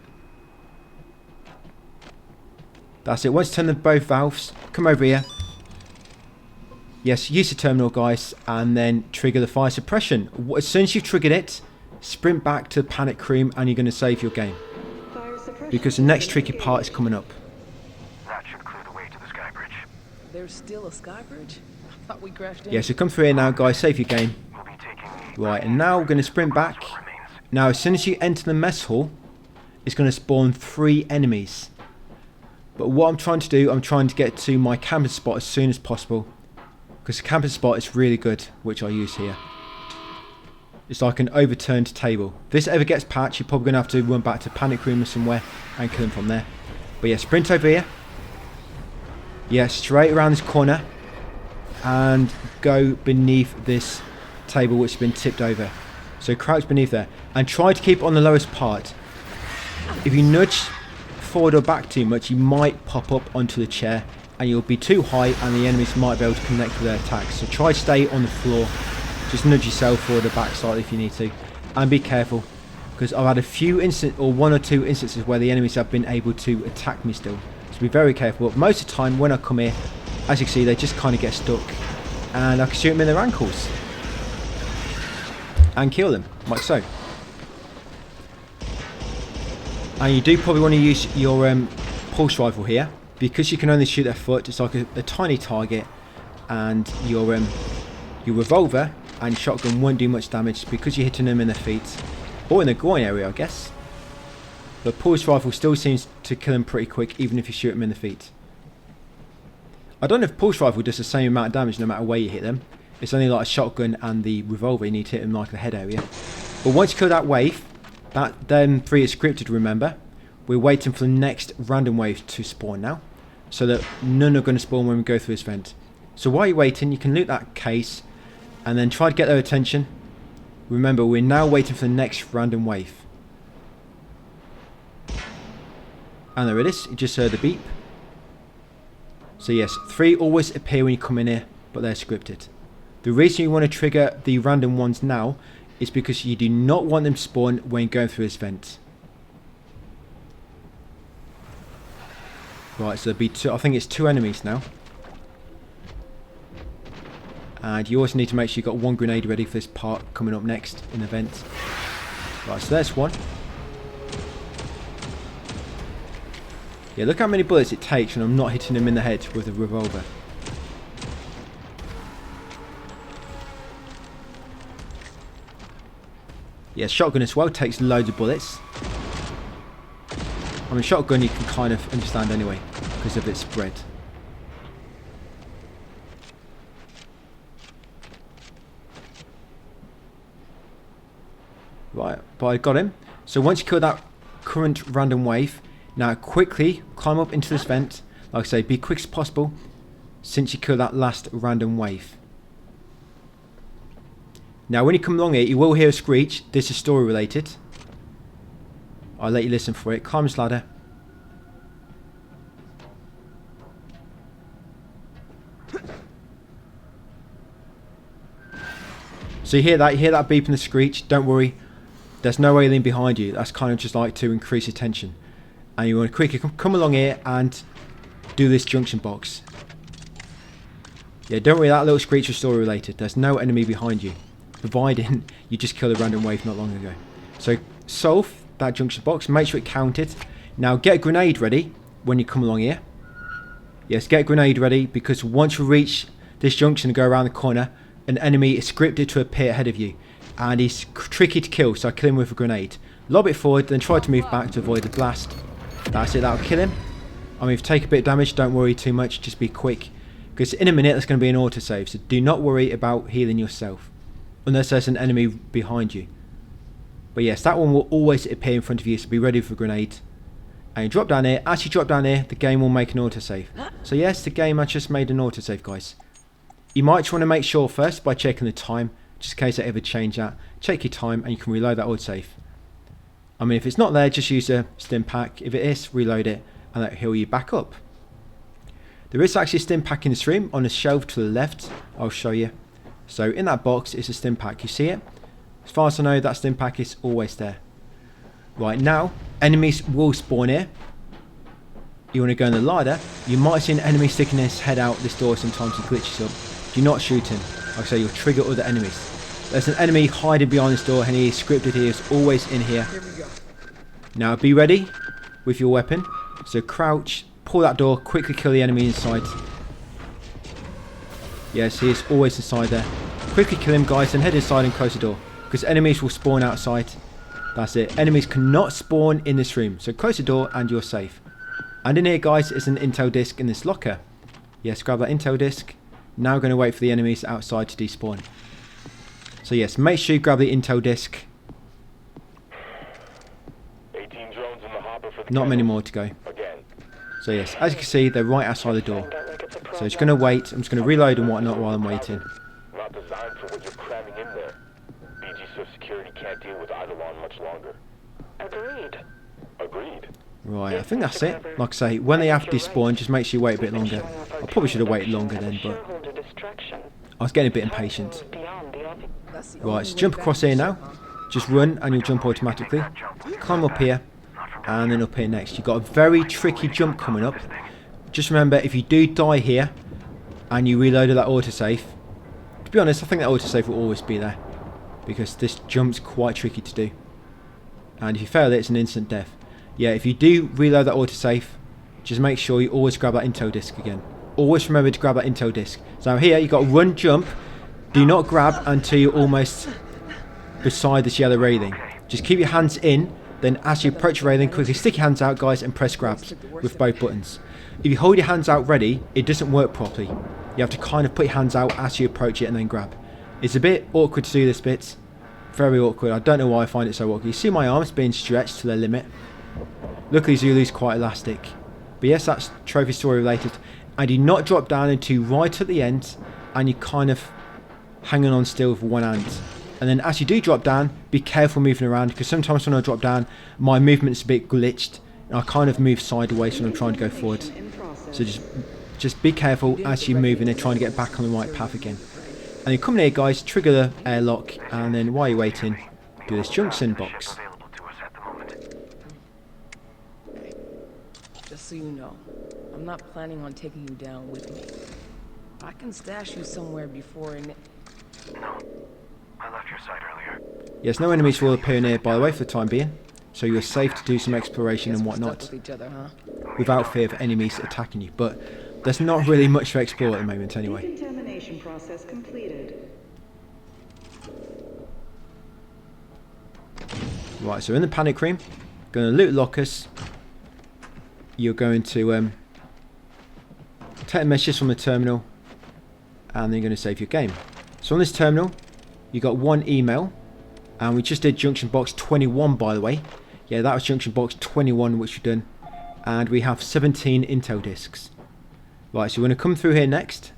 That's it. Once you turn both valves, come over here. Yes, use the terminal, guys, and then trigger the fire suppression. As soon as you've triggered it, sprint back to Panic Room, and you're going to save your game. Because the next tricky part is coming up. That should clear the way to the sky bridge. There's still a sky bridge? I thought we crashed in. Yeah, so come through here now, guys. Save your game. We'll be taking Right, and now we're going to sprint back. Now, as soon as you enter the mess hall, it's going to spawn 3 enemies. But what I'm trying to do, I'm trying to get to my camping spot as soon as possible. Because the camping spot is really good, which I use here. It's like an overturned table. If this ever gets patched, you're probably going to have to run back to Panic Room or somewhere and kill them from there. But yeah, sprint over here. Yeah, straight around this corner. And go beneath this table which has been tipped over. So crouch beneath there. And try to keep on the lowest part. If you nudge forward or back too much, you might pop up onto the chair and you'll be too high and the enemies might be able to connect with their attacks. So try to stay on the floor. Just nudge yourself forward or back slightly if you need to. And be careful, because I've had a few one or two instances where the enemies have been able to attack me still. So be very careful. But most of the time when I come here, as you can see, they just kind of get stuck. And I can shoot them in their ankles. And kill them, like so. And you do probably want to use your pulse rifle here, because you can only shoot their foot. It's like a tiny target, and your revolver and shotgun won't do much damage because you're hitting them in the feet or in the groin area, I guess. But pulse rifle still seems to kill them pretty quick, even if you shoot them in the feet. I don't know if pulse rifle does the same amount of damage no matter where you hit them. It's only like a shotgun and the revolver, you need to hit them like the head area. But once you kill that wave, them 3 is scripted, remember. We're waiting for the next random wave to spawn now, so that none are going to spawn when we go through this vent. So while you're waiting, you can loot that case and then try to get their attention. Remember, we're now waiting for the next random wave. And there it is, you just heard the beep. So yes, 3 always appear when you come in here, but they're scripted. The reason you want to trigger the random ones now is because you do not want them to spawn when going through this vent. Right, so there'll be 2, I think it's 2 enemies now. And you also need to make sure you've got 1 grenade ready for this part coming up next in the vent. Right, so there's 1. Yeah, look how many bullets it takes when I'm not hitting them in the head with a revolver. Yeah, shotgun as well takes loads of bullets. I mean, shotgun you can kind of understand anyway, because of its spread. Right, but I got him. So once you kill that current random wave, now quickly climb up into this vent. Like I say, be quick as possible, since you kill that last random wave. Now when you come along here, you will hear a screech. This is story related. I'll let you listen for it. Climb this ladder. So you hear that beep and the screech. Don't worry, there's no alien behind you. That's kind of just like to increase your tension. And you want to quickly come along here and do this junction box. Yeah, don't worry, that little screech was story related. There's no enemy behind you, providing you just killed a random wave not long ago. So solve that junction box, make sure it counted. Now get a grenade ready when you come along here. Yes, get a grenade ready, because once you reach this junction and go around the corner, an enemy is scripted to appear ahead of you, and he's tricky to kill, so I kill him with a grenade. Lob it forward, then try to move back to avoid the blast. That's it, that'll kill him. I mean, if you take a bit of damage, don't worry too much, just be quick, because in a minute there's going to be an autosave, so do not worry about healing yourself, unless there's an enemy behind you. But yes, that one will always appear in front of you, so be ready for a grenade. And you drop down here. As you drop down here, the game will make an autosave. So yes, the game has just made an autosave, guys. You might want to make sure first by checking the time, just in case I ever change that. Check your time and you can reload that autosave. I mean, if it's not there, just use a stim pack. If it is, reload it and that'll heal you back up. There is actually a stim pack in this room on the shelf to the left. I'll show you. So in that box is a stim pack. You see it? As far as I know, that stim pack is always there. Right, now, enemies will spawn here. You want to go in the ladder. You might see an enemy sticking his head out this door sometimes. He glitches up. Do not shoot him. Like I say, you'll trigger other enemies. There's an enemy hiding behind this door and he is scripted. He is always in here. Now be ready with your weapon. So crouch, pull that door, quickly kill the enemy inside. Yes, he is always inside there. Quickly kill him, guys, and head inside and close the door. Because enemies will spawn outside. That's it. Enemies cannot spawn in this room. So close the door and you're safe. And in here, guys, is an intel disc in this locker. Yes, grab that intel disc. Now going to wait for the enemies outside to despawn. So yes, make sure you grab the intel disc. 18 drones in the hopper for the Not many more to go. Again. So yes, as you can see, they're right outside the door. So just going to wait. I'm just going to reload and whatnot while I'm waiting. Not designed for what you're cramming in there. BG Swift Security can't deal with Eidolon much longer. Agreed. Agreed. Right, I think that's it. Like I say, when they have despawn, just make sure you wait a bit longer. I probably should have waited longer then, but I was getting a bit impatient. Right, so jump across here now. Just run and you'll jump automatically. Climb up here and then up here next. You've got a very tricky jump coming up. Just remember, if you do die here and you reloaded that autosave, to be honest, I think that autosave will always be there because this jump's quite tricky to do. And if you fail it, it's an instant death. Yeah, if you do reload that autosave, just make sure you always grab that intel disc again. Always remember to grab that intel disc. So here, you've got to run, jump. Do not grab until you're almost beside this yellow railing. Just keep your hands in, then as you approach the railing, quickly stick your hands out, guys, and press grabs with both buttons. If you hold your hands out ready, it doesn't work properly. You have to kind of put your hands out as you approach it and then grab. It's a bit awkward to do this bit. Very awkward. I don't know why I find it so awkward. You see my arms being stretched to their limit. Luckily Zulu's quite elastic. But yes, that's trophy story related. And you not drop down into right at the end and you kind of hanging on still with one hand. And then as you do drop down, be careful moving around because sometimes when I drop down, my movement's a bit glitched. And I kind of move sideways when I'm trying to go forward. So just be careful as you move and trying to get back on the right path again. And you come in here, guys, trigger the airlock, and then while you're waiting, do this junction box. Just so you know, I'm not planning on taking you down with me. I can stash you somewhere before and... No. I left your site earlier. Yes, no enemies will appear in here, by the way, for the time being. So you're safe to do some exploration and whatnot without fear of enemies attacking you. But there's not really much to explore at the moment anyway. Decontamination process completed. Right, so in the panic room, going to loot lockers. You're going to take the messages from the terminal and then you're going to save your game. So on this terminal, you got one email and we just did junction box 21, by the way. Yeah, that was junction box 21 which we've done, and we have 17 intel discs. Right, so we're going to come through here next.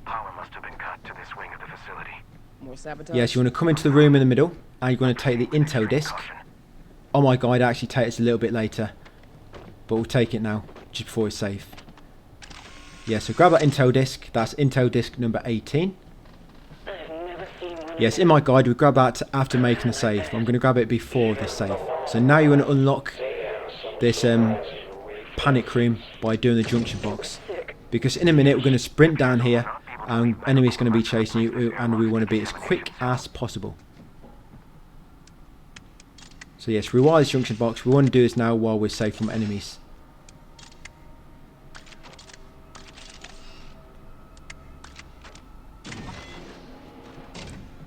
Power must have been cut to this wing of the facility. More sabotage? Yes, you want to come into the room in the middle and you're going to take the intel disc. On my guide, I actually take it a little bit later, but we'll take it now just before it's safe. Yeah, so grab that intel disc. That's intel disc number 18. Yes, in my guide we grab that after making the save. I'm going to grab it before this save. So now you want to unlock this panic room by doing the junction box. Because in a minute we're going to sprint down here and enemies going to be chasing you and we want to be as quick as possible. So yes, rewire this junction box. We want to do this now while we're safe from enemies.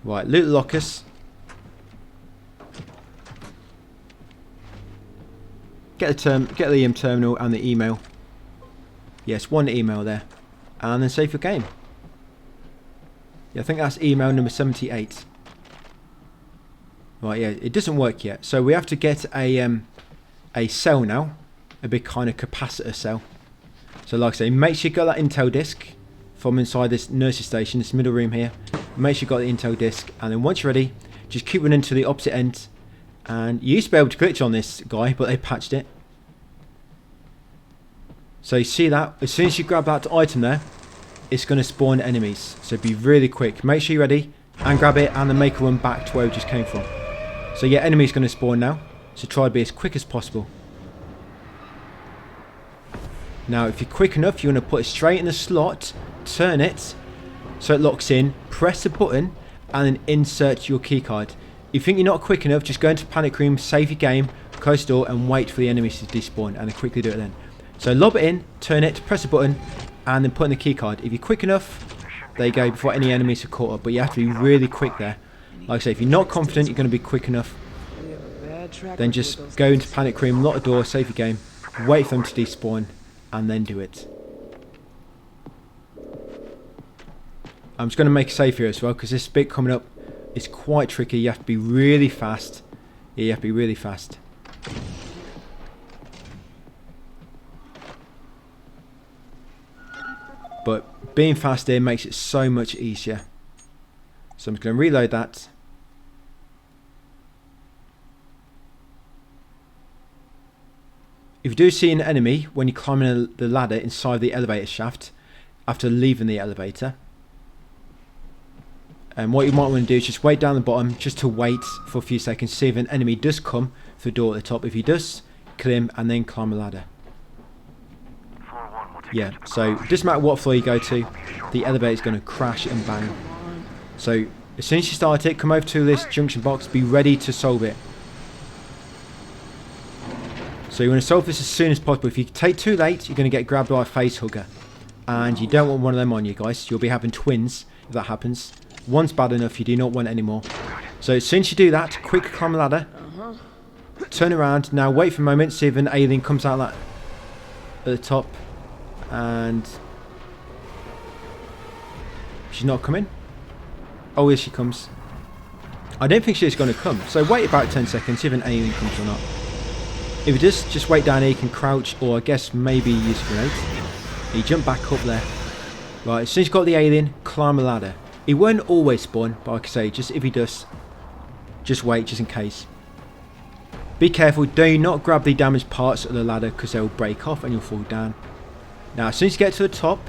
Right, loot the lockers. Get the terminal and the email. Yes, one email there. And then save your game. Yeah, I think that's email number 78. Right, yeah, it doesn't work yet. So we have to get a cell now. A big kind of capacitor cell. So like I say, make sure you got that intel disc from inside this nurse's station, this middle room here. Make sure you got the intel disc, and then once you're ready, just keep running to the opposite end. And you used to be able to glitch on this guy, but they patched it. So you see that? As soon as you grab that item there, it's going to spawn enemies. So be really quick. Make sure you're ready, and grab it, and then make a run back to where we just came from. So yeah, enemies going to spawn now. So try to be as quick as possible. Now, if you're quick enough, you're going to put it straight in the slot, turn it so it locks in, press the button, and then insert your keycard. If you think you're not quick enough, just go into panic room, save your game, close the door, and wait for the enemies to despawn, and then quickly do it then. So lob it in, turn it, press the button, and then put in the keycard. If you're quick enough, there you go, before any enemies are caught up. But you have to be really quick there. Like I say, if you're not confident you're going to be quick enough, then just go into panic room, lock the door, save your game, wait for them to despawn, and then do it. I'm just going to make a save here as well, because this bit coming up is quite tricky. You have to be really fast. Yeah, you have to be really fast. But being fast here makes it so much easier. So I'm just going to reload that. If you do see an enemy when you're climbing the ladder inside the elevator shaft after leaving the elevator, and what you might want to do is just wait down the bottom just to wait for a few seconds, see if an enemy does come through the door at the top. If he does, kill him and then climb the ladder. Yeah, so it doesn't matter what floor you go to, the elevator is going to crash and bang. So as soon as you start it, come over to this junction box, be ready to solve it. So you want to solve this as soon as possible. If you take too late, you're going to get grabbed by a face hugger. And you don't want one of them on you, guys. You'll be having twins if that happens. One's bad enough, you do not want any more. So as soon as you do that, quick climb the ladder. Turn around. Now wait for a moment, see if an alien comes out at the top. And she's not coming. Oh, here she comes. I don't think she's going to come. So wait about 10 seconds, see if an alien comes or not. If it does, just wait down here, you can crouch, or I guess maybe use a grenade. You jump back up there. Right, as soon as you've got the alien, climb the ladder. He won't always spawn, but like I say, just if he does, just wait, just in case. Be careful, do not grab the damaged parts of the ladder, because they'll break off and you'll fall down. Now, as soon as you get to the top,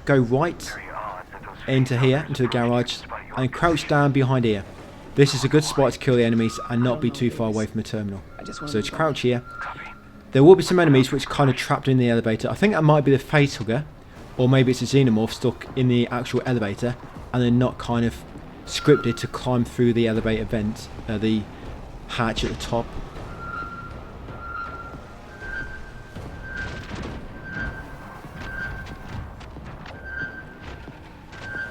go right into here, into the garage, and crouch down behind here. This is a good spot to kill the enemies and not be too far away from the terminal. So just crouch here. There will be some enemies which are kind of trapped in the elevator. I think that might be the face hugger, or maybe it's a xenomorph stuck in the actual elevator and then not kind of scripted to climb through the elevator vent, the hatch at the top.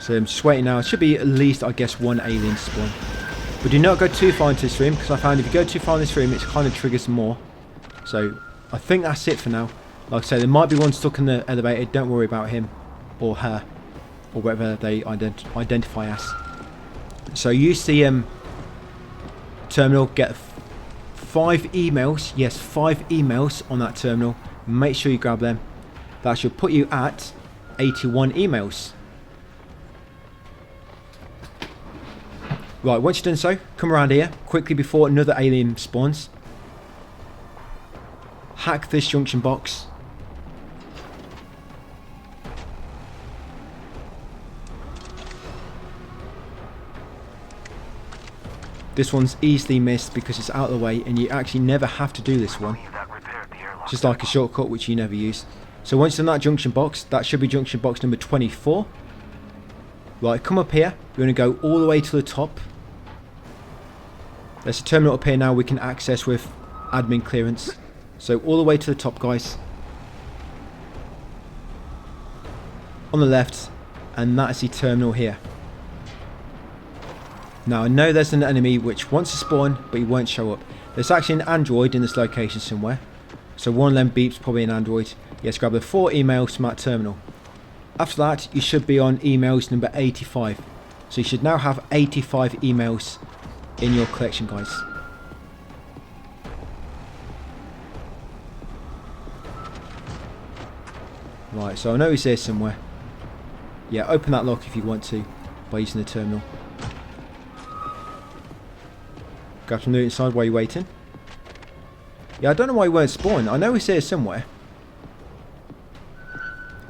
So I'm just waiting now. It should be at least, I guess, one alien spawn. But do not go too far into this room, because I found if you go too far in this room, it kind of triggers more. So I think that's it for now. Like I say, there might be one stuck in the elevator. Don't worry about him or her or whatever they identify as. So use the terminal. Get 5 emails. Yes, 5 emails on that terminal. Make sure you grab them. That should put you at 81 emails. Right, once you've done so, come around here quickly before another alien spawns. Hack this junction box. This one's easily missed because it's out of the way and you actually never have to do this one. Just like a shortcut which you never use. So once you've done that junction box, that should be junction box number 24. Right, come up here. You're going to go all the way to the top. There's a terminal up here now we can access with admin clearance. So all the way to the top, guys. On the left, and that is the terminal here. Now I know there's an enemy which wants to spawn, but he won't show up. There's actually an android in this location somewhere. So one of them beeps, probably an android. Yes, grab the 4 emails from that terminal. After that, you should be on emails number 85. So you should now have 85 emails in your collection, guys. Right, so I know he's here somewhere. Yeah, open that lock if you want to by using the terminal. Grab some loot inside while you're waiting. Yeah, I don't know why he won't spawn. I know he's here somewhere.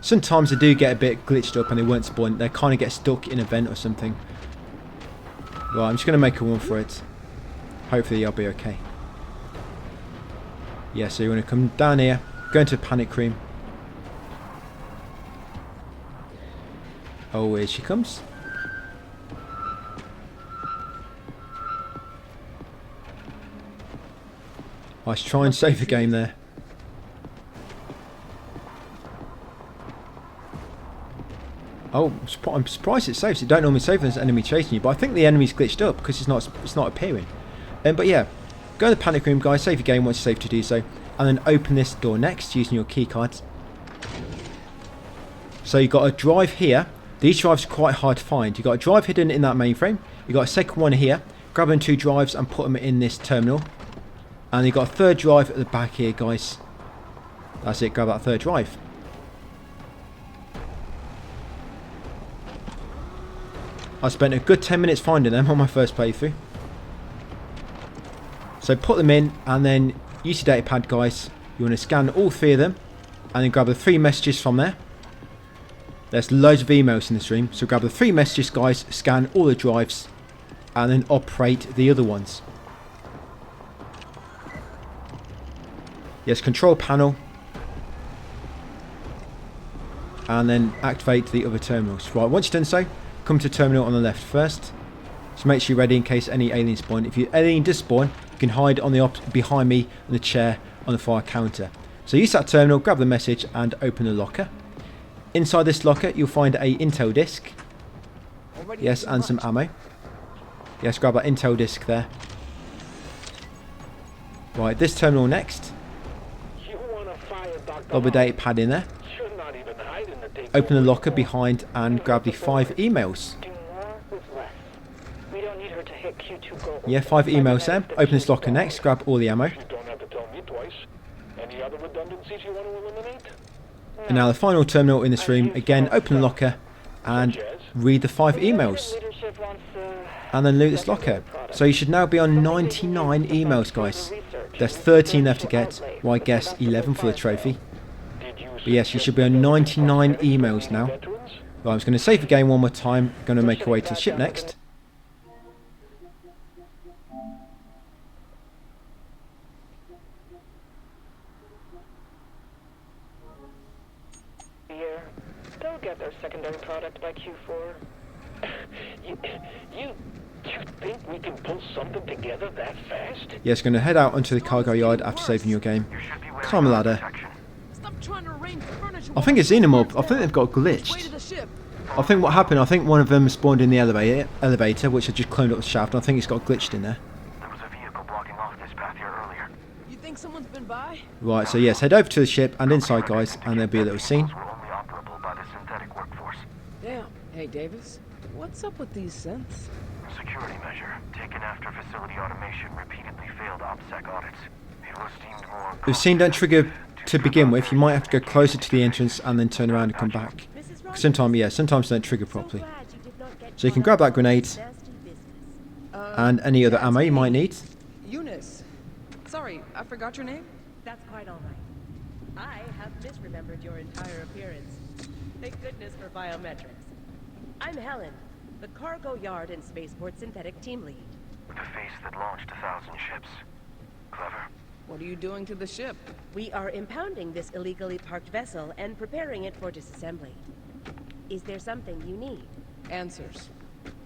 Sometimes they do get a bit glitched up and they won't spawn. They kind of get stuck in a vent or something. Right, I'm just going to make a run for it. Hopefully I'll be okay. Yeah, so you want to come down here, go into a panic room. Oh, here she comes. Let's try and save the game there. Oh, I'm surprised it saves. It don't normally save when there's an enemy chasing you, but I think the enemy's glitched up because it's not appearing. But yeah, go to the panic room, guys. Save your game once it's safe to do so, and then open this door next using your key cards. So you've got a drive here. These drives are quite hard to find. You've got a drive hidden in that mainframe. You've got a second one here. Grab them 2 drives and put them in this terminal. And you've got a third drive at the back here, guys. That's it. Grab that third drive. I spent a good 10 minutes finding them on my first playthrough. So put them in and then use your data pad, guys. You want to scan all 3 of them and then grab the 3 messages from there. There's loads of emails in the stream, so grab the 3 messages, guys, scan all the drives and then operate the other ones. Yes, control panel and then activate the other terminals. Right, once you've done so, come to terminal on the left first. So make sure you're ready in case any aliens spawn. If your alien does spawn, you can hide on the behind me on the chair on the far counter. So use that terminal, grab the message and open the locker. Inside this locker you'll find a Intel disc. Yes, and some ammo. Yes, grab that Intel disc there. Right, this terminal next. Lob the data pad in there. Open the locker behind and grab the 5 emails. Yeah, 5 emails there. Open this locker next, grab all the ammo. And now the final terminal in this room, again open the locker and read the 5 emails. And then loot this locker. So you should now be on 99 emails, guys. There's 13 left to get, well I guess 11 for the trophy. But yes, you should be on 99 emails now. Right, I'm just going to save the game one more time. Going to make our way to the ship next. They'll get their secondary product by Q4. You think we can pull something together that fast? Yes, going to head out onto the cargo yard after saving your game. Climb a ladder. I think it's Xenomorph. I think they've got glitched. I think what happened, I think one of them spawned in the elevator, which had just climbed up the shaft. I think it's got glitched in there. There was a vehicle blocking off this path here earlier. You think someone's been by? Right, so yes, head over to the ship and inside, guys, and there'll be a little scene. Were only operable by the synthetic workforce. Damn. Hey, Davis. What's up with these synths? Security measure taken after facility automation repeatedly failed OPSEC audits. It was deemed more. The scene don't trigger to begin with. You might have to go closer to the entrance and then turn around and come back. Sometimes they don't trigger properly. So you can grab that grenade and any other ammo you might need. Eunice. Sorry, I forgot your name. That's quite all right. I have misremembered your entire appearance. Thank goodness for biometrics. I'm Helen, the cargo yard and spaceport synthetic team lead. With a face that launched 1,000 ships. Clever. What are you doing to the ship? We are impounding this illegally parked vessel and preparing it for disassembly. Is there something you need? Answers.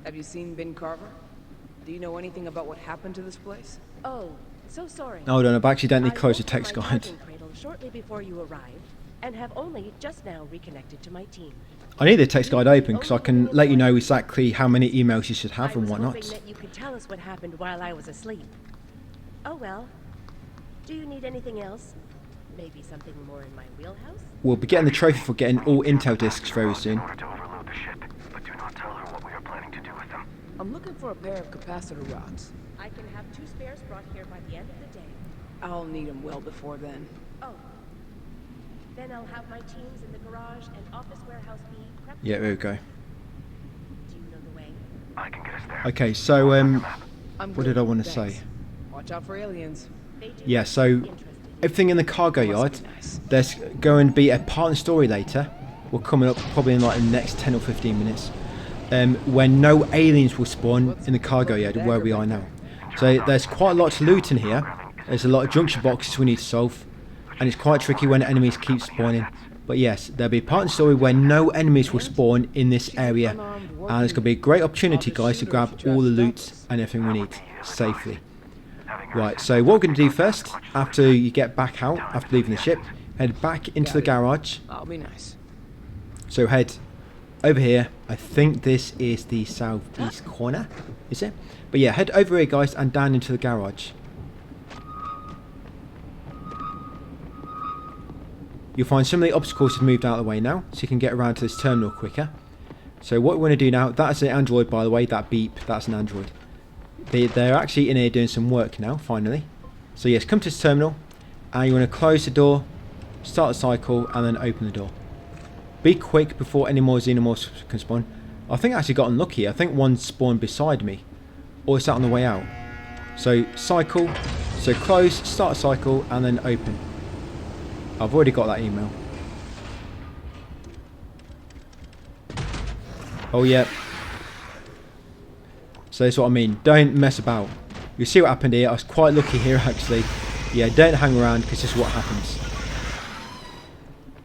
Have you seen Ben Carver? Do you know anything about what happened to this place? Oh, so sorry. Hold on, I've accidentally closed the text guide. I woke from my cradle shortly before you arrived, and have only just now reconnected to my team. I need the text guide open because I can let you know exactly how many emails you should have and whatnot. I was hoping that you could tell us what happened while I was asleep. Oh well. Do you need anything else? Maybe something more in my wheelhouse? We'll be getting the trophy for getting all Intel discs very soon. In order to overload the ship, but do not tell her what we are planning to do with them. I'm looking for a pair of capacitor rods. I can have 2 spares brought here by the end of the day. I'll need them well before then. Oh. Then I'll have my teams in the garage and office warehouse B prepped. Yeah, there we go. Do you know the way? I can get us there. Okay, so I'm what good, did I want to thanks. say? Watch out for aliens. They do Yeah, look so interesting. everything in the cargo yard. Must be nice. There's going to be a part and story later. We're coming up probably in like the next 10 or 15 minutes. When no aliens will spawn in the cargo yard where we are now. So there's quite a lot to loot in here. There's a lot of junction boxes we need to solve. And it's quite tricky when enemies keep spawning. But yes, there'll be a part and story where no enemies will spawn in this area. And it's going to be a great opportunity, guys, to grab all the loot and everything we need safely. Right, so what we're going to do first, after you get back out, after leaving the ship, head back into the garage. I'll be nice. So head over here. I think this is the southeast corner, is it? But yeah, head over here, guys, and down into the garage. You'll find some of the obstacles have moved out of the way now, so you can get around to this terminal quicker. So what we want to do now, that's an android, by the way, that beep, that's an android. They're actually in here doing some work now, finally. So yes, come to this terminal, and you want to close the door, start the cycle, and then open the door. Be quick before any more xenomorphs can spawn. I think I actually got unlucky. I think one spawned beside me, or it's out on the way out. So cycle, so close, start a cycle, and then open. I've already got that email. Oh yeah. So that's what I mean. Don't mess about. You see what happened here. I was quite lucky here actually. Yeah, don't hang around because this is what happens.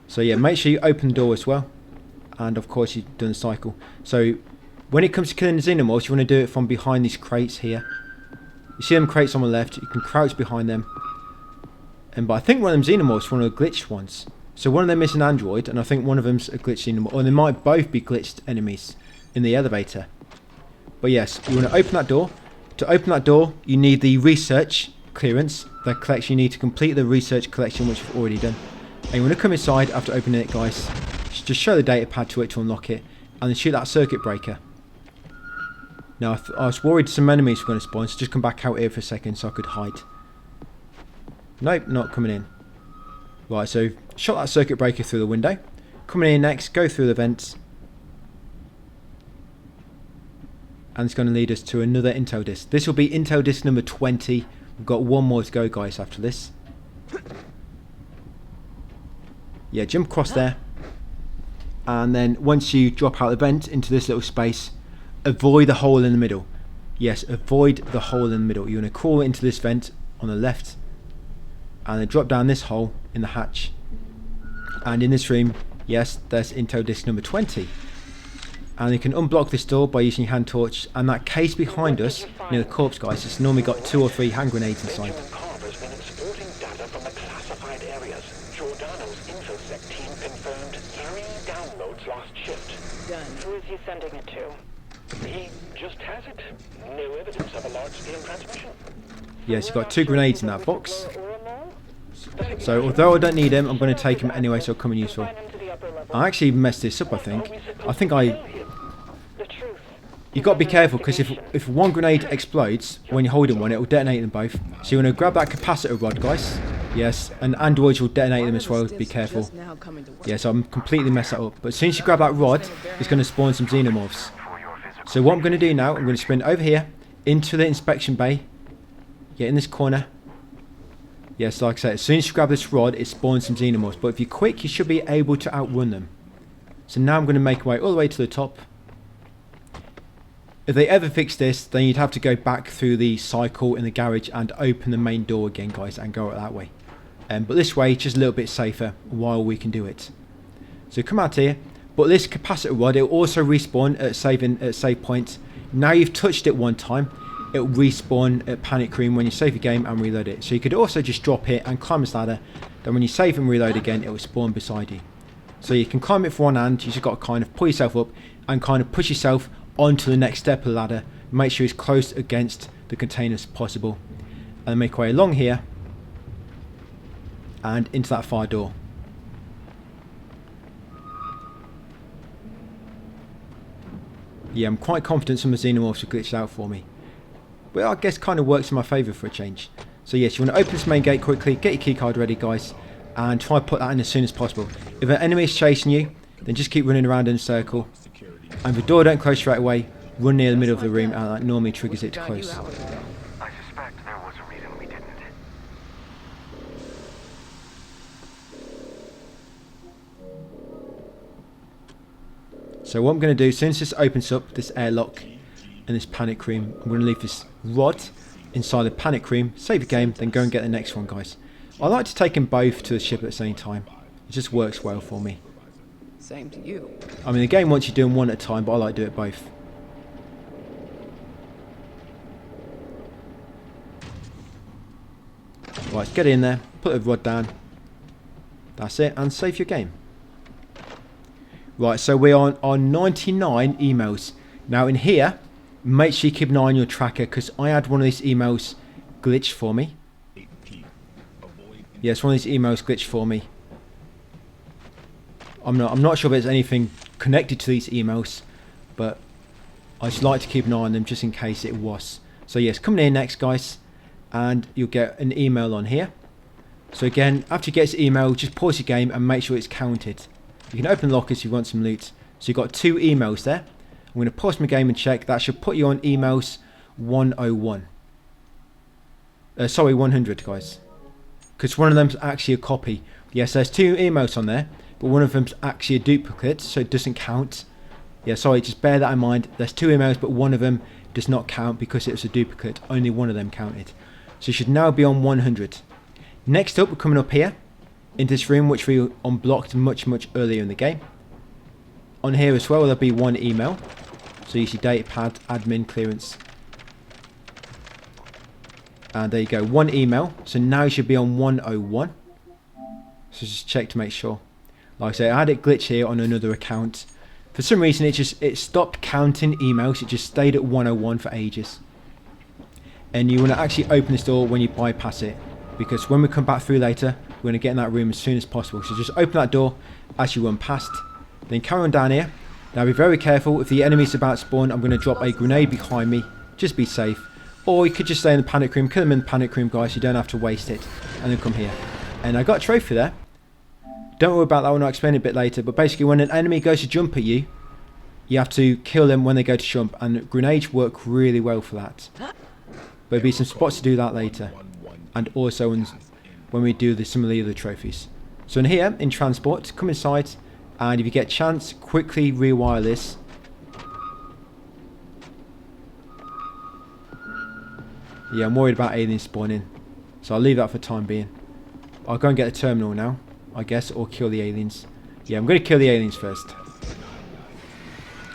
So yeah, make sure you open the door as well. And of course you've done the cycle. So when it comes to killing the xenomorphs, you want to do it from behind these crates here. You see them crates on the left, you can crouch behind them. But I think one of them xenomorphs is one of the glitched ones. So one of them is an android, and I think one of them's a glitched xenomorph. Or they might both be glitched enemies in the elevator. But yes, you want to open that door. To open that door, you need the research clearance. The collection, you need to complete the research collection, which you've already done. And you want to come inside after opening it, guys. Just show the data pad to it to unlock it. And then shoot that circuit breaker. Now, I was worried some enemies were going to spawn, so just come back out here for a second so I could hide. Nope, not coming in. Right, so shot that circuit breaker through the window. Coming in next, go through the vents. And it's going to lead us to another intel disc. This will be intel disc number 20. We've got one more to go, guys, after this. Yeah, jump across there. And then once you drop out the vent into this little space, avoid the hole in the middle. Yes, avoid the hole in the middle. You want to crawl into this vent on the left. And then drop down this hole in the hatch. And in this room, yes, there's intel disc number 20. And you can unblock this door by using your hand torch. And that case behind us, near the corpse, guys, it's normally got 2 or 3 hand grenades inside. Benjamin Carver's been exporting data from the classified areas. Giordano's InfoSec team confirmed 3 downloads last shift. Done. Who is he sending it to? He just has it. No evidence of a large-scale transmission. Yes, you've got 2 grenades in that box. So although I don't need them, I'm going to take them anyway, so it'll come in useful. I actually messed this up, I think. You've got to be careful, because if one grenade explodes when you're holding one, it will detonate them both. So you want to grab that capacitor rod, guys. Yes, and androids will detonate them as well, be careful. Yeah, so I'm completely messed that up. But as soon as you grab that rod, it's going to spawn some xenomorphs. So what I'm going to do now, I'm going to sprint over here, into the inspection bay. Get in this corner. Yes, like I said, as soon as you grab this rod, it spawns some xenomorphs. But if you're quick, you should be able to outrun them. So now I'm going to make my way all the way to the top. If they ever fix this, then you'd have to go back through the cycle in the garage and open the main door again, guys, and go out that way. But this way, just a little bit safer while we can do it. So come out here. But this capacitor rod, it will also respawn at save points. Now you've touched it one time, it will respawn at Panic Room when you save your game and reload it. So you could also just drop it and climb this ladder. Then when you save and reload again, it will spawn beside you. So you can climb it for one hand. You just got to kind of pull yourself up and kind of push yourself onto the next step of the ladder. Make sure it's close against the container as possible. And make your way along here and into that fire door. Yeah, I'm quite confident some of the xenomorphs will glitch out for me. But I guess kind of works in my favour for a change. So yes, you want to open this main gate quickly, get your keycard ready guys, and try to put that in as soon as possible. If an enemy is chasing you, then just keep running around in a circle. And if the door don't close straight away, run near the middle of the room, and that normally triggers it to close. I suspect there was a reason we didn't. So what I'm going to do, since this opens up, this airlock and this panic room, I'm going to leave this rod inside the panic room, save the game, then go and get the next one guys. I like to take them both to the ship at the same time. It just works well for me. Same to you. I mean the game wants you doing one at a time, but I like to do it both. Right, get in there, put the rod down. That's it, and save your game. Right, so we're on 99 emails. Now in here, make sure you keep an eye on your tracker, because I had one of these emails glitch for me. Yes, one of these emails glitched for me. I'm not sure if there's anything connected to these emails, but I just like to keep an eye on them just in case it was. So yes, coming in next guys, and you'll get an email on here. So again, after you get this email, just pause your game and make sure it's counted. You can open the lockers if you want some loot. So you've got 2 emails there. I'm going to pause my game and check. That should put you on emails 101. Sorry, 100 guys. Because one of them's actually a copy. Yes, there's 2 emails on there, but one of them's actually a duplicate, so it doesn't count. Yeah, sorry, just bear that in mind. There's 2 emails, but one of them does not count because it was a duplicate. Only one of them counted. So you should now be on 100. Next up, we're coming up here into this room, which we unblocked much earlier in the game. On here as well, there'll be 1 email. So you see datapad, admin, clearance. And there you go, 1 email. So now you should be on 101. So just check to make sure. Like I say, I had it glitch here on another account. For some reason, it stopped counting emails. It just stayed at 101 for ages. And you want to actually open this door when you bypass it, because when we come back through later, we're going to get in that room as soon as possible. So just open that door as you run past. Then carry on down here. Now be very careful. If the enemy's about to spawn, I'm going to drop a grenade behind me. Just be safe. Or you could just stay in the panic room. Kill them in the panic room, guys. You don't have to waste it. And then come here. And I got a trophy there. Don't worry about that one. I'll explain it a bit later. But basically, when an enemy goes to jump at you, you have to kill them when they go to jump. And grenades work really well for that. But there'll be some spots to do that later. And also when we do some of the other trophies. So in here, in transport, come inside. And if you get a chance, quickly rewire this. Yeah, I'm worried about aliens spawning. So I'll leave that for the time being. I'll go and get the terminal now, I guess, or kill the aliens. Yeah, I'm going to kill the aliens first.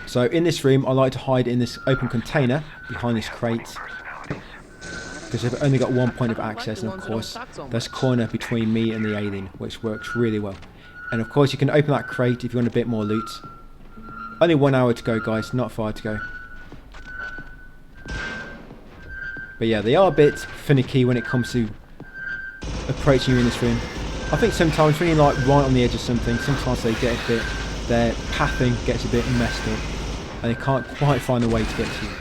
So in this room, I like to hide in this open container behind this crate. Because I've only got 1 point of access, and of course, there's a corner between me and the alien, which works really well. And of course, you can open that crate if you want a bit more loot. Only 1 hour to go, guys, not far to go. But yeah, they are a bit finicky when it comes to approaching you in this room. I think sometimes when you're like right on the edge of something, sometimes they get a bit, their pathing gets a bit messed up, and they can't quite find a way to get to you.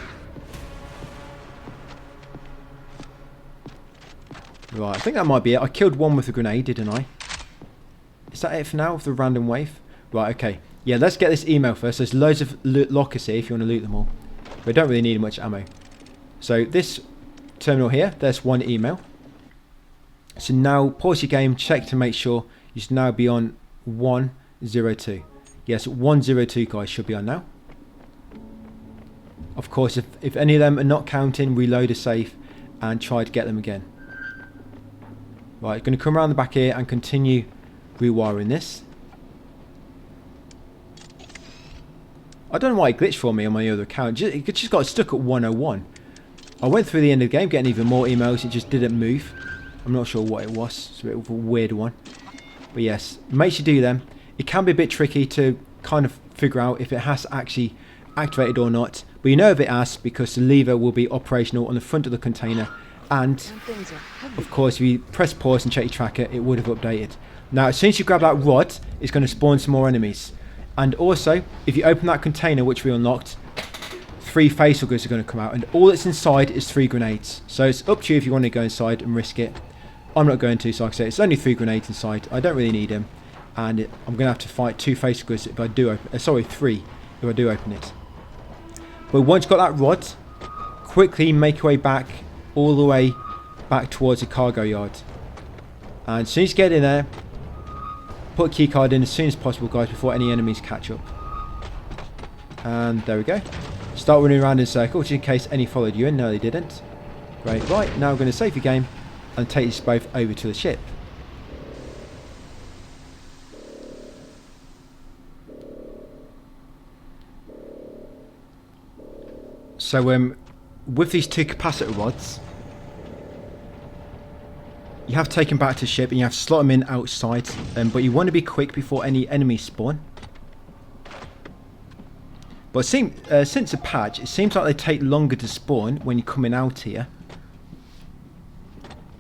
Right, I think that might be it. I killed one with a grenade, didn't I? Is that it for now with the random wave? Right, okay. Yeah, let's get this email first. There's loads of lockers here if you want to loot them all. We don't really need much ammo. So this terminal here, there's 1 email. So now pause your game, check to make sure you should now be on 102. Yes, 102 guys should be on now. Of course, if any of them are not counting, reload a safe and try to get them again. Right, going to come around the back here and continue rewiring this. I don't know why it glitched for me on my other account. It just got stuck at 101. I went through the end of the game getting even more emails. It just didn't move. I'm not sure what it was. It's a bit of a weird one. But yes, make sure you do them. It can be a bit tricky to kind of figure out if it has actually activated or not. But you know if it has, because the lever will be operational on the front of the container. And of course, if you press pause and check your tracker, it would have updated. Now, as soon as you grab that rod, it's going to spawn some more enemies. And also, if you open that container, which we unlocked, 3 facial goods are going to come out, and all that's inside is 3 grenades. So it's up to you if you want to go inside and risk it. I'm not going to, so like I say, it's only 3 grenades inside. I don't really need them, and I'm going to have to fight 2 facial goods if I do open. Sorry, 3 if I do open it. But once you've got that rod, quickly make your way back, all the way back towards the cargo yard. And as soon as you get in there, put a key card in as soon as possible, guys, before any enemies catch up. And there we go. Start running around in a circle, just in case any followed you in. No, they didn't. Great. Right, now we're going to save the game and take this both over to the ship. So, with these 2 capacitor rods, you have to take them back to the ship and you have to slot them in outside. But you want to be quick before any enemies spawn. But since the patch, it seems like they take longer to spawn when you're coming out here.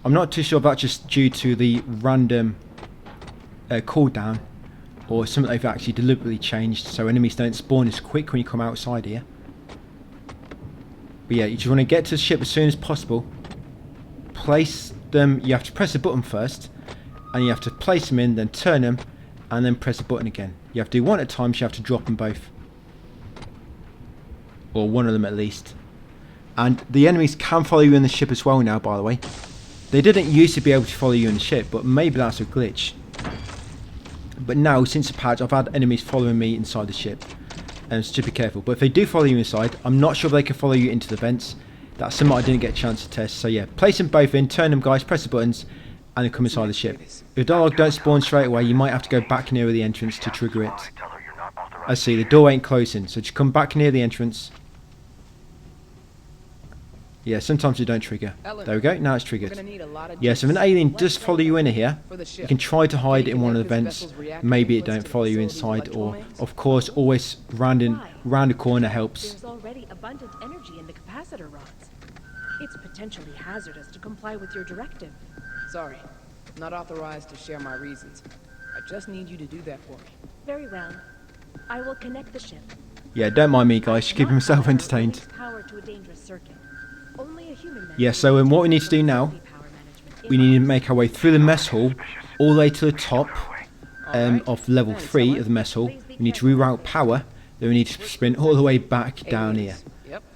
I'm not too sure if that's just due to the random cooldown, or something they've actually deliberately changed so enemies don't spawn as quick when you come outside here. But yeah, you just want to get to the ship as soon as possible. Place them, you have to press the button first, and you have to place them in, then turn them, and then press the button again. You have to do one at a time, so you have to drop them both. Or one of them at least. And the enemies can follow you in the ship as well now, by the way. They didn't used to be able to follow you in the ship, but maybe that's a glitch. But now, since the patch, I've had enemies following me inside the ship. So just be careful. But if they do follow you inside, I'm not sure if they can follow you into the vents. That's something I didn't get a chance to test. So yeah, place them both in, turn them, guys, press the buttons, and then come inside the ship. If dialogue don't spawn straight away, you might have to go back near the entrance to trigger it. I see, the door ain't closing, so just come back near the entrance. Yeah, sometimes you don't trigger. There we go, now it's triggered. Yeah, so if an alien does follow you in here, you can try to hide in one of the vents. Maybe it don't follow you inside, or of course, always round the corner helps. There's already abundant energy in the capacitor rods. It's potentially hazardous to comply with your directive. Sorry, not authorized to share my reasons. I just need you to do that for me. Very well. I will connect the ship. Yeah, don't mind me, guys. Just keeping myself entertained. Power to a dangerous circuit. Only a human Yeah, so what we need to do now, we need to make our way through the mess hall, all the way to the top of level 3 of the mess hall. We need to reroute power, then we need to sprint all the way back down here.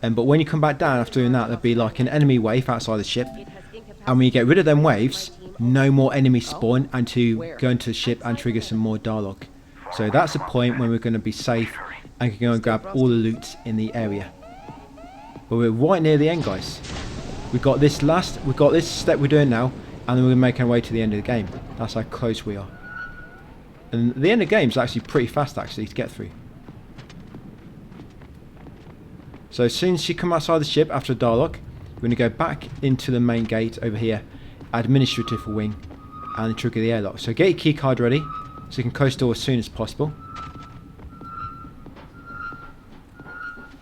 But when you come back down after doing that, there'll be like an enemy wave outside the ship. And when you get rid of them waves, no more enemies spawn, and to go into the ship and trigger some more dialogue. So that's the point when we're going to be safe and can go and grab all the loot in the area. But we're right near the end, guys. We've got this step we're doing now, and then we're making our way to the end of the game. That's how close we are. And the end of the game is actually pretty fast, actually, to get through. So as soon as you come outside the ship after a dialogue, we're going to go back into the main gate over here, administrative wing, and trigger the airlock. So get your key card ready, so you can close the door as soon as possible.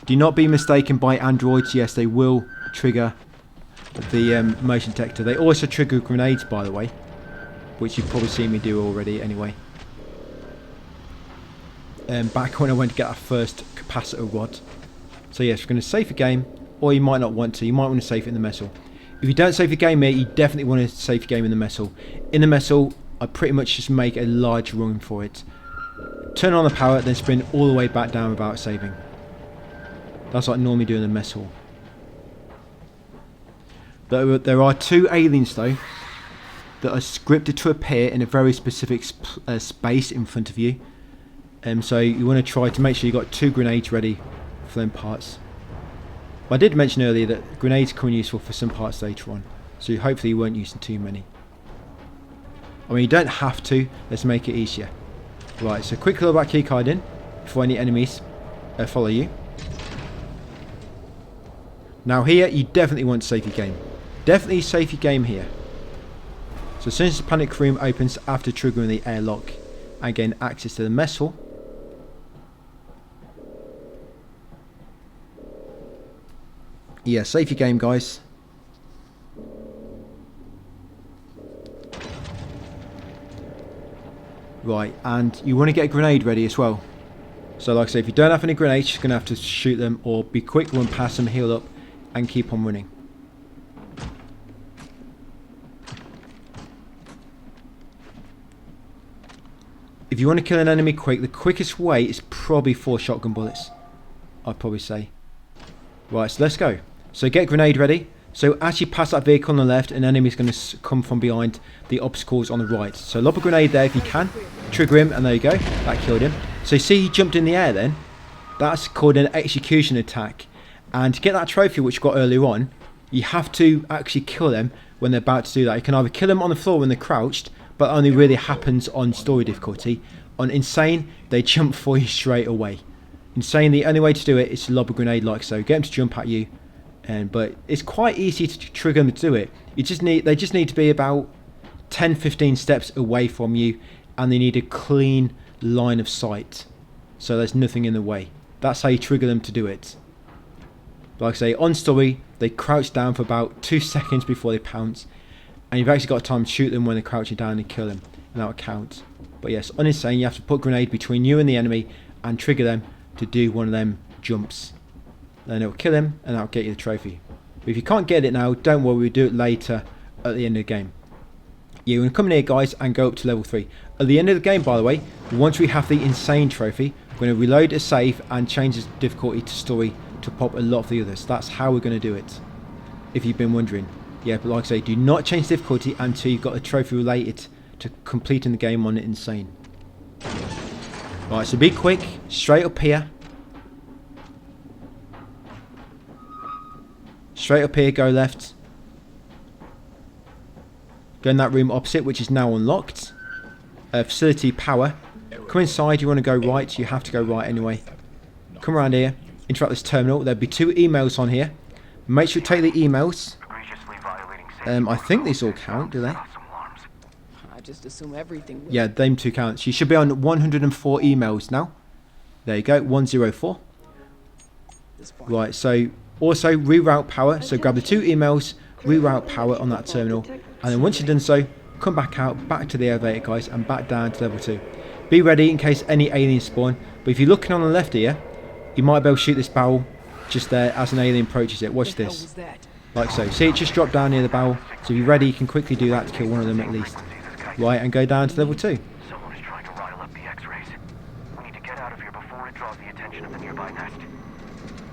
Do not be mistaken by androids. Yes, they will trigger the motion detector. They also trigger grenades, by the way, which you've probably seen me do already anyway. Back when I went to get our first capacitor rod. So yes, we're going to save the game, or you might not want to. You might want to save it in the mess hall. If you don't save the game here, you definitely want to save the game in the mess hall. In the mess hall, I pretty much just make a large run for it. Turn on the power, then sprint all the way back down without saving. That's like normally doing the mess hall. There are 2 aliens though that are scripted to appear in a very specific space in front of you. So you want to try to make sure you got 2 grenades ready for them parts. I did mention earlier that grenades come in useful for some parts later on, so hopefully you weren't using too many. I mean, you don't have to. Let's make it easier. Right, so quick load that key card in before any enemies follow you. Now here, you definitely want to save your game. Definitely save your game here. So as soon as the panic room opens after triggering the airlock and gain access to the mess hall, yeah, save your game, guys. Right, and you want to get a grenade ready as well. So like I say, if you don't have any grenades, you're just going to have to shoot them or be quick, run past them, heal up and keep on running. If you want to kill an enemy quick, the quickest way is probably 4 shotgun bullets, I'd probably say. Right, so let's go. So get grenade ready. So as you pass that vehicle on the left, an enemy is going to come from behind the obstacles on the right. So lob a grenade there if you can. Trigger him, and there you go. That killed him. So see, he jumped in the air then. That's called an execution attack. And to get that trophy which you got earlier on, you have to actually kill them when they're about to do that. You can either kill them on the floor when they're crouched, but that only really happens on story difficulty. On insane, they jump for you straight away. Insane, the only way to do it is to lob a grenade like so. Get them to jump at you. But it's quite easy to trigger them to do it. They just need to be about 10-15 steps away from you, and they need a clean line of sight, so there's nothing in the way. That's how you trigger them to do it. Like I say, on story, they crouch down for about 2 seconds before they pounce, and you've actually got time to shoot them when they're crouching down and kill them, and that will count. But yes, on insane, you have to put a grenade between you and the enemy and trigger them to do one of them jumps. Then it'll kill him, and that'll get you the trophy. But if you can't get it now, don't worry, we'll do it later at the end of the game. You're going to come in here, guys, and go up to level 3. At the end of the game, by the way, once we have the insane trophy, we're going to reload a save and change the difficulty to story to pop a lot of the others. That's how we're going to do it, if you've been wondering. Yeah, but like I say, do not change the difficulty until you've got a trophy related to completing the game on insane. Right, so be quick, straight up here. Straight up here, go left. Go in that room opposite, which is now unlocked. Facility power. Come inside, you want to go right. You have to go right anyway. Come around here. Interact this terminal. There'll be 2 emails on here. Make sure you take the emails. I think these all count, do they? I just assume everything will. Yeah, them 2 counts. You should be on 104 emails now. There you go, 104. Right, so also reroute power. So grab the 2 emails, reroute power on that terminal, and then once you've done so, come back out, back to the elevator, guys, and back down to level 2. Be ready in case any aliens spawn. But if you're looking on the left here, you might be able to shoot this barrel just there as an alien approaches it. Watch this. Like so. See, it just dropped down near the barrel. So if you're ready, you can quickly do that to kill one of them at least. Right, and go down to level 2. Someone is trying to rile up the X-rays. We need to get out of here before it draws the attention of the nearby nest.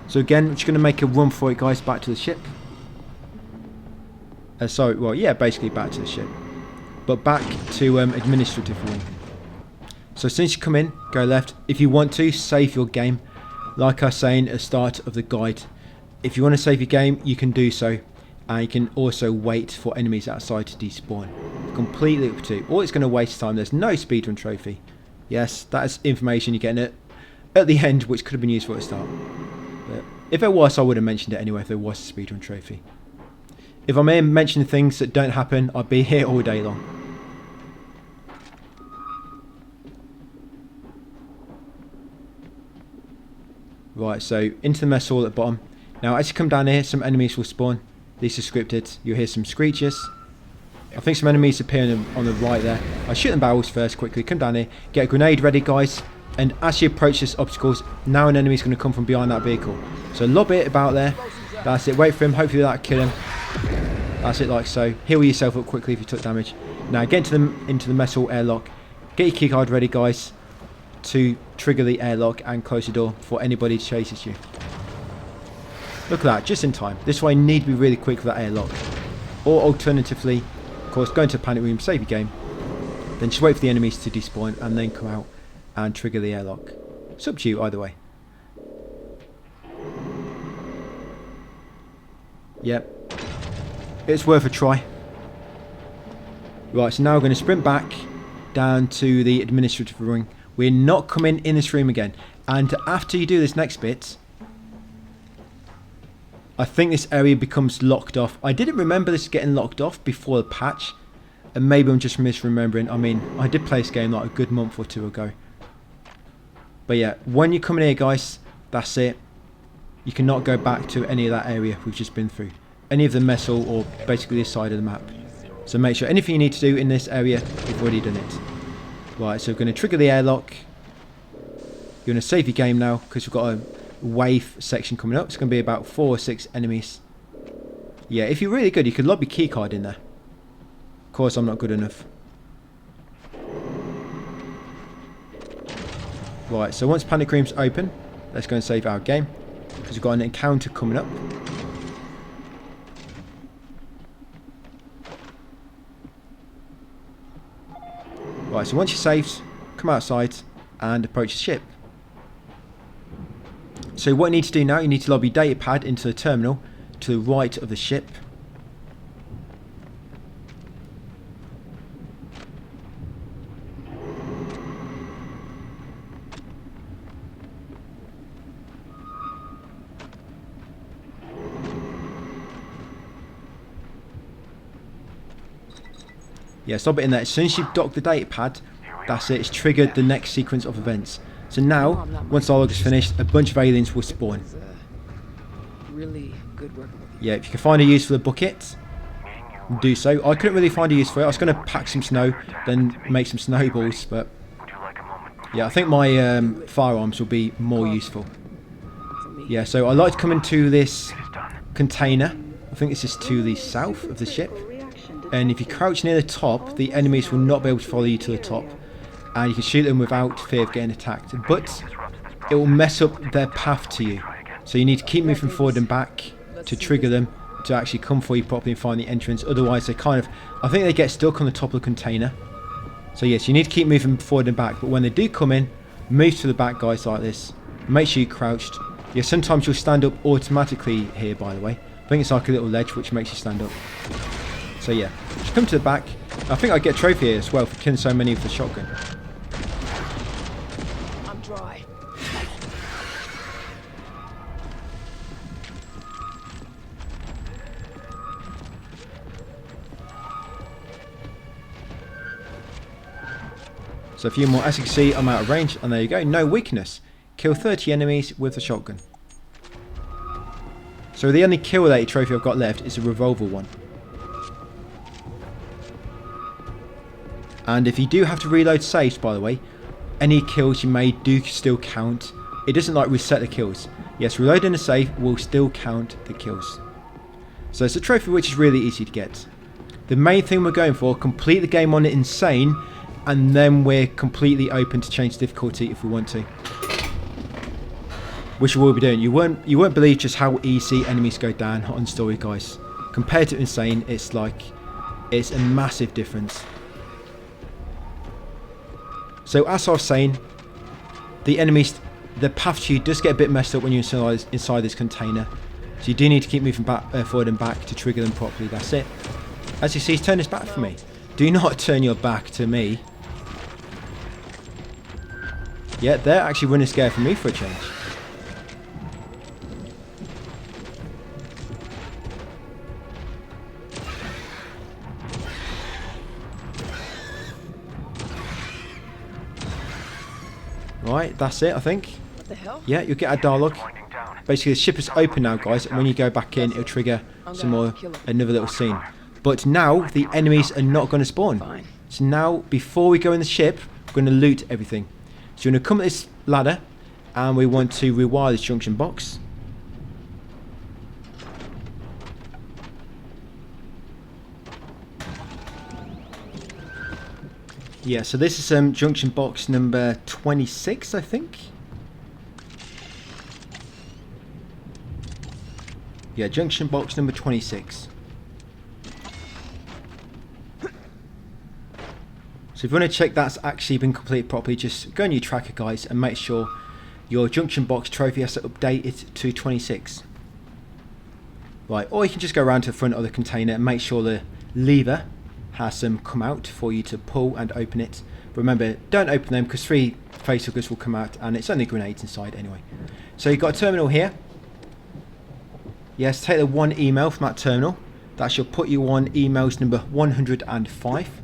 So again, we're just going to make a run for it, guys, back to the ship. Sorry, well, yeah, basically back to the ship. But back to administrative room. So since you come in, go left. If you want to, save your game. Like I was saying at the start of the guide, if you want to save your game, you can do so. And you can also wait for enemies outside to despawn. Completely up to you. All it's going to waste time. There's no speedrun trophy. Yes, that is information you're getting at the end, which could have been useful at the start. But if it was, I would have mentioned it anyway if there was a speedrun trophy. If I'm here mentioning things that don't happen, I'd be here all day long. Right, so into the mess hall at the bottom. Now as you come down here, some enemies will spawn. These are scripted. You'll hear some screeches. I think some enemies appear on the right there. I'll shoot them barrels first quickly. Come down here. Get a grenade ready, guys. And as you approach this obstacles, now an enemy's going to come from behind that vehicle. So lob it about there. That's it. Wait for him. Hopefully that'll kill him. That's it, like so. Heal yourself up quickly if you took damage. Now get into the mess hall airlock. Get your keycard ready, guys, to trigger the airlock and close the door before anybody chases you. Look at that, just in time. This way you need to be really quick for that airlock. Or alternatively, of course, go into a panic room, save your game. Then just wait for the enemies to despawn and then come out and trigger the airlock. It's up to you either way. Yep. It's worth a try. Right, so now we're going to sprint back down to the administrative room. We're not coming in this room again. And after you do this next bit, I think this area becomes locked off. I didn't remember this getting locked off before the patch. And maybe I'm just misremembering. I mean, I did play this game like a good month or 2 ago. But yeah, when you come in here, guys, that's it. You cannot go back to any of that area we've just been through. Any of the mess hall or basically this side of the map. So make sure anything you need to do in this area, you've already done it. Right, so we're going to trigger the airlock. you want to save your game now because we've got a wave section coming up. It's going to be about 4 or 6 enemies. Yeah, if you're really good, you could lob your keycard in there. Of course, I'm not good enough. Right, so once Panic Room's open, let's go and save our game because we've got an encounter coming up. Right, so once you're saved, come outside and approach the ship. So what you need to do now, you need to lob your data pad into the terminal to the right of the ship. Yeah, stop it in there. As soon as you dock the data pad, that's it. It's triggered the next sequence of events. So now, once dialogue is finished, a bunch of aliens will spawn. Really good working with you. Yeah, if you can find a use for the bucket, do so. I couldn't really find a use for it. I was going to pack some snow, then make some snowballs, but yeah, I think my firearms will be more useful. Yeah, so I like to come into this container. I think this is to the south of the ship. And if you crouch near the top, the enemies will not be able to follow you to the top. And you can shoot them without fear of getting attacked. But it will mess up their path to you. So you need to keep moving forward and back to trigger them to actually come for you properly and find the entrance. Otherwise, they kind of, I think they get stuck on the top of the container. So yes, you need to keep moving forward and back. But when they do come in, move to the back, guys, like this. Make sure you're crouched. Yeah, sometimes you'll stand up automatically here, by the way. I think it's like a little ledge which makes you stand up. So yeah, just come to the back. I think I get a trophy here as well for killing so many with the shotgun. I'm dry. So a few more. As you can see, I'm out of range, and there you go. No weakness. Kill 30 enemies with the shotgun. So the only kill-related trophy I've got left is a revolver one. And if you do have to reload saves, by the way, any kills you made do still count. It doesn't like reset the kills. Yes, reloading a save will still count the kills. So it's a trophy which is really easy to get. The main thing we're going for, complete the game on it insane, and then we're completely open to change difficulty if we want to. Which we will be doing. You won't believe just how easy enemies go down on story, guys. Compared to insane, it's a massive difference. So as I was saying, the enemies, the path to you does get a bit messed up when you're inside this container. So you do need to keep moving back, forward and back to trigger them properly. That's it. As you see, he's turned his back for me. Do not turn your back to me. Yeah, they're actually running scared for me for a change. Right, that's it, I think. What the hell? Yeah, you'll get a dialogue. Basically, the ship is open now, guys, and when you go back in, it'll trigger another little scene. But now, the enemies are not going to spawn. Fine. So now, before we go in the ship, we're going to loot everything. So we're going to come at this ladder, and we want to rewire this junction box. Yeah, so this is junction box number 26, I think. Yeah, junction box number 26. So if you want to check that's actually been completed properly, just go on your tracker, guys, and make sure your junction box trophy has to update it to 26. Right, or you can just go around to the front of the container and make sure the lever has come out for you to pull and open it. But remember, don't open them because 3 facehuggers will come out and it's only grenades inside anyway. So you've got a terminal here. Yes, take the 1 email from that terminal. That should put you on emails number 105.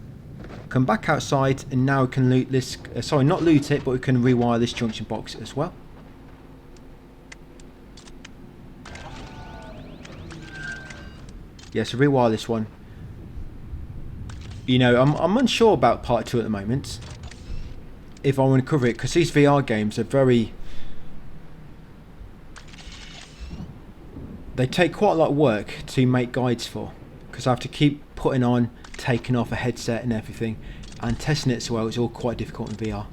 Come back outside and now we can loot this, sorry, not loot it, but we can rewire this junction box as well. Yeah, so rewire this one. You know, I'm unsure about part 2 at the moment. if I want to cover it, because these VR games are very... They take quite a lot of work to make guides for, because I have to keep putting on, taking off a headset and everything, and testing it as well. It's all quite difficult in VR.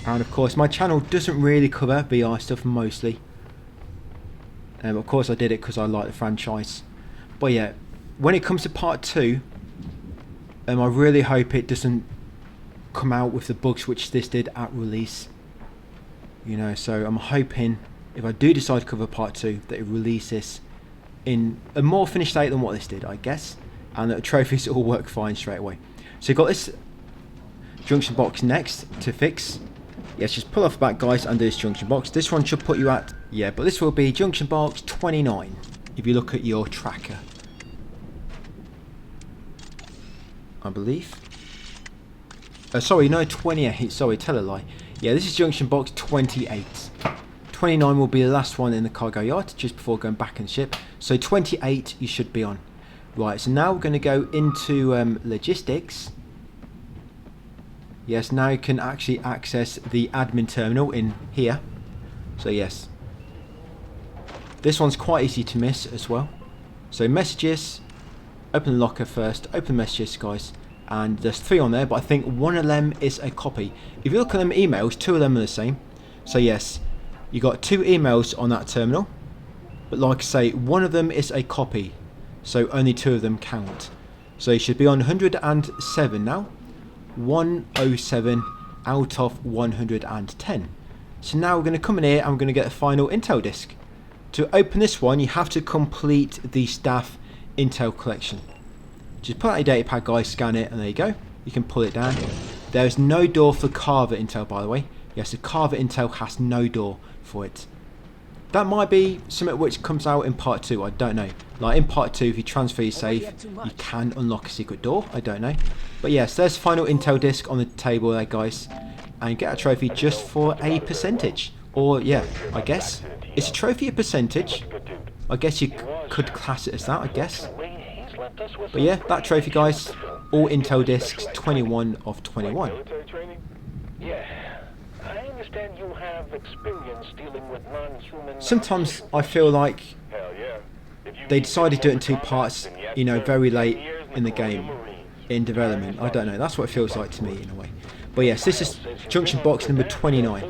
And of course my channel doesn't really cover VR stuff mostly. Of course I did it because I like the franchise. But yeah, when it comes to part 2, I really hope it doesn't come out with the bugs which this did at release. You know, so I'm hoping if I do decide to cover part 2 that it releases in a more finished state than what this did, I guess, and that the trophies all work fine straight away. So you've got this junction box next to fix. Yes, just pull off the back, guys, under this junction box. This one should put you at, yeah, but this will be junction box 29 if you look at your tracker, I believe. Sorry, no, 28. Sorry, tell a lie. Yeah, this is junction box 28. 29 will be the last one in the cargo yard, just before going back in the ship. So 28 you should be on. Right, so now we're going to go into logistics. Yes, now you can actually access the admin terminal in here. So yes, this one's quite easy to miss as well. So messages, open the locker first, open messages, guys, and there's 3 on there, but I think one of them is a copy. If you look at them emails, 2 of them are the same. So yes, you got 2 emails on that terminal, but like I say, one of them is a copy, so only 2 of them count. So you should be on 107 now. 107 out of 110. So now we're going to come in here and we're going to get a final intel disk. To open this one, you have to complete the staff intel collection. Just pull out your data pad, guys, scan it, and there you go. You can pull it down. There is no door for Carver intel, by the way. Yes, the Carver intel has no door for it. That might be something which comes out in part 2, I don't know. Like in part 2, if you transfer your save, you can unlock a secret door, I don't know. But yes, there's final intel disc on the table there, guys. And you get a trophy just for a percentage. Or yeah, I guess. It's a trophy a percentage. I guess you could class it as that, I guess. But yeah, that trophy, guys. All intel discs, 21 of 21. You have experience dealing with non-human. Sometimes I feel like they decided to do it in 2 parts, you know, very late in the game, in development. I don't know, that's what it feels like to me in a way. But yes, this is junction box number 29.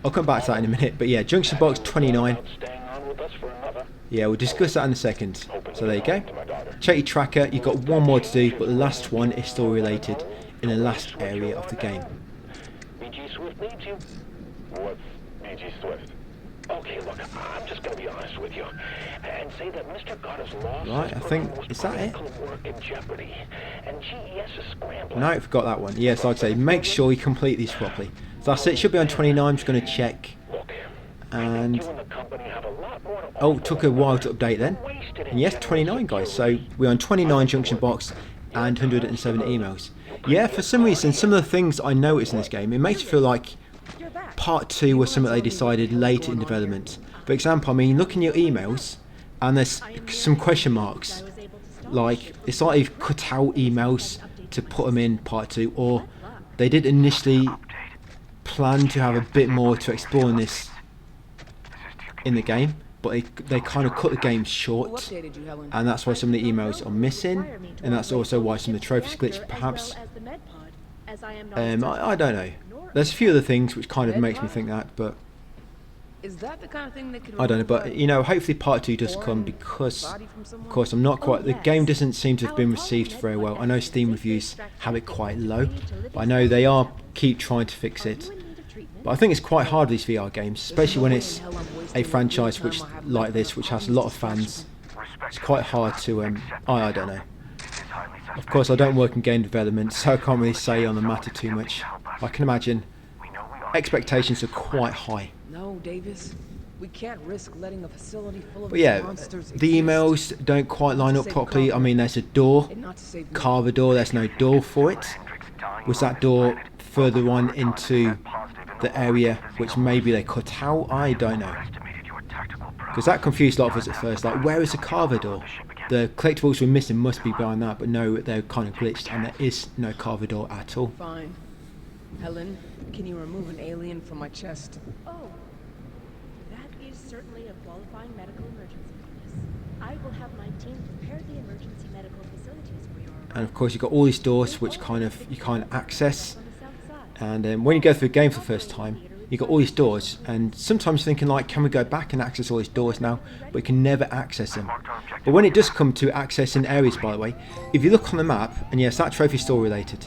I'll come back to that in a minute, but yeah, junction box 29. Yeah, we'll discuss that in a second. So there you go. Check your tracker, you've got 1 more to do, but the last one is still related in the last area of the game. Needs you. What's BG Swift? Okay, look, I'm just going to be honest with you and say that Mr. Carter's loss right, I think, is that it? Work in jeopardy, and GES is scrambling. No, I forgot that one. Yes, like I say, make sure you complete these properly. So that's it, should be on 29, I'm just going to check. And oh, it took a while to update then. And yes, 29, guys, so we're on 29 junction box and 107 emails. Yeah, for some reason, some of the things I noticed in this game, it makes you feel like part 2 was something they decided later in development. For example, I mean, look in your emails, and there's some question marks. Like, it's like they've cut out emails to put them in part 2, or they did initially plan to have a bit more to explore in this in the game, but they kind of cut the game short, and that's why some of the emails are missing, and that's also why some of the trophies glitch, perhaps. I don't know. There's a few other things which kind of makes me think that, but Is that the kind of thing that could I don't know. But you know, hopefully part 2 does come, because of course I'm not quite, the game doesn't seem to have been received very well. I know Steam reviews have it quite low, but I know they keep trying to fix it. But I think it's quite hard with these VR games, especially when it's a franchise which like this, which has a lot of fans. It's quite hard to I don't know. Of course, I don't work in game development, so I can't really say on the matter too much. I can imagine expectations are quite high. No, Davis. We can't risk letting a facility full of But yeah, monsters the emails don't quite line up properly. I mean, there's a door, Carver door, there's no door for it. Was that door further on into the area which maybe they cut out? I don't know. Because that confused a lot of us at first, like, where is the Carver door? The collectibles we're missing must be behind that, but no, they're kind of glitched and there is no Carver door at all. Fine. Helen, can you remove an alien from my chest? Oh, that is certainly a qualifying medical emergency, Venus. I will have my team prepare the emergency medical facilities for your And of course you've got all these doors which you can't access. on the south side. And when you go through a game for the first time, you've got all these doors, and sometimes thinking like, can we go back and access all these doors now? But you can never access them. But when it does come to accessing areas, by the way, if you look on the map, and yes, that trophy is still related.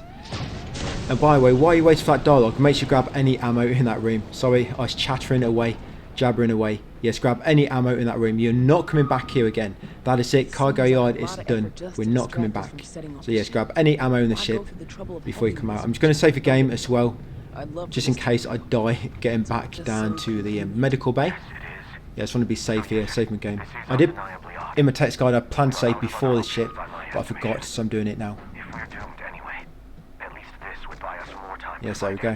And by the way, while you're waiting for that dialogue, make sure you grab any ammo in that room. Sorry, I was chattering away, jabbering away. Yes, grab any ammo in that room. You're not coming back here again. That is it. Cargo yard is done. We're not coming back. So yes, grab any ammo in the ship before you come out. I'm just going to save the game as well, just in case I die getting back down to the medical bay. Yeah, I just want to be safe here, save my game. I did, in my text guide, I planned to save before the ship, but I forgot, so I'm doing it now. Yes, there we go.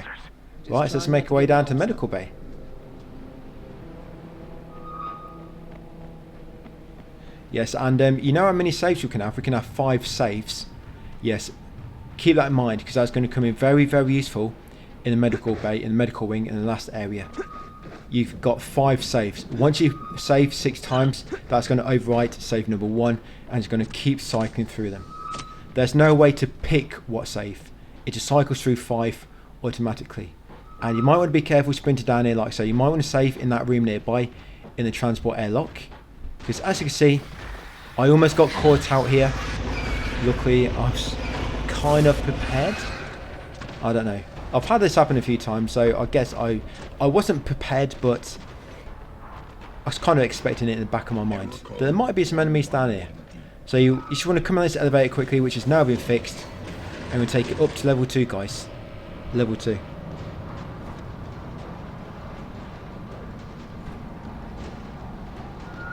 Right, so let's make our way down to medical bay. Yes, and you know how many saves we can have? We can have 5 saves. Yes, keep that in mind, because that's going to come in very, very useful in the medical bay, in the medical wing, in the last area. You've got 5 saves. Once you save 6 times, that's going to overwrite save number 1, and it's going to keep cycling through them. There's no way to pick what save. It just cycles through 5 automatically. And you might want to be careful sprinting down here, like so. You might want to save in that room nearby, in the transport airlock. Because as you can see, I almost got caught out here. Luckily, I was kind of prepared. I don't know. I've had this happen a few times, so I guess I wasn't prepared, but I was kind of expecting it in the back of my mind. But there might be some enemies down here. So you just want to come on this elevator quickly, which has now been fixed. And we'll take it up to level 2, guys. Level 2.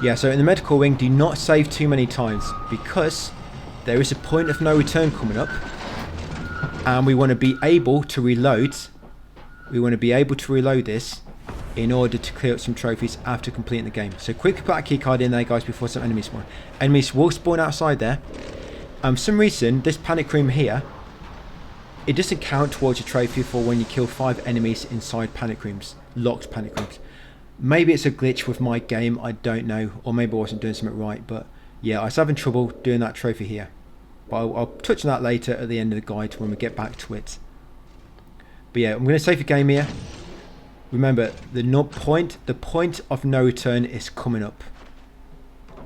Yeah, so in the medical wing, do not save too many times, because there is a point of no return coming up. And we want to be able to reload. We want to be able to reload this in order to clear up some trophies after completing the game. So quickly put that keycard in there, guys, before some enemies spawn. Enemies will spawn outside there. For some reason, this panic room here, it doesn't count towards your trophy for when you kill 5 enemies inside panic rooms, locked panic rooms. Maybe it's a glitch with my game, I don't know, or maybe I wasn't doing something right, but yeah, I was having trouble doing that trophy here. But I'll touch on that later at the end of the guide when we get back to it. But yeah, I'm going to save the game here. Remember, the point of no return is coming up.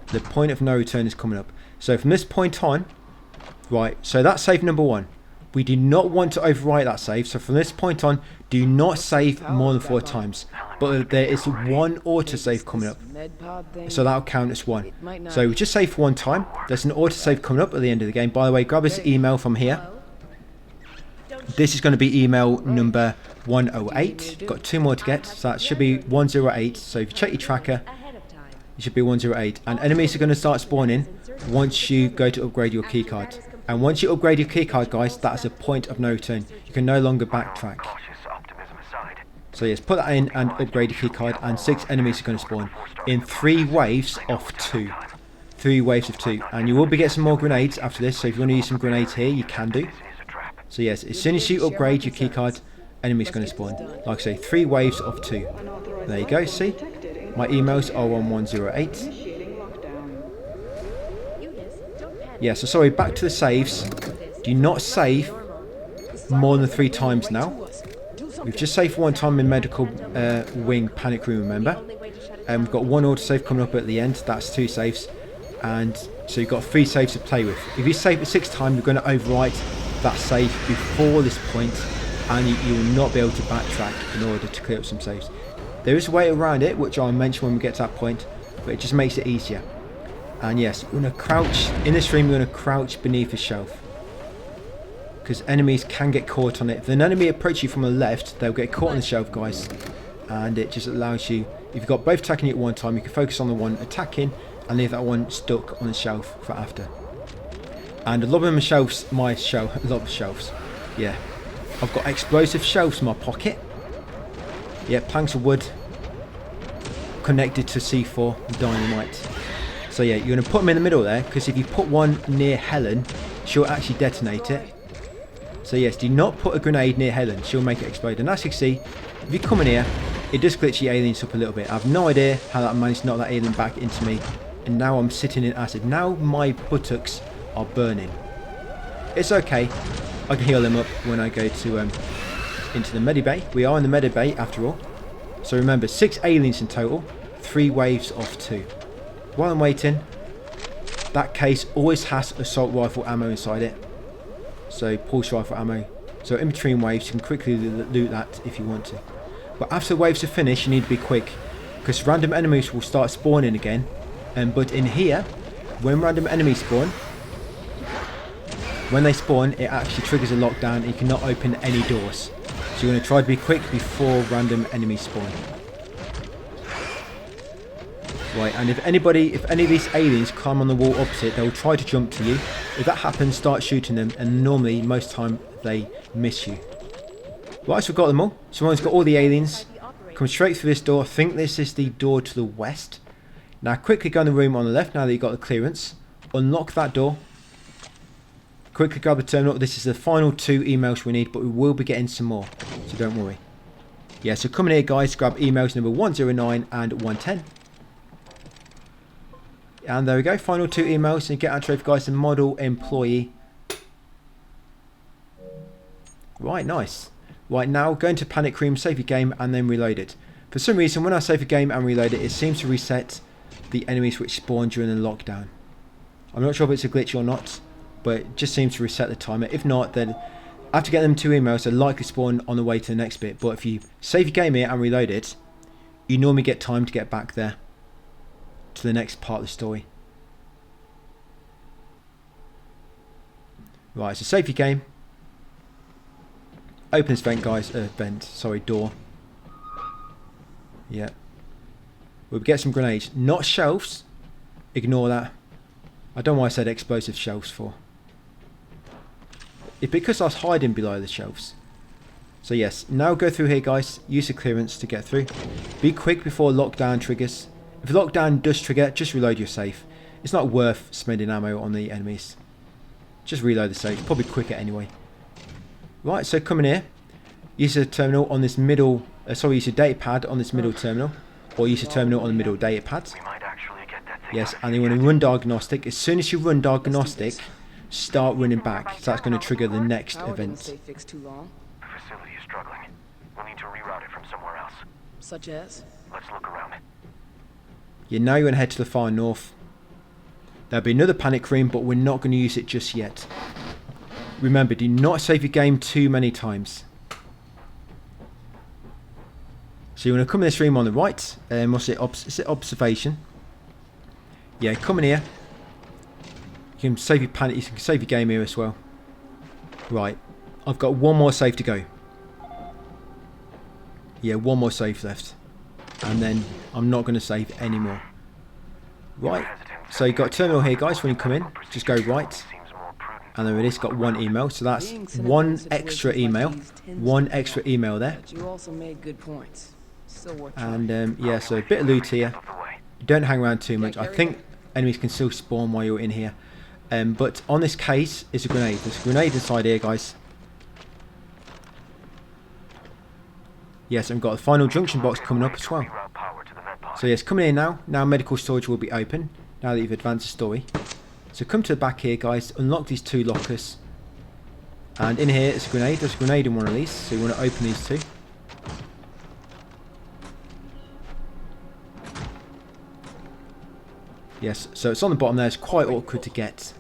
The point of no return is coming up. So from this point on, right, so that's save number 1. We do not want to overwrite that save, so from this point on, do not save more than 4 times. But there is 1 autosave coming up, so that'll count as 1. So we just save for 1 time. There's an autosave coming up at the end of the game. By the way, grab this email from here. This is going to be email number 108. Got 2 more to get, so that should be 108. So if you check your tracker, it should be 108. And enemies are going to start spawning once you go to upgrade your keycard. And once you upgrade your keycard, guys, that's a point of no return. You can no longer backtrack. So yes, put that in and upgrade your keycard, and 6 enemies are going to spawn in 3 waves of 2. 3 waves of 2. And you will be getting some more grenades after this, so if you want to use some grenades here, you can do. So yes, as soon as you upgrade your keycard, enemies are going to spawn. Like I say, 3 waves of 2. There you go, see? My emails are on 108. Yeah, so sorry, back to the saves. Do not save more than 3 times now. We've just saved 1 time in medical wing panic room, remember? And we've got 1 autosave coming up at the end. That's 2 saves. And so you've got 3 saves to play with. If you save it 6 times, you're going to overwrite that save before this point, and you will not be able to backtrack in order to clear up some saves. There is a way around it, which I'll mention when we get to that point, but it just makes it easier. And yes, we're going to crouch, in this stream we're going to crouch beneath a shelf. Because enemies can get caught on it. If an enemy approaches you from the left, they'll get caught on the shelf, guys. And it just allows you, if you've got both attacking you at one time, you can focus on the one attacking and leave that one stuck on the shelf for after. And a lot of them shelves, a lot of shelves. Yeah. I've got explosive shelves in my pocket. Yeah, planks of wood connected to C4 dynamite. So yeah, you're going to put them in the middle there, because if you put one near Helen, she'll actually detonate it. So yes, do not put a grenade near Helen. She'll make it explode. And as you can see, if you come in here, it does glitch the aliens up a little bit. I have no idea how that managed to knock that alien back into me. And now I'm sitting in acid. Now my buttocks are burning. It's okay. I can heal them up when I go to into the medibay. We are in the medibay after all. So remember, 6 aliens in total. 3 waves of 2. While I'm waiting, that case always has assault rifle ammo inside it. So pulse rifle ammo. So in between waves you can quickly loot that if you want to. But after the waves are finished you need to be quick. Because random enemies will start spawning again. But in here, when random enemies spawn, when they spawn it actually triggers a lockdown and you cannot open any doors. So you're going to try to be quick before random enemies spawn. Right, and if any of these aliens climb on the wall opposite, they will try to jump to you. If that happens, start shooting them, and normally, most time, they miss you. Right, so we've got them all. So one's got all the aliens. Come straight through this door. I think this is the door to the west. Now quickly go in the room on the left, now that you've got the clearance. Unlock that door. Quickly grab the terminal. This is the final 2 emails we need, but we will be getting some more, so don't worry. Yeah, so come in here guys, grab emails number 109 and 110. And there we go, final 2 emails, and get our trophy guys, the model employee. Right, nice. Right, now go into Panic Room, save your game, and then reload it. For some reason, when I save a game and reload it, it seems to reset the enemies which spawn during the lockdown. I'm not sure if it's a glitch or not, but it just seems to reset the timer. If not, then after getting them 2 emails, they'll likely spawn on the way to the next bit. But if you save your game here and reload it, you normally get time to get back there to the next part of the story. Right, so save your game. Open this vent, guys. Door. Yeah. We'll get some grenades. Not shelves. Ignore that. I don't know why I said explosive shelves for. It's because I was hiding below the shelves. So yes, now go through here guys. Use the clearance to get through. Be quick before lockdown triggers. If lockdown does trigger, just reload your safe. It's not worth spending ammo on the enemies. Just reload the safe. Probably quicker anyway. Right, so come in here. Use the terminal on this middle. Use your data pad on this middle terminal. Or use the terminal on the middle data pad. Yes, and you want to run diagnostic. As soon as you run diagnostic, start running back. So that's going to trigger the next event. The facility is struggling. We'll need to reroute it from somewhere else. Such as? Let's look around. Yeah, now you're going to head to the far north. There'll be another panic room, but we're not going to use it just yet. Remember, do not save your game too many times. So you want to come in this room on the right. What's it? Is it observation? Yeah, come in here. You can save your panic. You can save your game here as well. Right, I've got one more save to go. Yeah, one more save left, and then I'm not going to save anymore. Right, so you've got a terminal here, guys. When you come in, just go right, and there it is. Got 1 email, so that's 1 extra email. 1 extra email there. You also made good points. And yeah, so a bit of loot here. Don't hang around too much. I think enemies can still spawn while you're in here. But on this case is a grenade. There's a grenade inside here, guys. Yes, and we've got a final junction box coming up as well. So yes, come in here now. Now medical storage will be open, now that you've advanced the story. So come to the back here, guys. Unlock these 2 lockers. And in here is a grenade. There's a grenade in one of these. So you want to open these 2. Yes, so it's on the bottom there. It's quite awkward to get.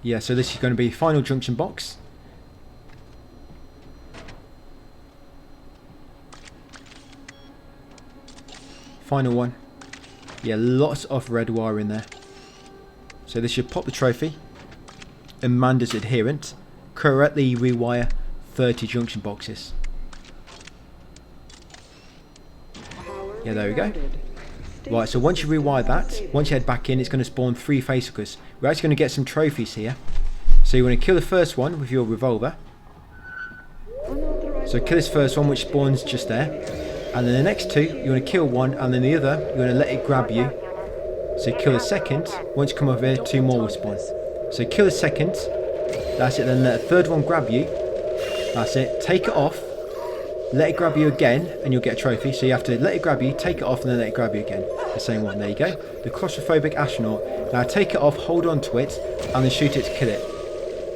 Yeah, so this is going to be final junction box. Final one. Yeah, lots of red wire in there. So this should pop the trophy. Amanda's adherent. Correctly rewire 30 junction boxes. Yeah, there we go. Right, so once you rewire that, once you head back in, it's going to spawn 3 facehuggers. We're actually going to get some trophies here. So you want to kill the first one with your revolver. So kill this first one, which spawns just there. And then the next 2, you want to kill one, and then the other, you want to let it grab you. So kill the second. Once you come over here, 2 more will spawn. So kill the second. That's it. Then let the third one grab you. That's it. Take it off. Let it grab you again, and you'll get a trophy. So you have to let it grab you, take it off, and then let it grab you again. The same one. There you go. The claustrophobic astronaut. Now take it off, hold on to it, and then shoot it to kill it.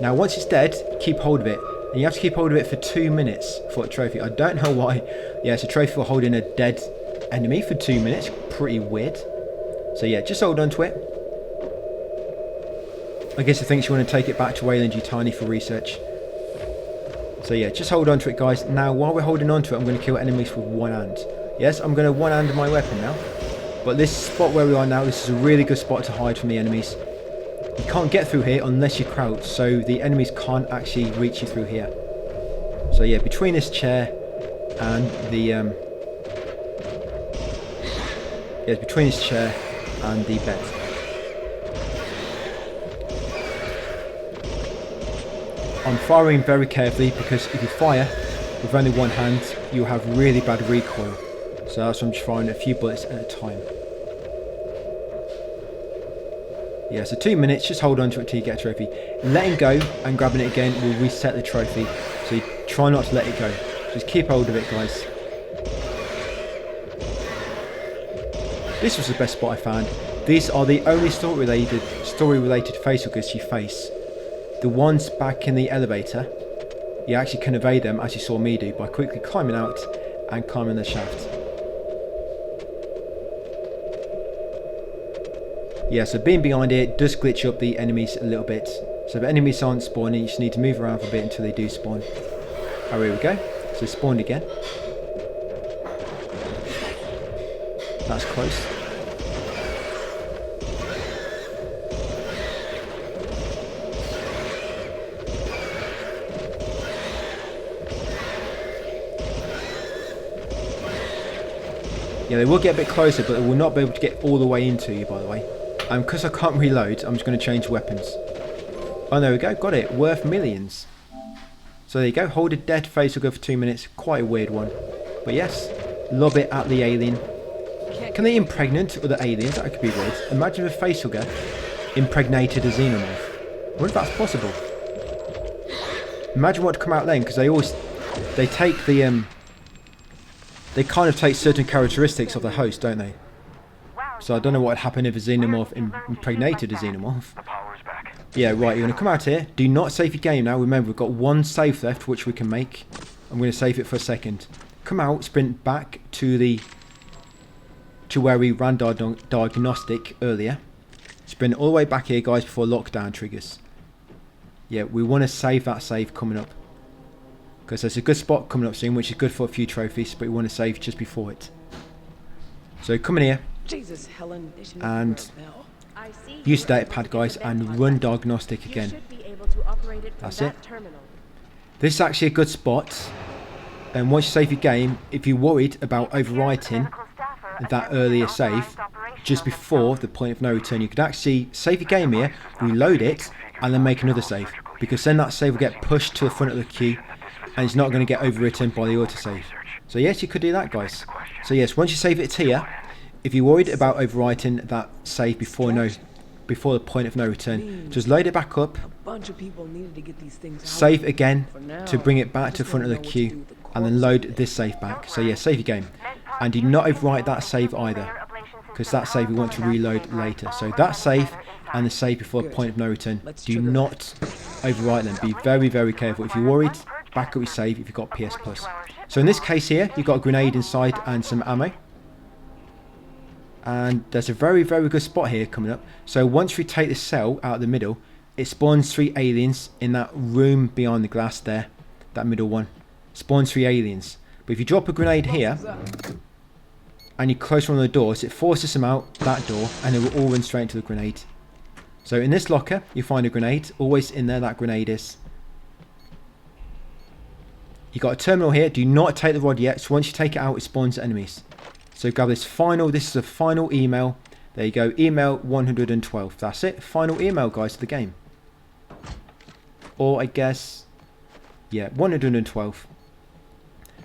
Now once it's dead, keep hold of it. And you have to keep hold of it for 2 minutes for a trophy. I don't know why. Yeah, it's a trophy for holding a dead enemy for 2 minutes. Pretty weird. So yeah, just hold on to it. I guess it thinks you want to take it back to Wayland Yutani for research. So yeah, just hold on to it, guys. Now, while we're holding on to it, I'm going to kill enemies with one hand. Yes, I'm going to one-hand my weapon now. But this spot where we are now, this is a really good spot to hide from the enemies. You can't get through here unless you crouch, so the enemies can't actually reach you through here. So yeah, between this chair and the between this chair and the bed. I'm firing very carefully because if you fire with only one hand, you'll have really bad recoil. So that's why I'm just firing a few bullets at a time. Yeah, so 2 minutes, just hold on to it till you get a trophy. Letting go and grabbing it again will reset the trophy. So you try not to let it go. Just keep hold of it, guys. This was the best spot I found. These are the only story-related facehuggers you face. The ones back in the elevator, you actually can evade them, as you saw me do, by quickly climbing out and climbing the shaft. Yeah, so being behind it does glitch up the enemies a little bit. So if enemies aren't spawning, you just need to move around for a bit until they do spawn. Oh, here we go. So it spawned again. That's close. Yeah, they will get a bit closer, but they will not be able to get all the way into you, by the way. And because I can't reload, I'm just going to change weapons. Oh, there we go. Got it. Worth millions. So there you go. Hold a dead facehugger for 2 minutes. Quite a weird one. But yes, lob it at the alien. Can they impregnate other aliens? That could be weird. Imagine if a facehugger impregnated a xenomorph. I wonder if that's possible. Imagine what would come out then, because they take the they kind of take certain characteristics of the host, don't they? So I don't know what would happen if a xenomorph impregnated a xenomorph. Yeah, right, you're going to come out here. Do not save your game now. Remember, we've got one save left, which we can make. I'm going to save it for a second. Come out, sprint back to where we ran diagnostic earlier. Sprint all the way back here, guys, before lockdown triggers. Yeah, we want to save that save coming up. Because there's a good spot coming up soon, which is good for a few trophies, but we want to save just before it. So come in here, Jesus, Helen, and use the data pad, guys, and run diagnostic again. That's it. This is actually a good spot. And once you save your game, if you're worried about overwriting that earlier save, just before the point of no return, you could actually save your game here, reload it, and then make another save. Because then that save will get pushed to the front of the queue, and it's not going to get overwritten by the autosave. So yes, you could do that, guys. So yes, once you save it here, if you're worried about overwriting that save before the point of no return, just load it back up, save again to bring it back to the front of the queue, and then load this save back. So yeah, save your game. And do not overwrite that save either, because that save we want to reload later. So that save and the save before the point of no return, do not overwrite them. Be very, very careful. If you're worried, back up your save if you've got PS Plus. So in this case here, you've got a grenade inside and some ammo. And there's a very, very good spot here coming up. So once we take the cell out of the middle, it spawns 3 aliens in that room behind the glass there. That middle one. Spawns 3 aliens. But if you drop a grenade here, and you close one of the doors, it forces them out that door, and they will all run straight into the grenade. So in this locker, you find a grenade. Always in there, that grenade is. You got a terminal here. Do not take the rod yet. So once you take it out, it spawns enemies. So grab this final. This is a final email. There you go. Email 112. That's it. Final email, guys, to the game. Or I guess, yeah, 112.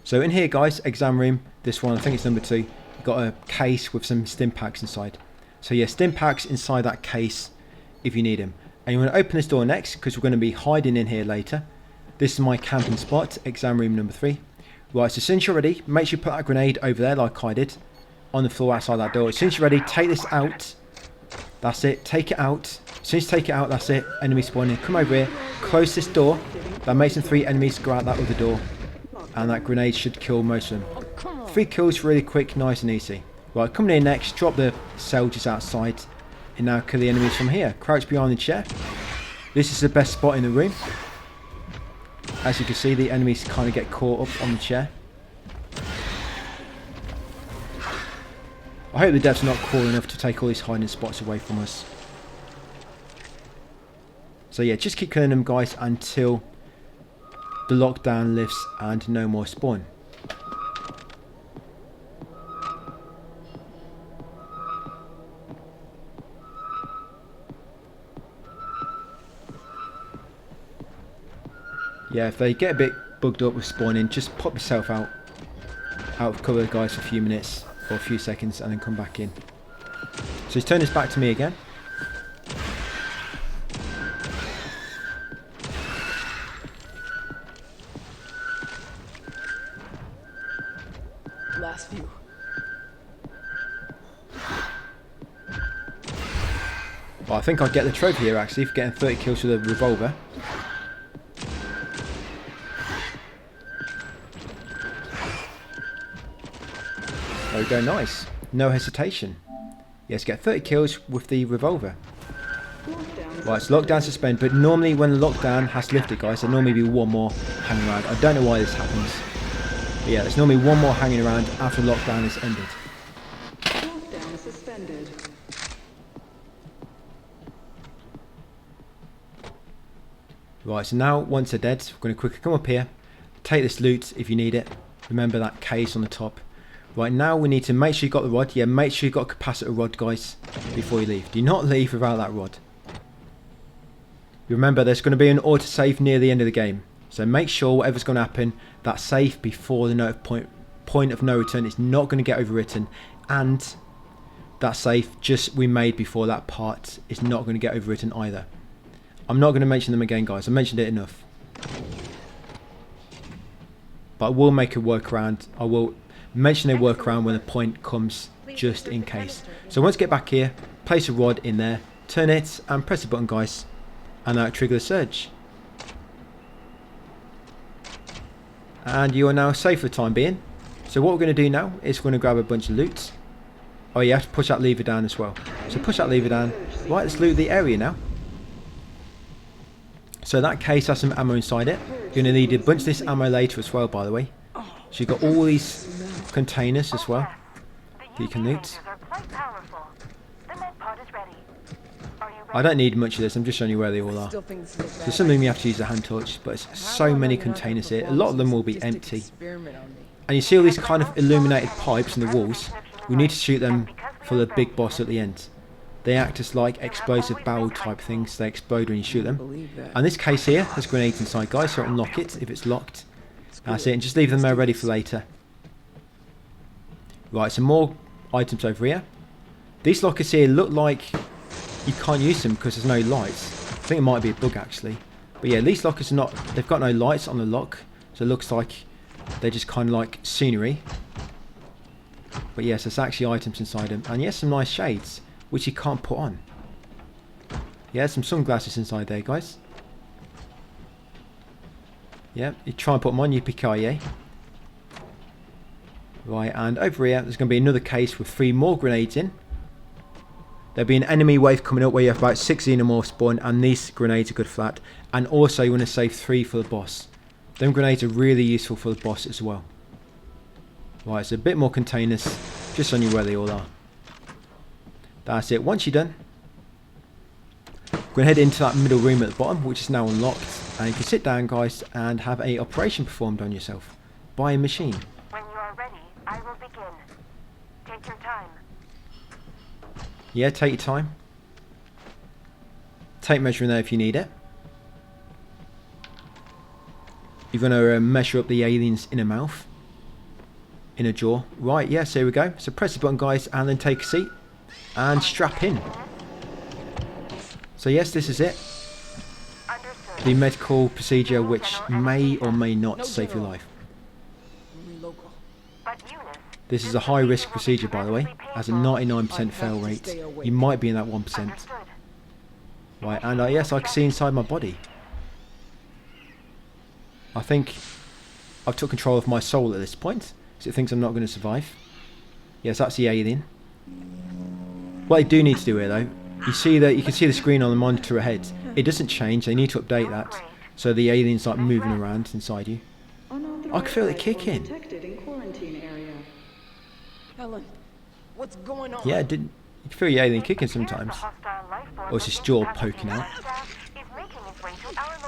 So in here, guys, exam room. This one, I think it's number 2. You've got a case with some stim packs inside. So yeah, stim packs inside that case if you need them. And you want to open this door next because we're going to be hiding in here later. This is my camping spot, exam room number 3. Right, so since you're ready, make sure you put that grenade over there like I did, on the floor outside that door. As soon as you're ready, take this out. That's it, take it out. As soon as you take it out, that's it. Enemy spawning. Come over here, close this door. That makes them 3 enemies go out that other door. And that grenade should kill most of them. 3 kills really quick, nice and easy. Right, coming in next, drop the soldiers outside. And now kill the enemies from here. Crouch behind the chair. This is the best spot in the room. As you can see, the enemies kind of get caught up on the chair. I hope the devs are not cruel enough to take all these hiding spots away from us. So yeah, just keep killing them guys until the lockdown lifts and no more spawn. Yeah, if they get a bit bugged up with spawning, just pop yourself out of cover guys for a few minutes or a few seconds and then come back in. So he's turned his back to me again. Last few. Well, I think I'll get the trophy here actually for getting 30 kills with a revolver. There we go, nice. No hesitation. Yes, get 30 kills with the revolver. Right, it's lockdown suspend, but normally when the lockdown has lifted, guys, there'll normally be one more hanging around. I don't know why this happens. But yeah, there's normally one more hanging around after lockdown is ended. Lockdown suspended. Right, so now once they're dead, we're going to quickly come up here, take this loot if you need it. Remember that case on the top. Right, now we need to make sure you've got the rod. Yeah, make sure you've got a capacitor rod, guys, before you leave. Do not leave without that rod. Remember, there's going to be an autosave near the end of the game. So make sure whatever's going to happen, that save before the point of no return is not going to get overwritten. And that save just we made before that part is not going to get overwritten either. I'm not going to mention them again, guys. I mentioned it enough. But I will make a workaround. I will mention a workaround when the point comes, just in case. So once you get back here, place a rod in there, turn it and press the button, guys, and that'll trigger the surge. And you are now safe for the time being. So what we're going to do now is we're going to grab a bunch of loot. Oh, you have to push that lever down as well. So push that lever down. Right, let's loot the area now. So that case has some ammo inside it. You're going to need a bunch of this ammo later as well, by the way. So you've got all these containers as well that you can loot. I don't need much of this, I'm just showing you where they all are. So something you have to use a hand torch, but it's so many containers here. A lot of them will be empty. And you see all these kind of illuminated pipes in the walls. We need to shoot them for the big boss at the end. They act as like explosive barrel type things. They explode when you shoot them. And this case here has grenades inside, guys, so unlock it if it's locked. That's it, and just leave them there ready for later. Right, some more items over here. These lockers here look like you can't use them because there's no lights. I think it might be a bug actually. But yeah, these lockers are not, they've got no lights on the lock. So it looks like they're just kind of like scenery. But yes, there's actually items inside them. And yes, some nice shades, which you can't put on. Yeah, some sunglasses inside there, guys. Yeah, you try and put them on, yippee-ki-yay. Right, and over here, there's going to be another case with 3 more grenades in. There'll be an enemy wave coming up where you have about 16 or more spawn, and these grenades are good for that. And also, you want to save 3 for the boss. Them grenades are really useful for the boss as well. Right, so a bit more containers, just showing you where they all are. That's it. Once you're done, we're going to head into that middle room at the bottom, which is now unlocked. And you can sit down, guys, and have a operation performed on yourself by a machine. When you are ready, I will begin. Take your time. Yeah, take your time. Tape measure in there if you need it. You're going to measure up the alien's inner mouth. Inner jaw. Right, yes, here we go. So press the button, guys, and then take a seat. and strap in. So yes, this is it. The medical procedure which may or may not save your life. This is a high risk procedure, by the way, has a 99% fail rate. You might be in that 1%. Right, and yes, I can see inside my body. I think I've took control of my soul at this point, because it thinks I'm not going to survive. Yes, that's the alien. What they do need to do here, though, you can see the screen on the monitor ahead. It doesn't change. They need to update that, so the alien's like moving around inside you. I can feel it kicking. Helen, what's going on? Yeah, you can feel your alien kicking sometimes, or it's his jaw poking out.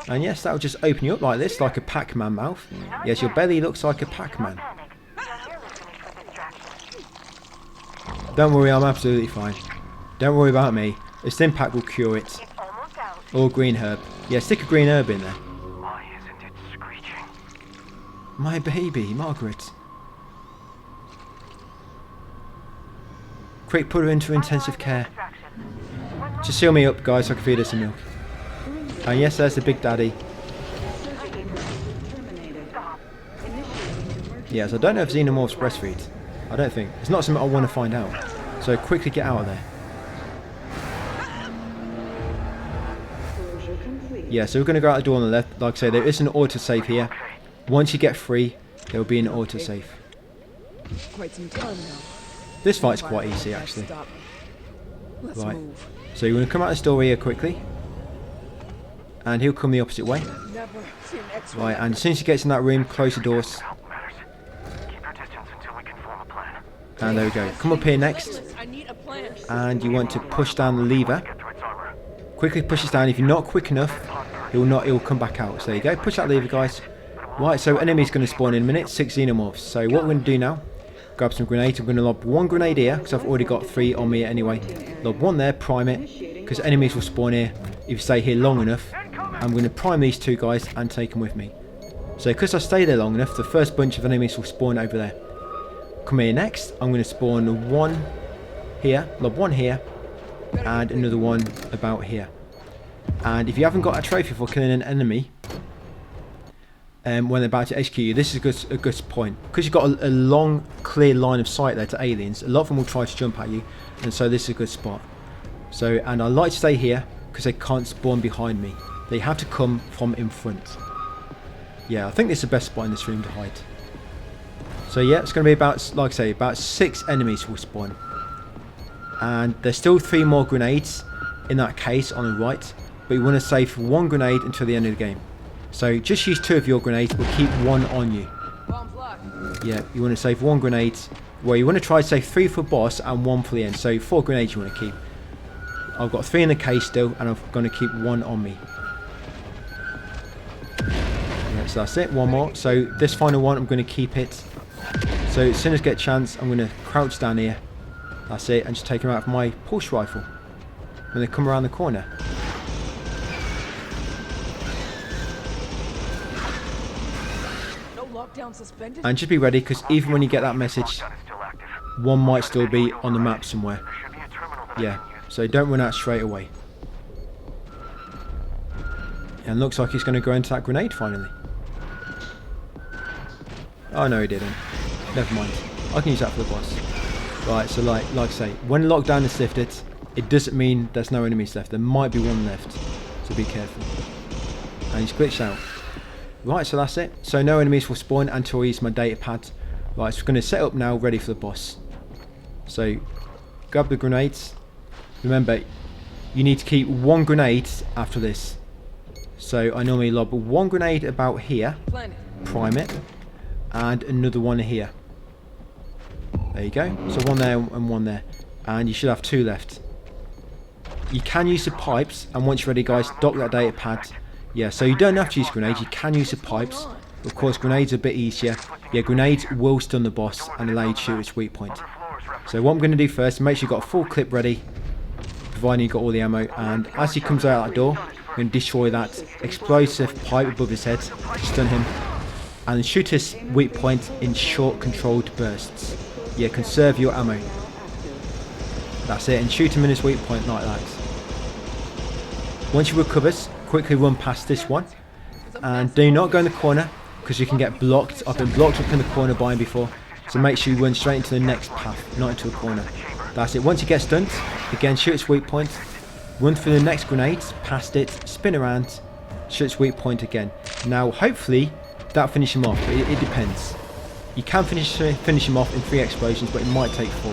And yes, that'll just open you up like this, like a Pac-Man mouth. Yes, your belly looks like a Pac-Man. Don't worry, I'm absolutely fine. Don't worry about me. A stim pack will cure it. Or green herb. Yeah, stick a green herb in there. Why isn't it screeching? My baby, Margaret. Quick, put her into intensive care. Just seal me up, guys, so I can feed her some milk. And yes, there's the big daddy. Yes, I don't know if xenomorphs breastfeed. I don't think. It's not something I want to find out. So quickly get out of there. Yeah, so we're going to go out the door on the left. Like I say, there is an autosave here. Once you get free, there will be an autosave. Quite some time now. This fight's quite easy, actually. Let's Right. move. So you're going to come out this door here quickly. And he'll come the opposite way. Never seen X-ray. Right, and as soon as he gets in that room, close the doors. Keep our distance until we can form a plan. And there we go. Come up here next. I need a plan. And you want to push down the lever. Get to its armor. Quickly push this down. If you're not quick enough, he'll come back out. So there you go. Push that lever, guys. Right, so enemy's going to spawn in a minute. 6 xenomorphs. So what we're going to do now, grab some grenades. I'm going to lob 1 grenade here, because I've already got 3 on me anyway. Lob 1 there, prime it, because enemies will spawn here if you stay here long enough. I'm going to prime these 2 guys and take them with me. So because I stay there long enough, the first bunch of enemies will spawn over there. Come here next. I'm going to spawn 1 here, lob 1 here, and another one about here. And if you haven't got a trophy for killing an enemy when they're about to execute you, this is a good point. Because you've got a long, clear line of sight there to aliens, a lot of them will try to jump at you, and so this is a good spot. So, and I like to stay here because they can't spawn behind me. They have to come from in front. Yeah, I think this is the best spot in this room to hide. So yeah, it's going to be about, like I say, about 6 enemies will spawn. And there's still 3 more grenades in that case on the right. But you want to save 1 grenade until the end of the game. So just use 2 of your grenades, but keep 1 on you. Yeah, you want to save 1 grenade. Well, you want to try to save 3 for boss and 1 for the end. So 4 grenades you want to keep. I've got 3 in the case still, and I'm going to keep 1 on me. Yeah, so that's it. 1 more. So this final one, I'm going to keep it. So as soon as I get a chance, I'm going to crouch down here. That's it, and just take him out of my pulse rifle when they come around the corner. And just be ready, because even when you get that message, one might still be on the map somewhere. Yeah, so don't run out straight away. And looks like he's going to go into that grenade finally. Oh no, he didn't. Never mind. I can use that for the boss. Right, so like I say, when lockdown is lifted, it doesn't mean there's no enemies left. There might be 1 left, so be careful. And he's glitched out. Right, so that's it. So no enemies will spawn until I use my data pad. Right, so we're going to set up now, ready for the boss. So, grab the grenades. Remember, you need to keep 1 grenade after this. So I normally lob 1 grenade about here, prime it, and another one here. There you go. So 1 there and 1 there. And you should have 2 left. You can use the pipes, and once you're ready guys, dock that data pad. Yeah, so you don't have to use grenades, you can use the pipes. Of course, grenades are a bit easier. Yeah, grenades will stun the boss and allow you to shoot its weak point. So what I'm going to do first, make sure you've got a full clip ready, providing you've got all the ammo, and as he comes out that door, I'm going to destroy that explosive pipe above his head, stun him, and shoot his weak point in short controlled bursts. Yeah, conserve your ammo. That's it, and shoot him in his weak point like that. Once he recovers, quickly run past this one. And do not go in the corner, because you can get blocked. I've been blocked up in the corner by him before. So make sure you run straight into the next path, not into a corner. That's it. Once he gets stunned, again shoot its weak point. Run through the next grenade, past it, spin around, shoot its weak point again. Now hopefully that'll finish him off, but it depends. You can finish him off in 3 explosions, but it might take 4.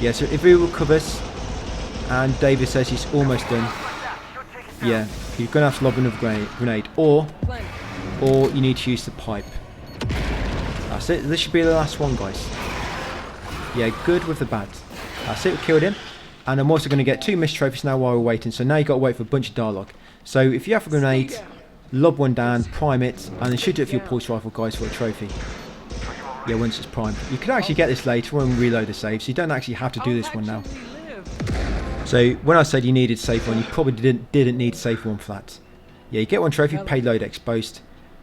Yeah, so if he recovers, and David says he's almost done, yeah, you're going to have to lob another grenade, or you need to use the pipe. That's it, this should be the last one, guys. Yeah, good with the bad. That's it, we killed him. And I'm also going to get 2 missed trophies now while we're waiting, so now you've got to wait for a bunch of dialogue. So if you have a grenade, lob one down, prime it, and then shoot it with your pulse rifle, guys, for a trophy. Yeah, once it's primed. You can actually get this later when we reload the save, so you don't actually have to do this one now. So when I said you needed save one, you probably didn't need save one for that. Yeah, you get 1 trophy, payload exposed.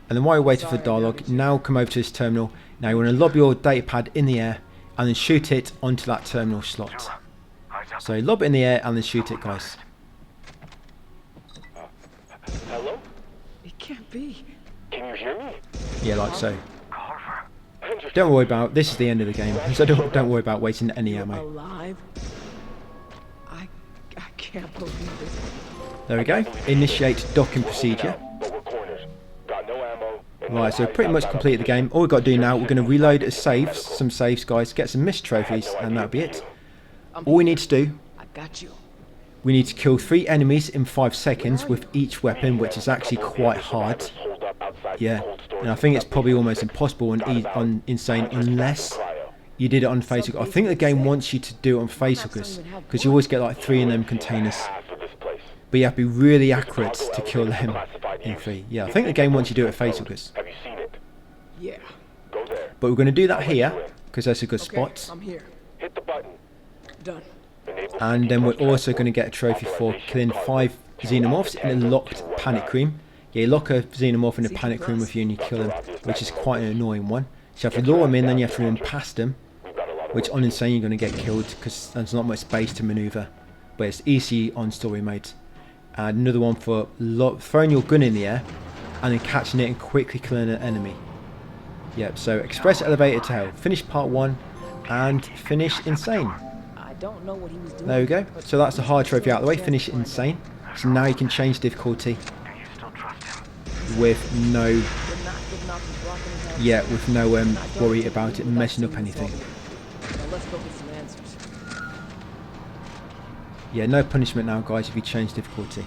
And then while you're waiting for the dialogue, now come over to this terminal. Now you want to lob your data pad in the air, and then shoot it onto that terminal slot. So lob it in the air and then shoot it, guys. Hello? It can't be. Can you hear me? Yeah, like so. Don't worry about, this is the end of the game, so don't worry about wasting any ammo. Alive? I can't believe this. There we go. Initiate docking procedure. Right, so pretty much completed the game. All we've got to do now, we're going to reload some saves, guys, get some missed trophies, and that'll be it. All we need to do, I got you. we need to kill 3 enemies in 5 seconds with each weapon, which is actually quite hard. Yeah, and I think it's probably almost impossible on Insane unless you did it on face. I think the game wants you to do it on facehuggers, because you always get like 3 in them containers. But you have to be really accurate to kill them in 3. Yeah, I think the game wants you to do it with facehuggers. Have you seen it? Yeah. Go there. But we're going to do that here, because that's a good spot. I'm here. Hit the button. Done. And then we're also going to get a trophy for killing 5 xenomorphs in a locked panic room. Yeah, you lock a xenomorph in a panic room with you and you kill them, which is quite an annoying one. So you have to lure them in, then you have to run past them, which on Insane you're going to get killed because there's not much space to manoeuvre. But it's easy on story mode. And another one for throwing your gun in the air and then catching it and quickly killing an enemy. Yep, so Express Elevator to Hell. Finish part 1 and finish Insane. I don't know what he was doing. There we go. So that's the hard trophy out of the way. Finish Insane. So now you can change difficulty with no worry about it messing up anything. Now let's go get some answers. Yeah, no punishment now, guys, if you change difficulty.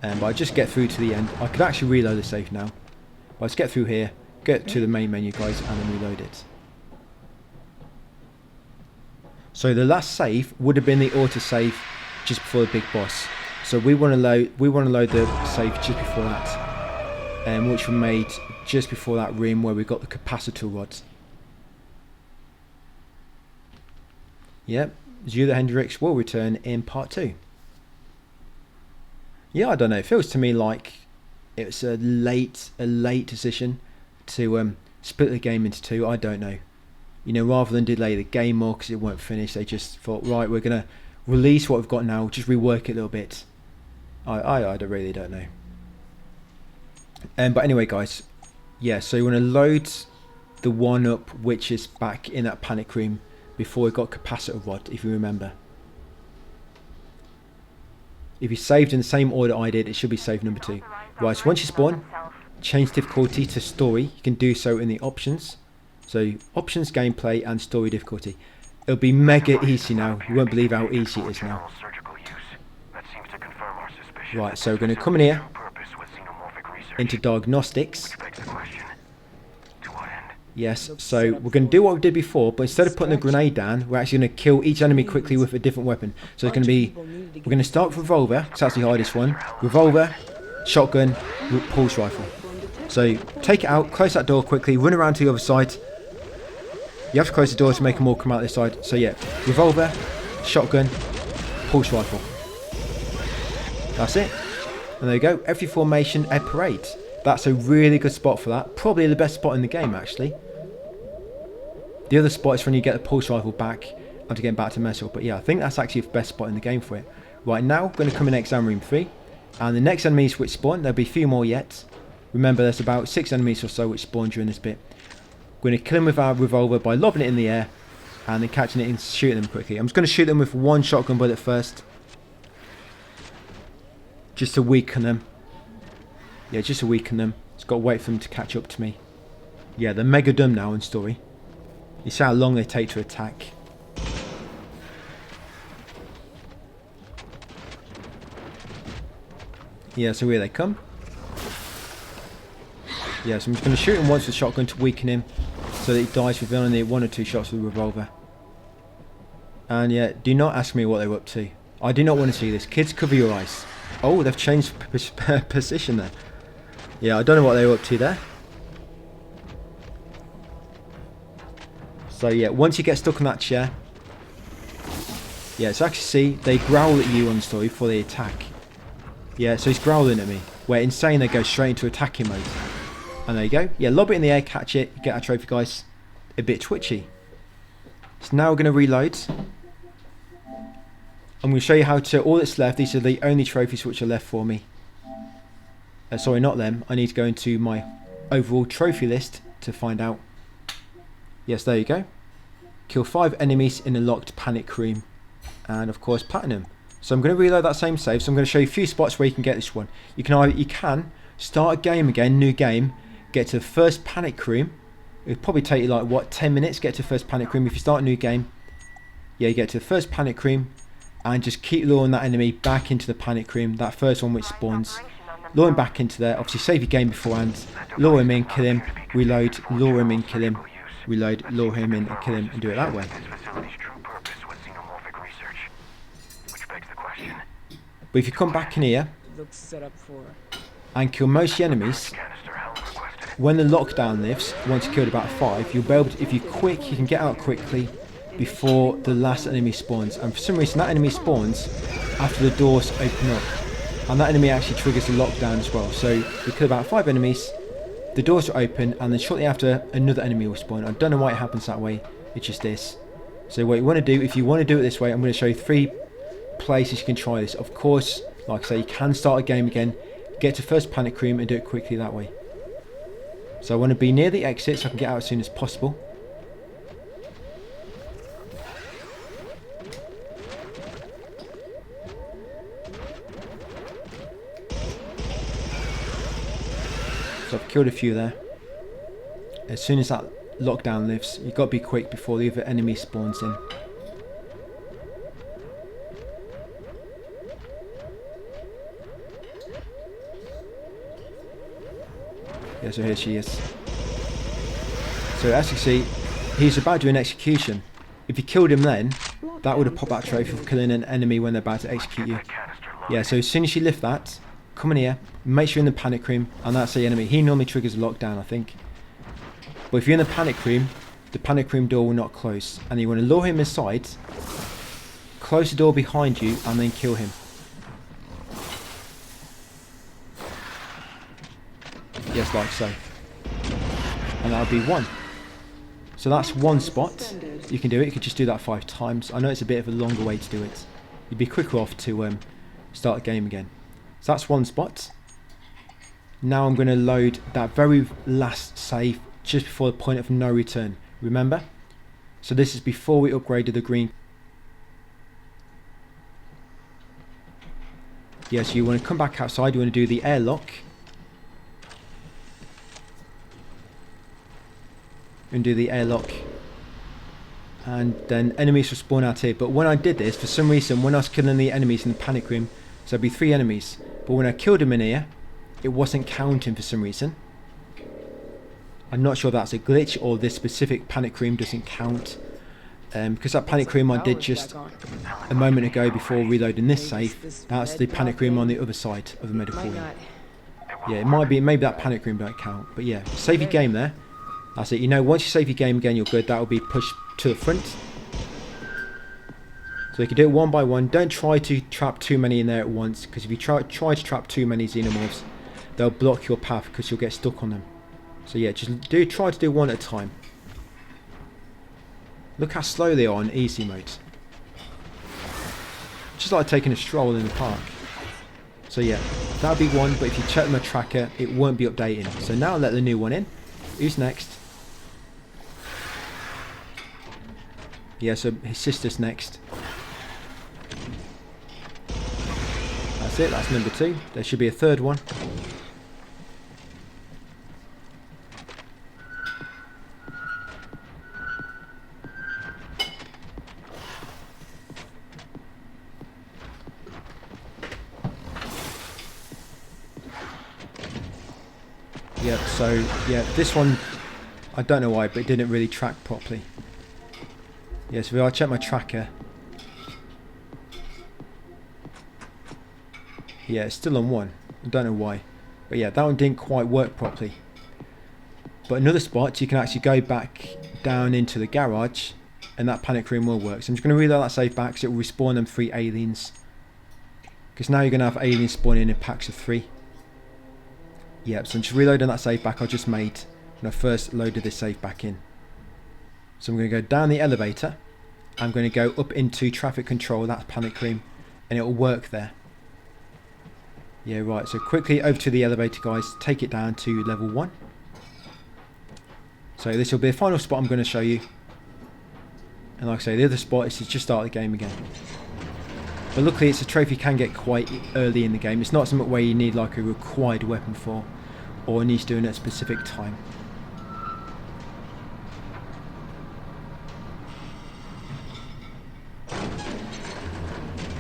But I just get through to the end. I could actually reload the save now. But let's get through here, get to the main menu, guys, and then reload it. So the last save would have been the autosave just before the big boss. So we want to load the save just before that, which we made just before that room where we got the capacitor rods. Yep, Jula Hendricks will return in part 2. Yeah, I don't know. It feels to me like it's a late decision to split the game into 2. I don't know. You know, rather than delay the game more because it weren't finished, they just thought, right, we're gonna release what we've got now, just rework it a little bit. I really don't know. But anyway, guys, yeah. So you want to load the one up which is back in that panic room before we got capacitor rod, if you remember. If you saved in the same order I did, it should be save number 2. Right. So once you spawn, change difficulty to story. You can do so in the options. So options, gameplay, and story difficulty. It'll be mega easy now. You won't believe how easy it is now. Right, so we're going to come in here into diagnostics. Yes, so we're going to do what we did before, but instead of putting the grenade down, we're actually going to kill each enemy quickly with a different weapon. So it's going to be, we're going to start with revolver, because that's the hardest one. Revolver, shotgun, pulse rifle. So take it out, close that door quickly, run around to the other side. You have to close the door to make them all come out this side. So yeah, revolver, shotgun, pulse rifle. That's it. And there you go. Every formation, a parade. That's a really good spot for that. Probably the best spot in the game, actually. The other spot is when you get the pulse rifle back after getting back to mess up. But yeah, I think that's actually the best spot in the game for it. Right, now going to come in exam room 3, and the next enemies which spawn, there'll be a few more yet. Remember, there's about 6 enemies or so which spawn during this bit. We're going to kill them with our revolver by lobbing it in the air and then catching it and shooting them quickly. I'm just going to shoot them with one shotgun bullet first, just to weaken them. Yeah, just to weaken them. Just got to wait for them to catch up to me. Yeah, they're mega dumb now in story. You see how long they take to attack. Yeah, so here they come. Yeah, so I'm just going to shoot him once with the shotgun to weaken him, so that he dies with only 1 or 2 shots with the revolver. And yeah, do not ask me what they were up to. I do not want to see this. Kids, cover your eyes. Oh, they've changed position there. Yeah, I don't know what they were up to there. So yeah, once you get stuck on that chair, yeah, so actually see, they growl at you on the story before they attack. Yeah, so he's growling at me. Where insane, they go straight into attacking mode. And there you go. Yeah, lob it in the air, catch it, get our trophy, guys. A bit twitchy. So now we're going to reload. I'm going to show you how to, all that's left, these are the only trophies which are left for me. Sorry, not them. I need to go into my overall trophy list to find out. Yes, there you go. Kill 5 enemies in a locked panic room. And of course, platinum. So I'm going to reload that same save. So I'm going to show you a few spots where you can get this one. You can start a game again, new game, get to the first panic room. It'll probably take you like, what, 10 minutes to get to the first panic room. If you start a new game, yeah, you get to the first panic room and just keep luring that enemy back into the panic room, that first one which spawns. Lure him back into there, obviously save your game beforehand, lure him in, kill him, reload, lure him in, kill him, reload, lure him in and kill him, and do it that way. But if you come back in here and kill most of the enemies, when the lockdown lifts, once you've killed about 5, you'll be able to, if you're quick, you can get out quickly before the last enemy spawns. And for some reason that enemy spawns after the doors open up. And that enemy actually triggers the lockdown as well. So we kill about 5 enemies, the doors are open, and then shortly after another enemy will spawn. I don't know why it happens that way, it's just this. So what you want to do, if you want to do it this way, I'm going to show you 3 places you can try this. Of course, like I say, you can start a game again, get to first panic room and do it quickly that way. So I want to be near the exit so I can get out as soon as possible. So I've killed a few there. As soon as that lockdown lifts, you've got to be quick before the other enemy spawns in. Yeah, so here she is. So as you see, he's about to do an execution. If you killed him then, that would have popped that trophy for killing an enemy when they're about to execute you. Yeah, so as soon as you lift that, come in here, make sure you're in the panic room, and that's the enemy. He normally triggers a lockdown, I think. But if you're in the panic room door will not close. And you want to lure him inside, close the door behind you, and then kill him. Yes, like so. And that'll be 1. So that's 1 spot. You can do it. You could just do that 5 times. I know it's a bit of a longer way to do it. You'd be quicker off to start the game again. So that's 1 spot. Now I'm going to load that very last save just before the point of no return. Remember? So this is before we upgraded the green. Yeah, so you want to come back outside. You want to do the airlock. And do the airlock, and then enemies will spawn out here. But when I did this, for some reason, when I was killing the enemies in the panic room, so there'd be 3 enemies, but when I killed them in here, it wasn't counting for some reason. I'm not sure if that's a glitch or this specific panic room doesn't count, because that panic room I did just a moment ago before reloading this save. That's the panic room on the other side of the medical room. Yeah, it might be, maybe that panic room don't count, but yeah, save your game there. That's it. You know, once you save your game again, you're good. That will be pushed to the front. So you can do it 1 by 1. Don't try to trap too many in there at once, because if you try to trap too many xenomorphs, they'll block your path because you'll get stuck on them. So yeah, just try to do 1 at a time. Look how slow they are on easy mode. Just like taking a stroll in the park. So yeah, that'll be one, but if you check my tracker, it won't be updating. So now let the new one in. Who's next? Yeah, so his sister's next. That's it, that's number 2. There should be a third one. Yep, so yeah, this one, I don't know why, but it didn't really track properly. Yeah, so if I check my tracker, yeah, it's still on 1. I don't know why, but yeah, that one didn't quite work properly. But another spot, you can actually go back down into the garage, and that panic room will work. So I'm just going to reload that save back, so it will respawn them 3 aliens. Because now you're going to have aliens spawning in packs of 3. Yep, so I'm just reloading that save back I just made when I first loaded this save back in. So I'm going to go down the elevator. I'm going to go up into traffic control, that panic room, and it will work there. Yeah, right, so quickly over to the elevator, guys. Take it down to level 1. So this will be the final spot I'm going to show you. And like I say, the other spot is to just start the game again. But luckily it's a trophy you can get quite early in the game. It's not something where you need like a required weapon for, or needs doing at a specific time.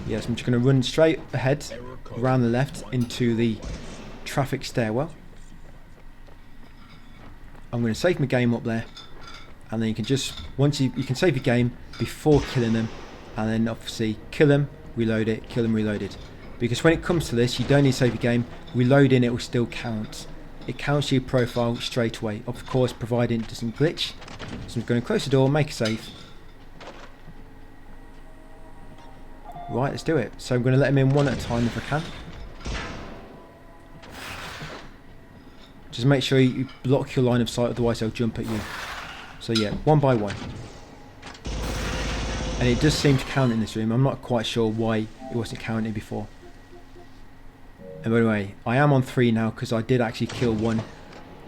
Yes, I'm just going to run straight ahead, around the left, into the traffic stairwell. I'm going to save my game up there, and then you can just, once you can save your game before killing them, and then obviously kill them, reload it, kill them, reload it. Because when it comes to this, you don't need to save your game. Reloading it will still count. It counts your profile straight away, of course, providing it doesn't glitch. So I'm going to close the door, make a save. Right, let's do it. So I'm going to let them in one at a time if I can. Just make sure you block your line of sight, otherwise they'll jump at you. So yeah, one by one. And it does seem to count in this room. I'm not quite sure why it wasn't counting before. And by the way, I am on 3 now because I did actually kill one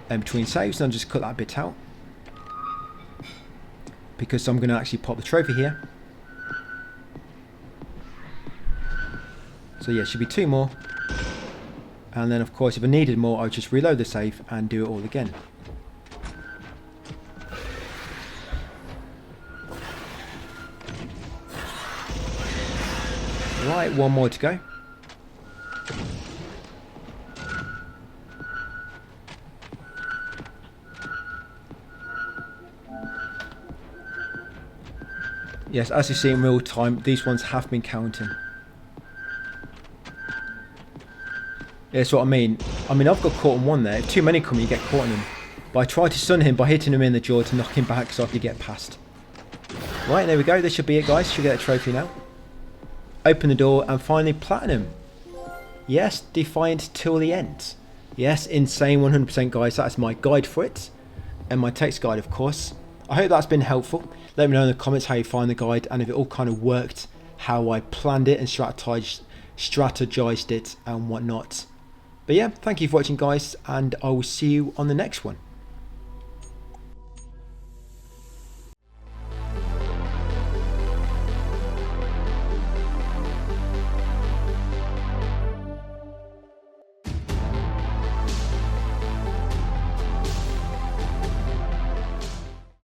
between saves, and I'll just cut that bit out. Because I'm going to actually pop the trophy here. So yeah, should be 2 more. And then of course if I needed more, I would just reload the save and do it all again. Right, 1 more to go. Yes, as you see in real time, these ones have been counting. Yeah, that's what I mean. I've got caught on 1 there. If too many come, you get caught on them. But I tried to stun him by hitting him in the jaw to knock him back so I could get past. Right, there we go. This should be it, guys. Should get a trophy now. Open the door and finally platinum. Yes, defiant till the end. Yes, insane 100%, guys. That's my guide for it. And my text guide, of course. I hope that's been helpful. Let me know in the comments how you find the guide and if it all kind of worked, how I planned it and strategized it and whatnot. But yeah, thank you for watching, guys, and I will see you on the next one.